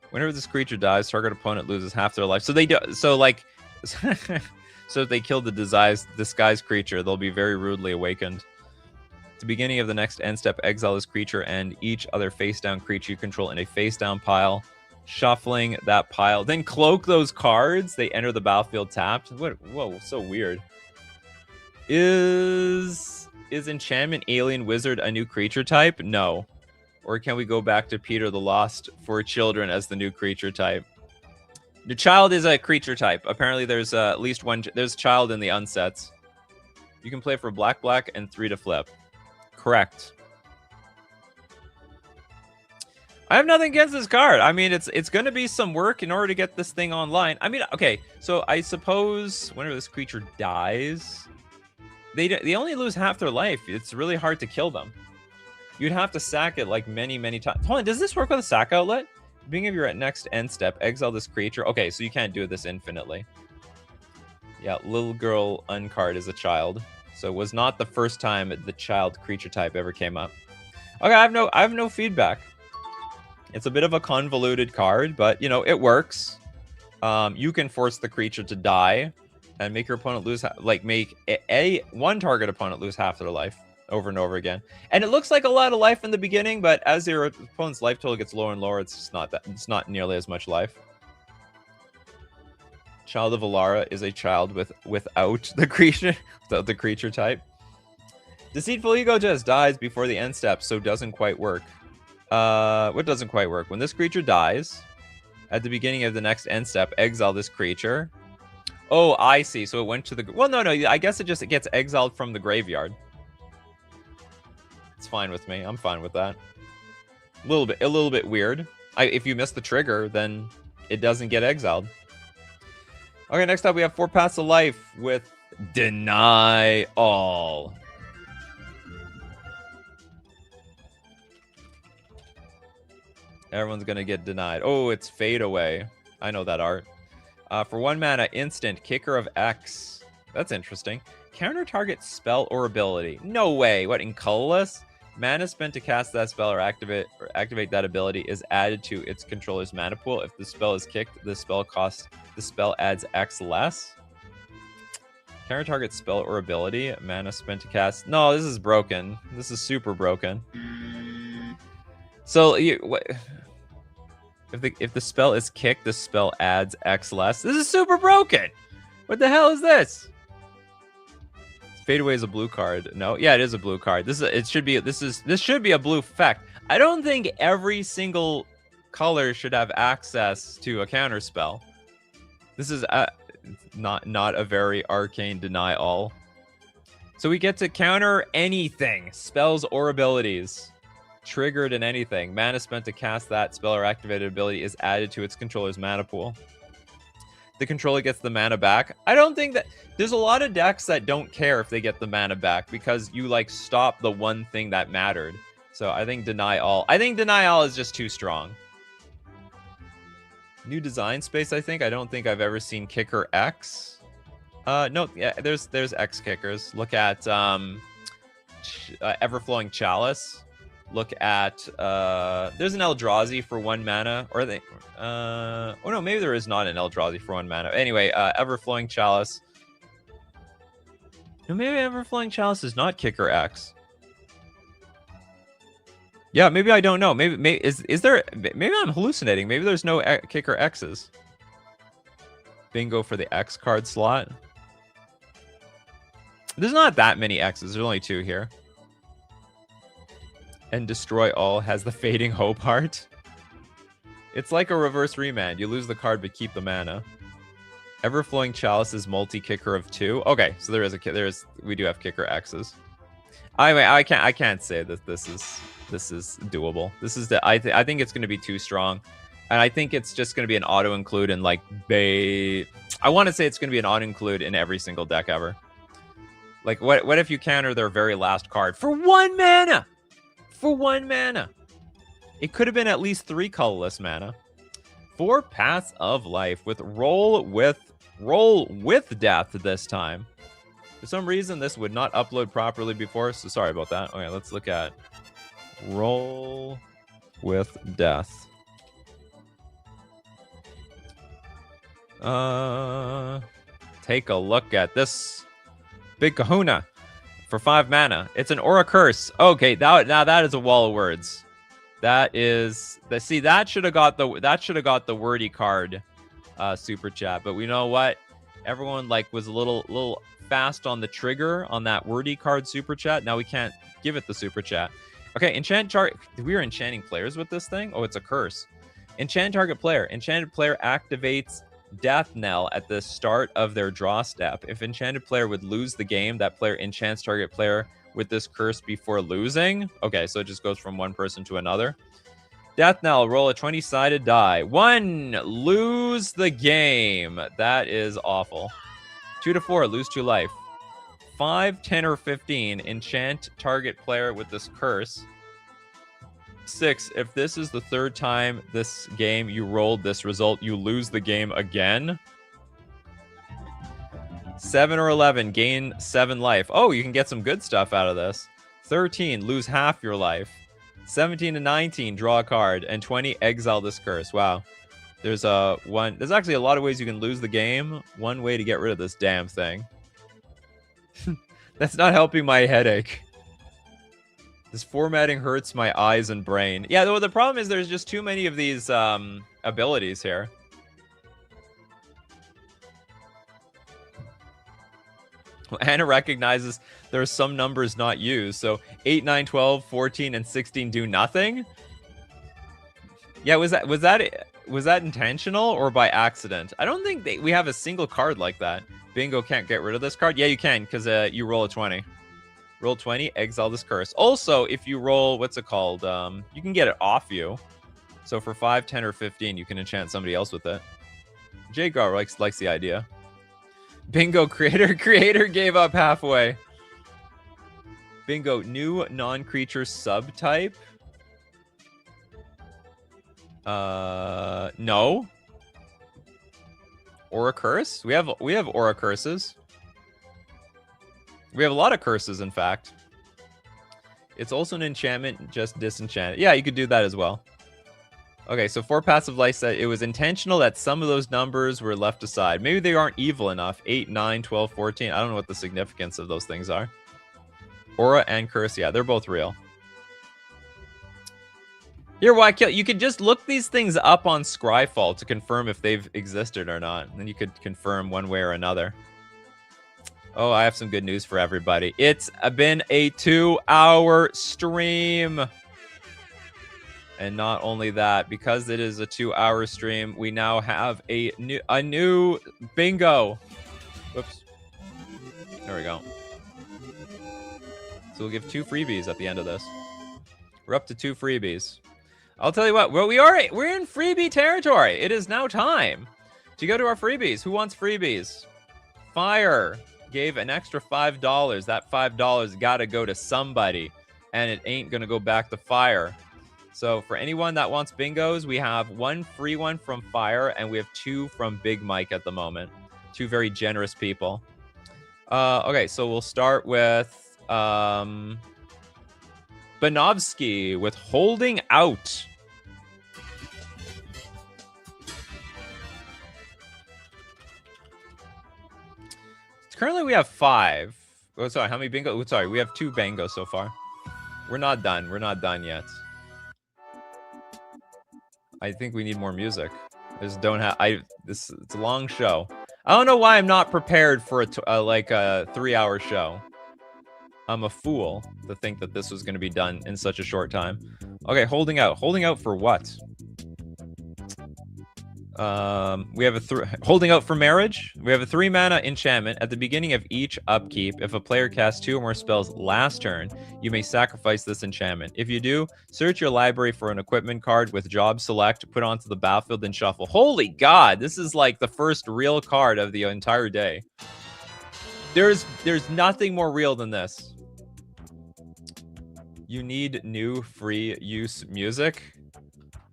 Whenever this creature dies, target opponent loses half their life. So they do. So like, so if they kill the disguised creature, they'll be very rudely awakened. At the beginning of the next end step, exile this creature and each other face down creature you control in a face down pile. Shuffling that pile, then cloak those cards. They enter the battlefield tapped. What? Whoa, so weird. Is Enchantment Alien Wizard a new creature type? No. Or can we go back to Peter the Lost for Children as the new creature type? The Child is a creature type. Apparently there's at least one. There's Child in the unsets. You can play for black, and 3 to flip. Correct. I have nothing against this card. I mean, it's going to be some work in order to get this thing online. I mean, okay, so I suppose whenever this creature dies, they only lose half their life. It's really hard to kill them. You'd have to sack it like many times. Hold on, does this work with a sack outlet? Beginning of your next end step, exile this creature. Okay, so you can't do this infinitely. Yeah, little girl uncard is a child. So it was not the first time the child creature type ever came up. Okay, I have no feedback. It's a bit of a convoluted card, but you know, it works. You can force the creature to die and make your opponent lose, make one target opponent lose half their life over and over again. And it looks like a lot of life in the beginning, but as your opponent's life total gets lower and lower, it's not nearly as much life. Child of Alara is a child without the creature type. Deceitful Ego just dies before the end step, so doesn't quite work. What doesn't quite work? When this creature dies, at the beginning of the next end step, exile this creature. Oh, I see. So it went to the... Well, no. I guess it gets exiled from the graveyard. It's fine with me. I'm fine with that. A little bit weird. If you miss the trigger, then it doesn't get exiled. Okay, next up we have 4 Paths of Life with Deny All. Everyone's gonna get denied. Oh, it's Fade Away. I know that art. For 1 mana, instant, Kicker of X. That's interesting. Counter target spell or ability. No way. What, in colorless? Mana spent to cast that spell or activate that ability is added to its controller's mana pool. If the spell is kicked, the spell adds X less. Counter target spell or ability. Mana spent to cast. No, this is broken. This is super broken. So what? If the spell is kicked, the spell adds X less. This is super broken. What the hell is this? Fade Away is a blue card. No, yeah, it is a blue card. This should be a blue effect. I don't think every single color should have access to a counter spell. This is not a very arcane Deny All. So we get to counter anything, spells or abilities, triggered in anything. Mana spent to cast that spell or activated ability is added to its controller's mana pool. The controller gets the mana back. I don't think that... There's a lot of decks that don't care if they get the mana back because you, like, stop the one thing that mattered. So I think Deny All... I think Deny All is just too strong. New design space, I think. I don't think I've ever seen Kicker X. No, yeah, there's X kickers. Look at Everflowing Chalice. Look at there's an Eldrazi for 1 mana, or they oh no, maybe there is not an Eldrazi for 1 mana. Anyway, Everflowing Chalice. No, maybe Everflowing Chalice is not Kicker X. Yeah, maybe I don't know. Maybe is there? Maybe I'm hallucinating. Maybe there's no Kicker X's. Bingo for the X card slot. There's not that many X's. There's only 2 here. And Destroy All has the Fading Hope art. It's like a reverse remand. You lose the card but keep the mana. Everflowing Chalice is multi-kicker of 2. Okay, so we do have Kicker X's. I can't say that this is doable. I think it's going to be too strong, and I think it's just going to be an auto include in like I want to say it's going to be an auto include in every single deck ever. Like what if you counter their very last card for 1 mana? For 1 mana. It could have been at least 3 colorless mana. 4 Paths of Life with Roll with Death this time. For some reason, this would not upload properly before, so sorry about that. Okay, let's look at Roll with Death. Take a look at this big kahuna. For 5 mana. It's an Aura Curse. Okay, now that is a wall of words. That should have got the wordy card super chat. But we know what? Everyone was a little fast on the trigger on that wordy card super chat. Now we can't give it the super chat. Okay, enchant chart. We are enchanting players with this thing. Oh, it's a curse. Enchant target player. Enchanted player activates Death Knell at the start of their draw step. If enchanted player would lose the game, that player enchants target player with this curse before losing. Okay, so it just goes from one person to another. Death Knell, roll a 20-sided die. 1, lose the game. That is awful. 2 to 4, lose 2 life. 5, 10, or 15, enchant target player with this curse. 6, if this is the 3rd time this game you rolled this result, you lose the game again. 7 or 11, gain 7 life. Oh, you can get some good stuff out of this. 13, lose half your life. 17 to 19, draw a card. And 20, exile this curse. Wow. There's actually a lot of ways you can lose the game. One way to get rid of this damn thing. That's not helping my headache. This formatting hurts my eyes and brain. Yeah, the problem is there's just too many of these abilities here. Anna recognizes there are some numbers not used. So 8, 9, 12, 14, and 16 do nothing. Yeah, was that intentional or by accident? I don't think we have a single card like that. Bingo can't get rid of this card. Yeah, you can, because you roll a 20. Roll 20, exile this curse. Also, if you roll, what's it called? You can get it off you. So for 5, 10, or 15, you can enchant somebody else with it. Jagar likes the idea. Bingo creator gave up halfway. Bingo, new non-creature subtype. No. Aura curse? We have aura curses. We have a lot of curses, in fact. It's also an enchantment, just disenchant. Yeah, you could do that as well. Okay, so 4 passive life set. It was intentional that some of those numbers were left aside. Maybe they aren't evil enough. 8, 9, 12, 14. I don't know what the significance of those things are. Aura and curse, yeah, they're both real. Here, why kill? You could just look these things up on Scryfall to confirm if they've existed or not. And then you could confirm one way or another. Oh, I have some good news for everybody. It's been a 2-hour stream. And not only that, because it is a 2-hour stream, we now have a new bingo. Whoops. There we go. So we'll give 2 freebies at the end of this. We're up to 2 freebies. I'll tell you what, well, we're in freebie territory. It is now time to go to our freebies. Who wants freebies? Fire gave an extra $5. That $5 gotta go to somebody, and it ain't gonna go back to Fire. So for anyone that wants bingos, we have 1 free one from Fire, and we have 2 from Big Mike at the moment. 2 very generous people. Okay, so we'll start with Banovsky with Holding Out. Currently, we have 5. Oh, sorry, how many bingo? Oh, sorry, we have 2 bangos so far. We're not done. We're not done yet. I think we need more music. I just don't have. It's a long show. I don't know why I'm not prepared for a 3-hour show. I'm a fool to think that this was going to be done in such a short time. Okay, holding out. Holding out for what? We have holding out for marriage. We have a 3-mana enchantment. At the beginning of each upkeep, if a player casts 2 or more spells last turn, you may sacrifice this enchantment. If you do, search your library for an equipment card with job select, put onto the battlefield, and shuffle. Holy God, this is like the first real card of the entire day. There's nothing more real than this. You need new free use music.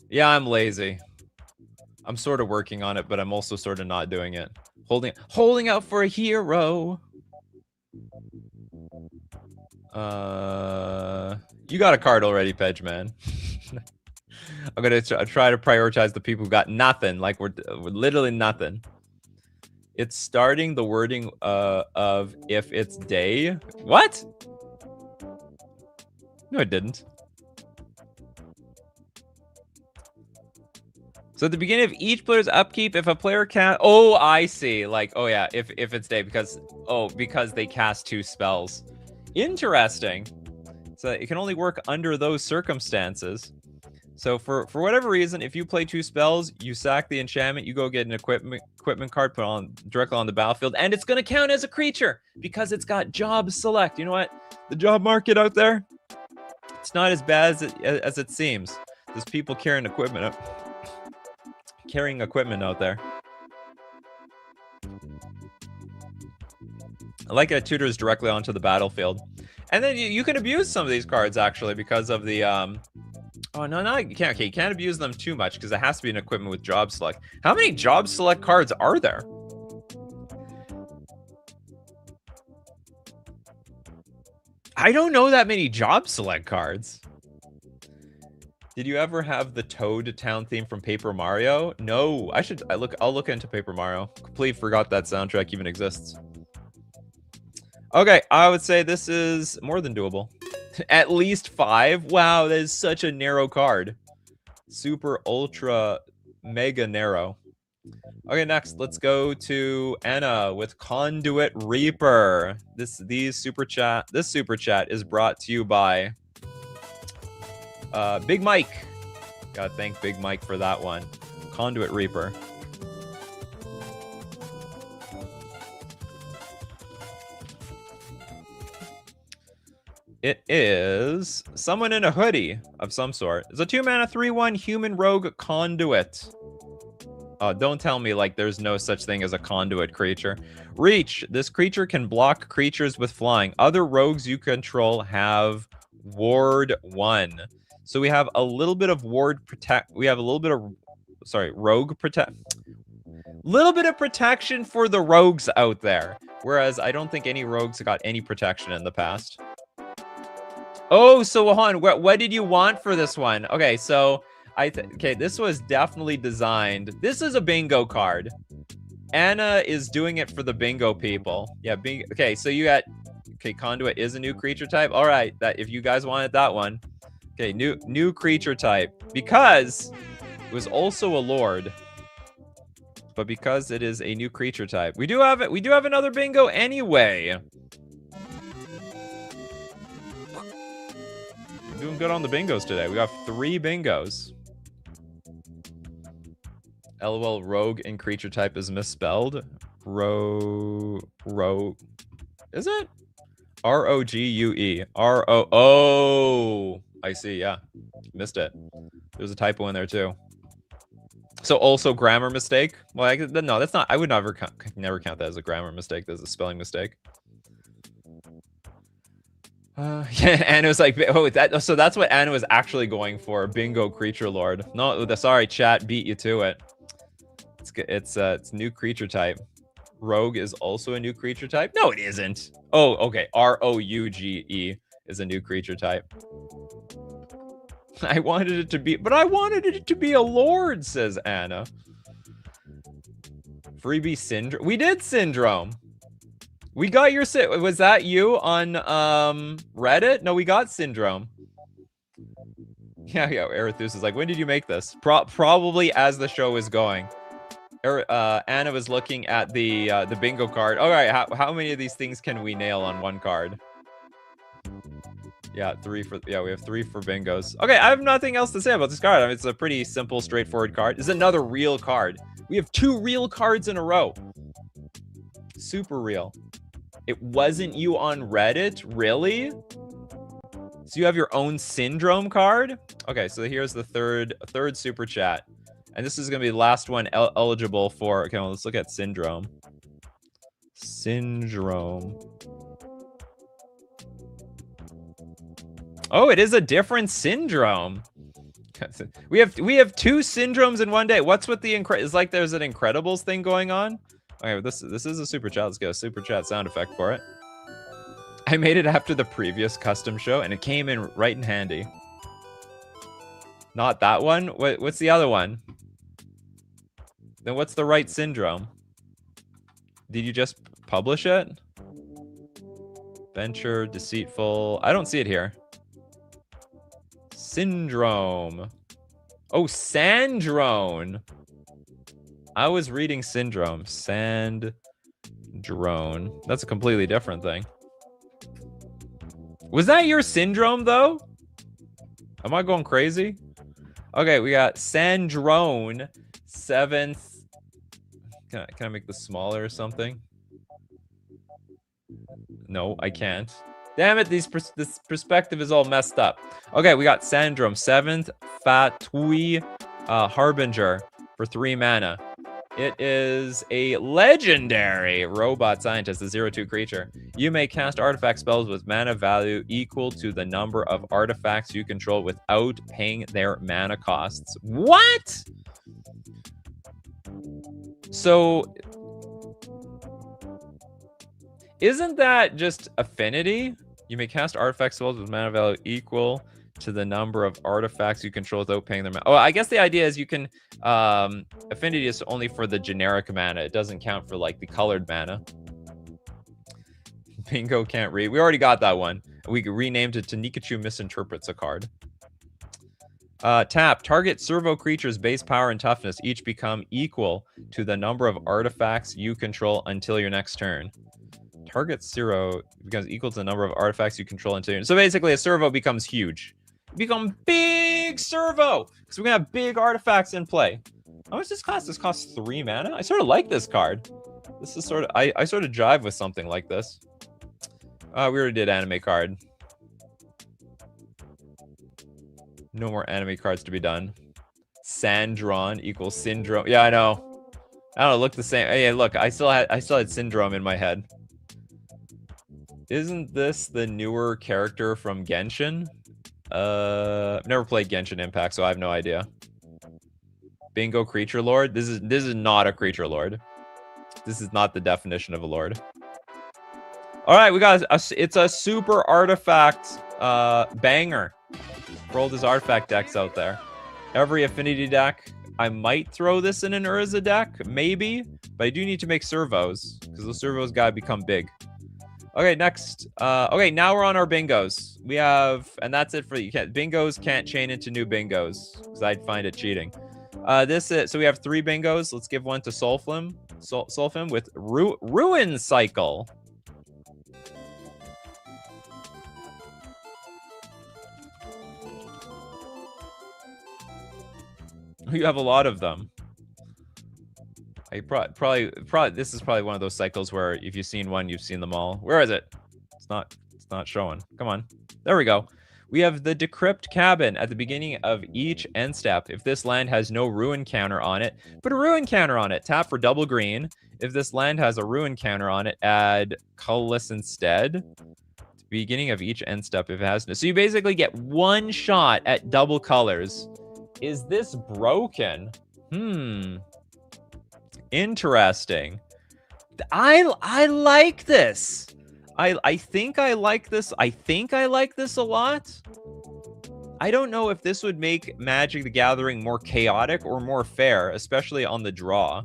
Yeah, I'm lazy. I'm sort of working on it, but I'm also sort of not doing it. Holding out for a hero. You got a card already, Pedge man. I'm gonna try to prioritize the people who got nothing. Like we're literally nothing. It's starting the wording of if it's day. What? No, it didn't. So at the beginning of each player's upkeep, if a player cast... Oh, I see. Like, oh yeah, if it's day, because they cast 2 spells. Interesting. So it can only work under those circumstances. So for whatever reason, if you play 2 spells, you sack the enchantment, you go get an equipment card, put on directly on the battlefield, and it's going to count as a creature because it's got job select. You know what? The job market out there, it's not as bad as it seems. There's people carrying equipment out there. I like it tutors directly onto the battlefield. And then you can abuse some of these cards, actually, because of the... Oh, no, you can't. Okay, you can't abuse them too much, because it has to be an equipment with job select. How many job select cards are there? I don't know that many job select cards. Did you ever have the Toad Town theme from Paper Mario? No, I'll look into Paper Mario. Completely forgot that soundtrack even exists. Okay, I would say this is more than doable. At least 5. Wow, that is such a narrow card. Super ultra mega narrow. Okay, next let's go to Anna with Conduit Reaper. This super chat is brought to you by Big Mike. Gotta thank Big Mike for that one. Conduit Reaper. It is someone in a hoodie of some sort. It's a 2-mana 3/1 human rogue conduit. Don't tell me like there's no such thing as a conduit creature. Reach. This creature can block creatures with flying. Other rogues you control have ward 1. So we have a little bit of ward protect. We have a little bit of, rogue protect. Little bit of protection for the rogues out there. Whereas I don't think any rogues got any protection in the past. Oh, so Wahan, what did you want for this one? Okay, so okay, this was definitely designed. This is a bingo card. Anna is doing it for the bingo people. Yeah, bingo. Okay, so you got, okay, Conduit is a new creature type. All right, that if you guys wanted that one. Okay, new creature type. Because it was also a lord. But because it is a new creature type. We do have another bingo anyway. Doing good on the bingos today. We got 3 bingos. LOL, rogue and creature type is misspelled. Rogue. Is it? R-O-G-U-E. R-O. I see, yeah. Missed it. There's a typo in there too. So also grammar mistake? Well, no, that's not. I would never count that as a grammar mistake. That's a spelling mistake. Yeah, Anna was like, oh, so that's what Anna was actually going for. Bingo creature lord. No, sorry, chat beat you to it. It's new creature type. Rogue is also a new creature type. No, it isn't. Oh, okay. R-O-U-G-E is a new creature type. I wanted it to be, but I wanted it to be a lord, says Anna. Freebie syndrome. We did syndrome. We got your was that you on Reddit? No, we got syndrome. Yeah, Erithus is like, when did you make this? Probably as the show is going. Anna was looking at the bingo card. All right, how many of these things can we nail on one card? Yeah, we have 3 for bingos. Okay, I have nothing else to say about this card. I mean, it's a pretty simple, straightforward card. It's another real card. We have 2 real cards in a row. Super real. It wasn't you on Reddit? Really? So you have your own syndrome card? Okay, so here's the third super chat. And this is going to be the last one eligible for... Okay, well, let's look at syndrome. Syndrome. Oh, it is a different syndrome. We have 2 syndromes in one day. What's with the it's like there's an Incredibles thing going on? Okay, this is a super chat. Let's get a super chat sound effect for it. I made it after the previous custom show, and it came in right in handy. Not that one. What's the other one? Then what's the right syndrome? Did you just publish it? Venture, deceitful. I don't see it here. Syndrome. Oh, Sandrone. I was reading syndrome. Sandrone. That's a completely different thing. Was that your syndrome, though? Am I going crazy? Okay, we got Sandrone 7th. Can I make this smaller or something? No, I can't. Damn it, this perspective is all messed up. Okay, we got Sandrome 7th Fatui Harbinger for 3 mana. It is a legendary robot scientist, a 0/2 creature. You may cast artifact spells with mana value equal to the number of artifacts you control without paying their mana costs. What? So, isn't that just affinity? You may cast artifact spells with mana value equal to the number of artifacts you control without paying their mana. Oh, I guess the idea is you can... affinity is only for the generic mana. It doesn't count for, like, the colored mana. Bingo can't read. We already got that one. We renamed it to Nikachu Misinterprets a Card. Tap. Target servo creatures' base power and toughness each become equal to the number of artifacts you control until your next turn. Target 0 becomes equal to the number of artifacts you control until your... So basically, a servo becomes huge. Become big servo. Because we're going to have big artifacts in play. How much does this cost? This costs 3 mana? I sort of like this card. This is sort of... I sort of jive with something like this. We already did anime card. No more anime cards to be done. Sandron equals syndrome. Yeah, I know. I don't know, look the same. Hey, look, I still had syndrome in my head. Isn't this the newer character from Genshin? I've never played Genshin Impact, so I have no idea. Bingo creature lord? This is not a creature lord. This is not the definition of a lord. All right, we got it's a super artifact banger. Roll this artifact decks out there. Every affinity deck. I might throw this in an Urza deck, maybe, but I do need to make servos because those servos gotta become big. Okay, next. Okay, now we're on our bingos. We have, and that's it for you. Bingos can't chain into new bingos because I'd find it cheating. So we have 3 bingos. Let's give one to Solfim with Ruin Cycle. You have a lot of them. I probably this is probably one of those cycles where if you've seen one, you've seen them all. Where is it? It's not showing. Come on. There we go. We have the Decrypt Cabin at the beginning of each end step. If this land has no ruin counter on it, put a ruin counter on it. Tap for double green. If this land has a ruin counter on it, add colorless instead. Beginning of each end step if it has no. So you basically get 1 shot at double colors. Is this broken? Interesting. I like this. I think I like this. I think I like this a lot. I don't know if this would make Magic the Gathering more chaotic or more fair, especially on the draw.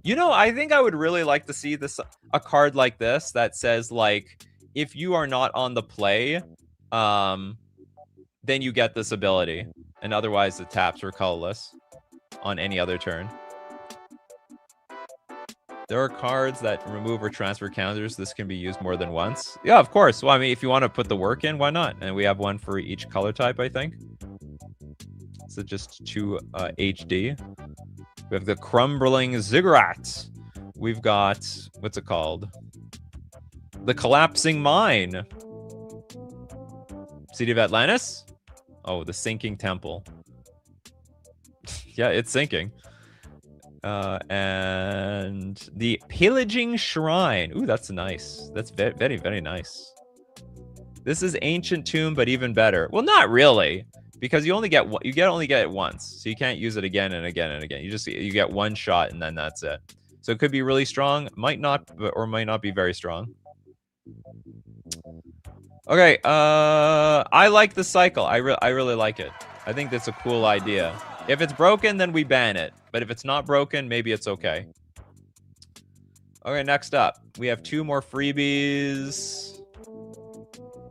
You know, I think I would really like to see a card like this that says, like, if you are not on the play, then you get this ability. And otherwise, the taps are colorless on any other turn. There are cards that remove or transfer counters. This can be used more than once. Yeah, of course. Well, I mean, if you want to put the work in, why not? And we have one for each color type, I think. So just 2 HD. We have the Crumbling Ziggurat. We've got, what's it called? The Collapsing Mine. City of Atlantis? Oh, the Sinking Temple. Yeah, it's sinking. And the Pillaging Shrine. Ooh, that's nice. That's very, very nice. This is Ancient Tomb, but even better. Well, not really, because you only get it once, so you can't use it again and again and again. You get 1 shot, and then that's it. So it could be really strong, might not, or might not be very strong. Okay, I like the cycle. I really like it. I think that's a cool idea. If it's broken, then we ban it. But if it's not broken, maybe it's okay. Okay, next up. We have 2 more freebies.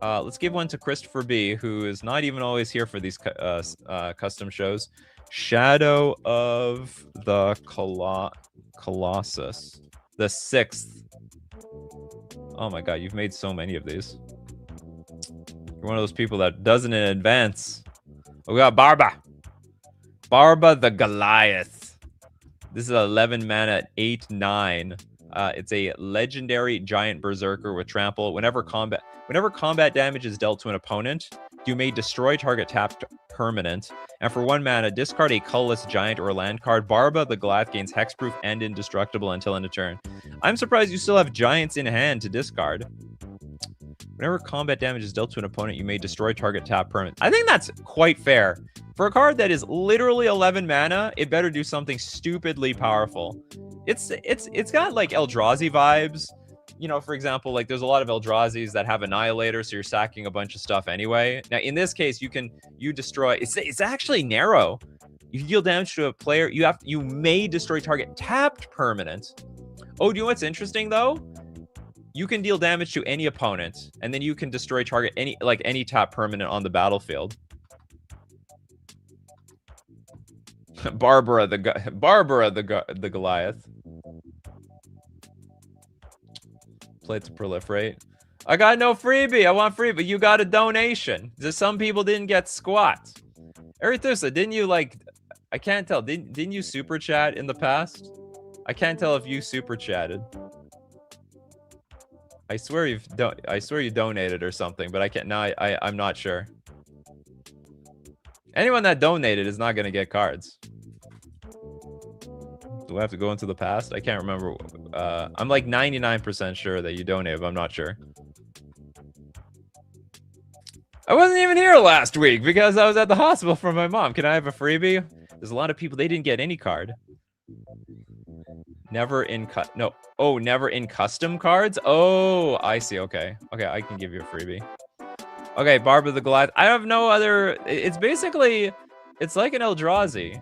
Let's give one to Christopher B., who is not even always here for these custom shows. Shadow of the Colossus. The 6th. Oh my god, you've made so many of these. You're one of those people that does it in advance. We got Barba. Barba the Goliath. This is 11 mana at 8/9. It's a legendary giant berserker with trample. Whenever combat damage is dealt to an opponent, you may destroy target tapped permanent. And for 1 mana, discard a colorless giant or land card. Barba the Goliath gains hexproof and indestructible until end of turn. I'm surprised you still have giants in hand to discard. Whenever combat damage is dealt to an opponent, you may destroy target tap permanent. I think that's quite fair. For a card that is literally 11 mana, it better do something stupidly powerful. It's got like Eldrazi vibes. You know, for example, like there's a lot of Eldrazi's that have Annihilator, so you're sacking a bunch of stuff anyway. Now, in this case, you destroy. It's actually narrow. You deal damage to a player. You may destroy target tapped permanent. Oh, do you know what's interesting though? You can deal damage to any opponent, and then you can destroy target any tap permanent on the battlefield. Barbara the Goliath. Play to proliferate. I got no freebie. I want free, but you got a donation. Just some people didn't get squat. Arethusa, didn't you like? I can't tell. Didn't you super chat in the past? I can't tell if you super chatted. I swear you donated or something, but I can't. Now I'm not sure. Anyone that donated is not gonna get cards. Do I have to go into the past? I can't remember. I'm like 99% sure that you donated, but I'm not sure. I wasn't even here last week because I was at the hospital for my mom. Can I have a freebie? There's a lot of people, they didn't get any card. Never in never in custom cards? Oh, I see. Okay. Okay, I can give you a freebie. Okay, Barbara the Goliath. I have no other. It's basically, it's like an Eldrazi.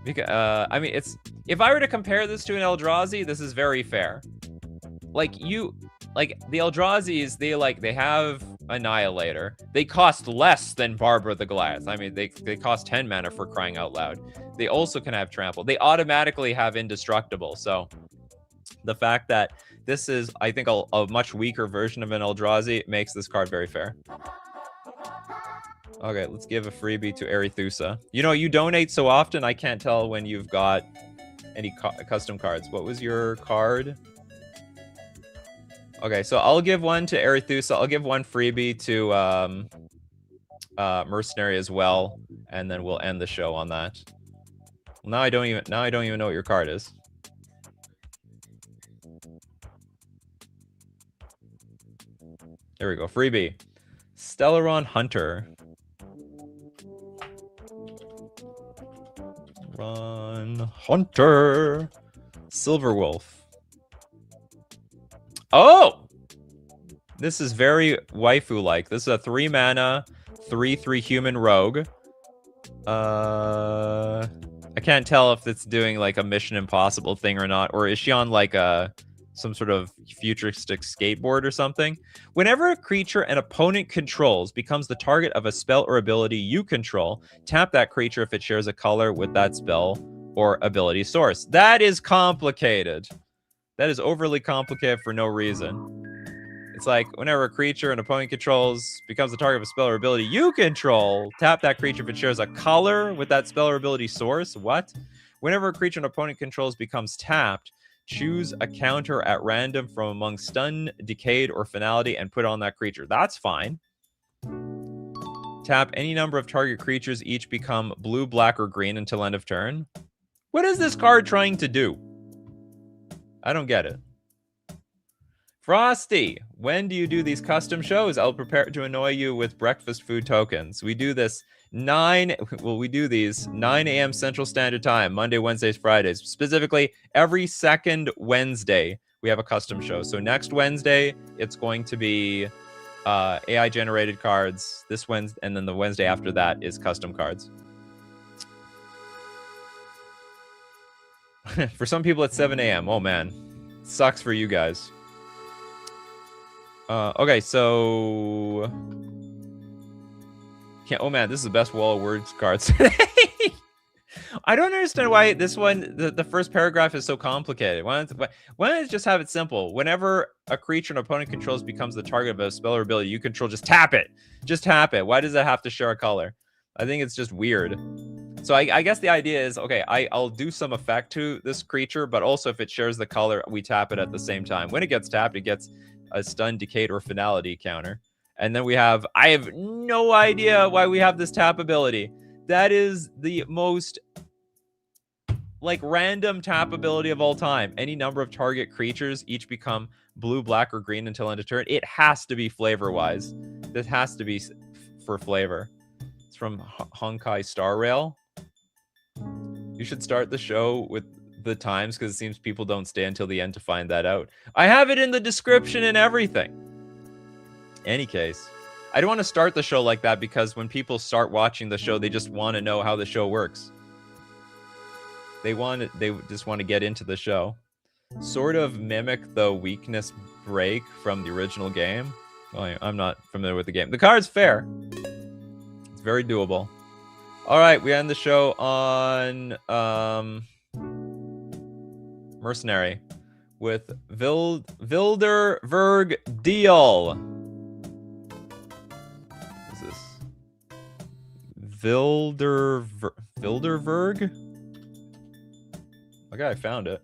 Because, I mean, if I were to compare this to an Eldrazi, this is very fair. Like the Eldrazi's, they have Annihilator. They cost less than Barbara the Goliath. I mean, they cost 10 mana for crying out loud. They also can have Trample. They automatically have Indestructible. So the fact that this is, I think, a much weaker version of an Eldrazi makes this card very fair. Okay, let's give a freebie to Arethusa. You know, you donate so often, I can't tell when you've got any custom cards. What was your card? Okay, so I'll give one to Arethusa. I'll give one freebie to Mercenary as well, and then we'll end the show on that. Well, now I don't even know what your card is. There we go. Freebie. Stellaron Hunter. Run Hunter. Silverwolf. Oh! This is very waifu-like. This is a 3-mana, 3/3 human rogue. I can't tell if it's doing like a Mission Impossible thing or not. Or is she on like some sort of futuristic skateboard or something? Whenever a creature an opponent controls becomes the target of a spell or ability you control, tap that creature if it shares a color with that spell or ability source. That is complicated. That is overly complicated for no reason. It's like, whenever a creature an opponent controls becomes the target of a spell or ability you control, tap that creature if it shares a color with that spell or ability source. What? Whenever a creature an opponent controls becomes tapped, choose a counter at random from among stun, decayed, or finality and put on that creature. That's fine. Tap any number of target creatures, each become blue, black, or green until end of turn. What is this card trying to do? I don't get it. Frosty, when do you do these custom shows? I'll prepare to annoy you with breakfast food tokens. We do this we do these 9 a.m. Central Standard Time, Monday, Wednesdays, Fridays. Specifically, every second Wednesday, we have a custom show. So next Wednesday, it's going to be AI-generated cards. This Wednesday, and then the Wednesday after that is custom cards. For some people, it's 7 a.m. Oh, man. Sucks for you guys. Okay, so... Yeah, oh, man, this is the best Wall of Words cards today. I don't understand why this one, the first paragraph is so complicated. Why don't it just have it simple? Whenever a creature an opponent controls becomes the target of a spell or ability you control, just tap it. Just tap it. Why does it have to share a color? I think it's just weird. So I guess the idea is, okay, I'll do some effect to this creature, but also if it shares the color, we tap it at the same time. When it gets tapped, it gets a stun, decayed, or finality counter. And then we have, I have no idea why we have this tap ability. That is the most, like, random tap ability of all time. Any number of target creatures each become blue, black, or green until end of turn. It has to be flavor-wise. This has to be for flavor. It's from Honkai Star Rail. You should start the show with the times because it seems people don't stay until the end to find that out. I have it in the description and everything. Any case, I don't want to start the show like that because when people start watching the show, they just want to know how the show works. They just want to get into the show. Sort of mimic the weakness break from the original game. Oh, I'm not familiar with the game. The card's fair. It's very doable. All right, we end the show on Mercenary with Vilder Verg Deal. Vilderberg? Okay, I found it.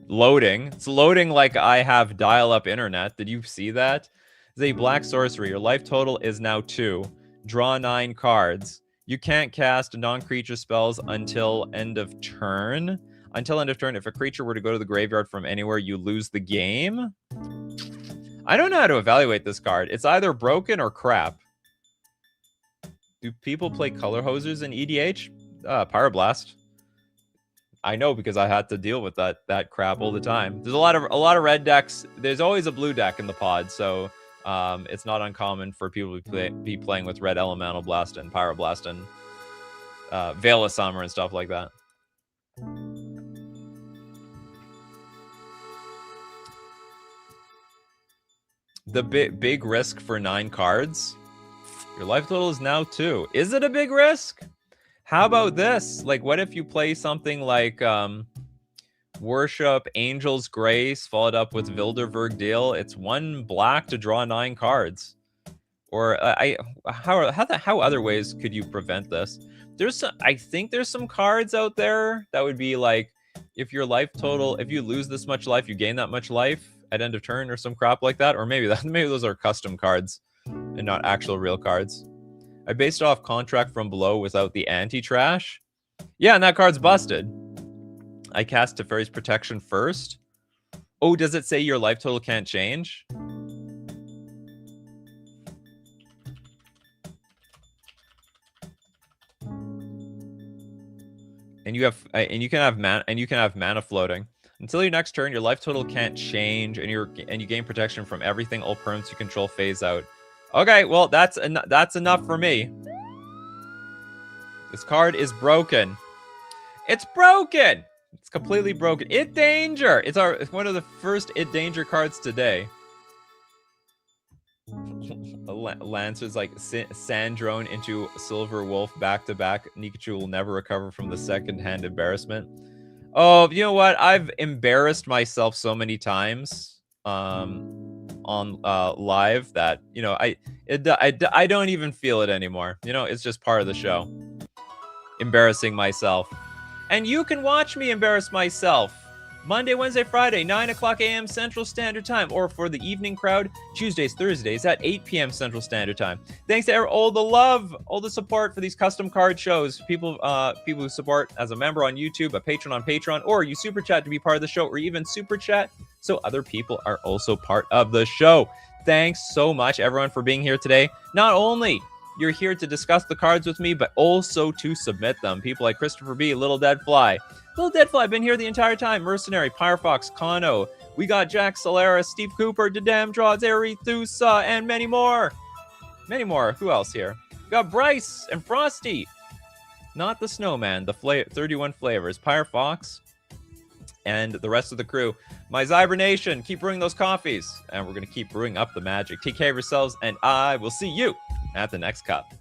Loading. It's loading like I have dial-up internet. Did you see that? It's a black sorcery. Your life total is now 2. Draw 9 cards. You can't cast non-creature spells until end of turn. Until end of turn, if a creature were to go to the graveyard from anywhere, you lose the game. I don't know how to evaluate this card. It's either broken or crap. Do people play color hosers in EDH? Pyroblast. I know because I had to deal with that crap all the time. There's a lot of red decks. There's always a blue deck in the pod, so it's not uncommon for people to be playing with red Elemental Blast and Pyroblast and Veil of Summer and stuff like that. The big risk for 9 cards. Your life total is now 2. Is it a big risk? How about this? Like, what if you play something like Worship, Angel's Grace, followed up with Vilderberg Deal? It's 1 black to draw 9 cards. Or how other ways could you prevent this? I think there's some cards out there that would be like, if your life total, if you lose this much life, you gain that much life at end of turn or some crap like that. Or maybe those are custom cards and not actual real cards. I based off Contract from Below without the anti-trash. Yeah, and that card's busted. I cast Teferi's Protection first. Oh, does it say your life total can't change? And you can have mana floating. Until your next turn, your life total can't change, and you gain protection from everything. All perms you control phase out. Okay, well that's enough for me. This card is broken. It's broken. It's completely broken. It Danger. It's one of the first It Danger cards today. Lancer's like Sandrone into Silver Wolf back to back. Nikachu will never recover from the second-hand embarrassment. Oh, you know what? I've embarrassed myself so many times on live that, you know, I don't even feel it anymore. You know, it's just part of the show. Embarrassing myself. And you can watch me embarrass myself Monday, Wednesday, Friday, 9 o'clock a.m. Central Standard Time, or for the evening crowd, Tuesdays, Thursdays at 8 p.m. Central Standard Time. Thanks to all the love, all the support for these custom card shows. People who support as a member on YouTube, a patron on Patreon, or you super chat to be part of the show, or even super chat so other people are also part of the show. Thanks so much, everyone, for being here today. Not only you're here to discuss the cards with me, but also to submit them. People like Christopher B, Little Dead Fly. Little Dead Fly, been here the entire time. Mercenary, Firefox, Kano. We got Jack Solaris, Steve Cooper, Dedam Draws, Arethusa, and many more. Many more. Who else here? We got Bryce and Frosty. Not the Snowman, the 31 flavors. Firefox and the rest of the crew. My Zyber Nation, keep brewing those coffees. And we're going to keep brewing up the magic. Take care of yourselves, and I will see you at the next cup.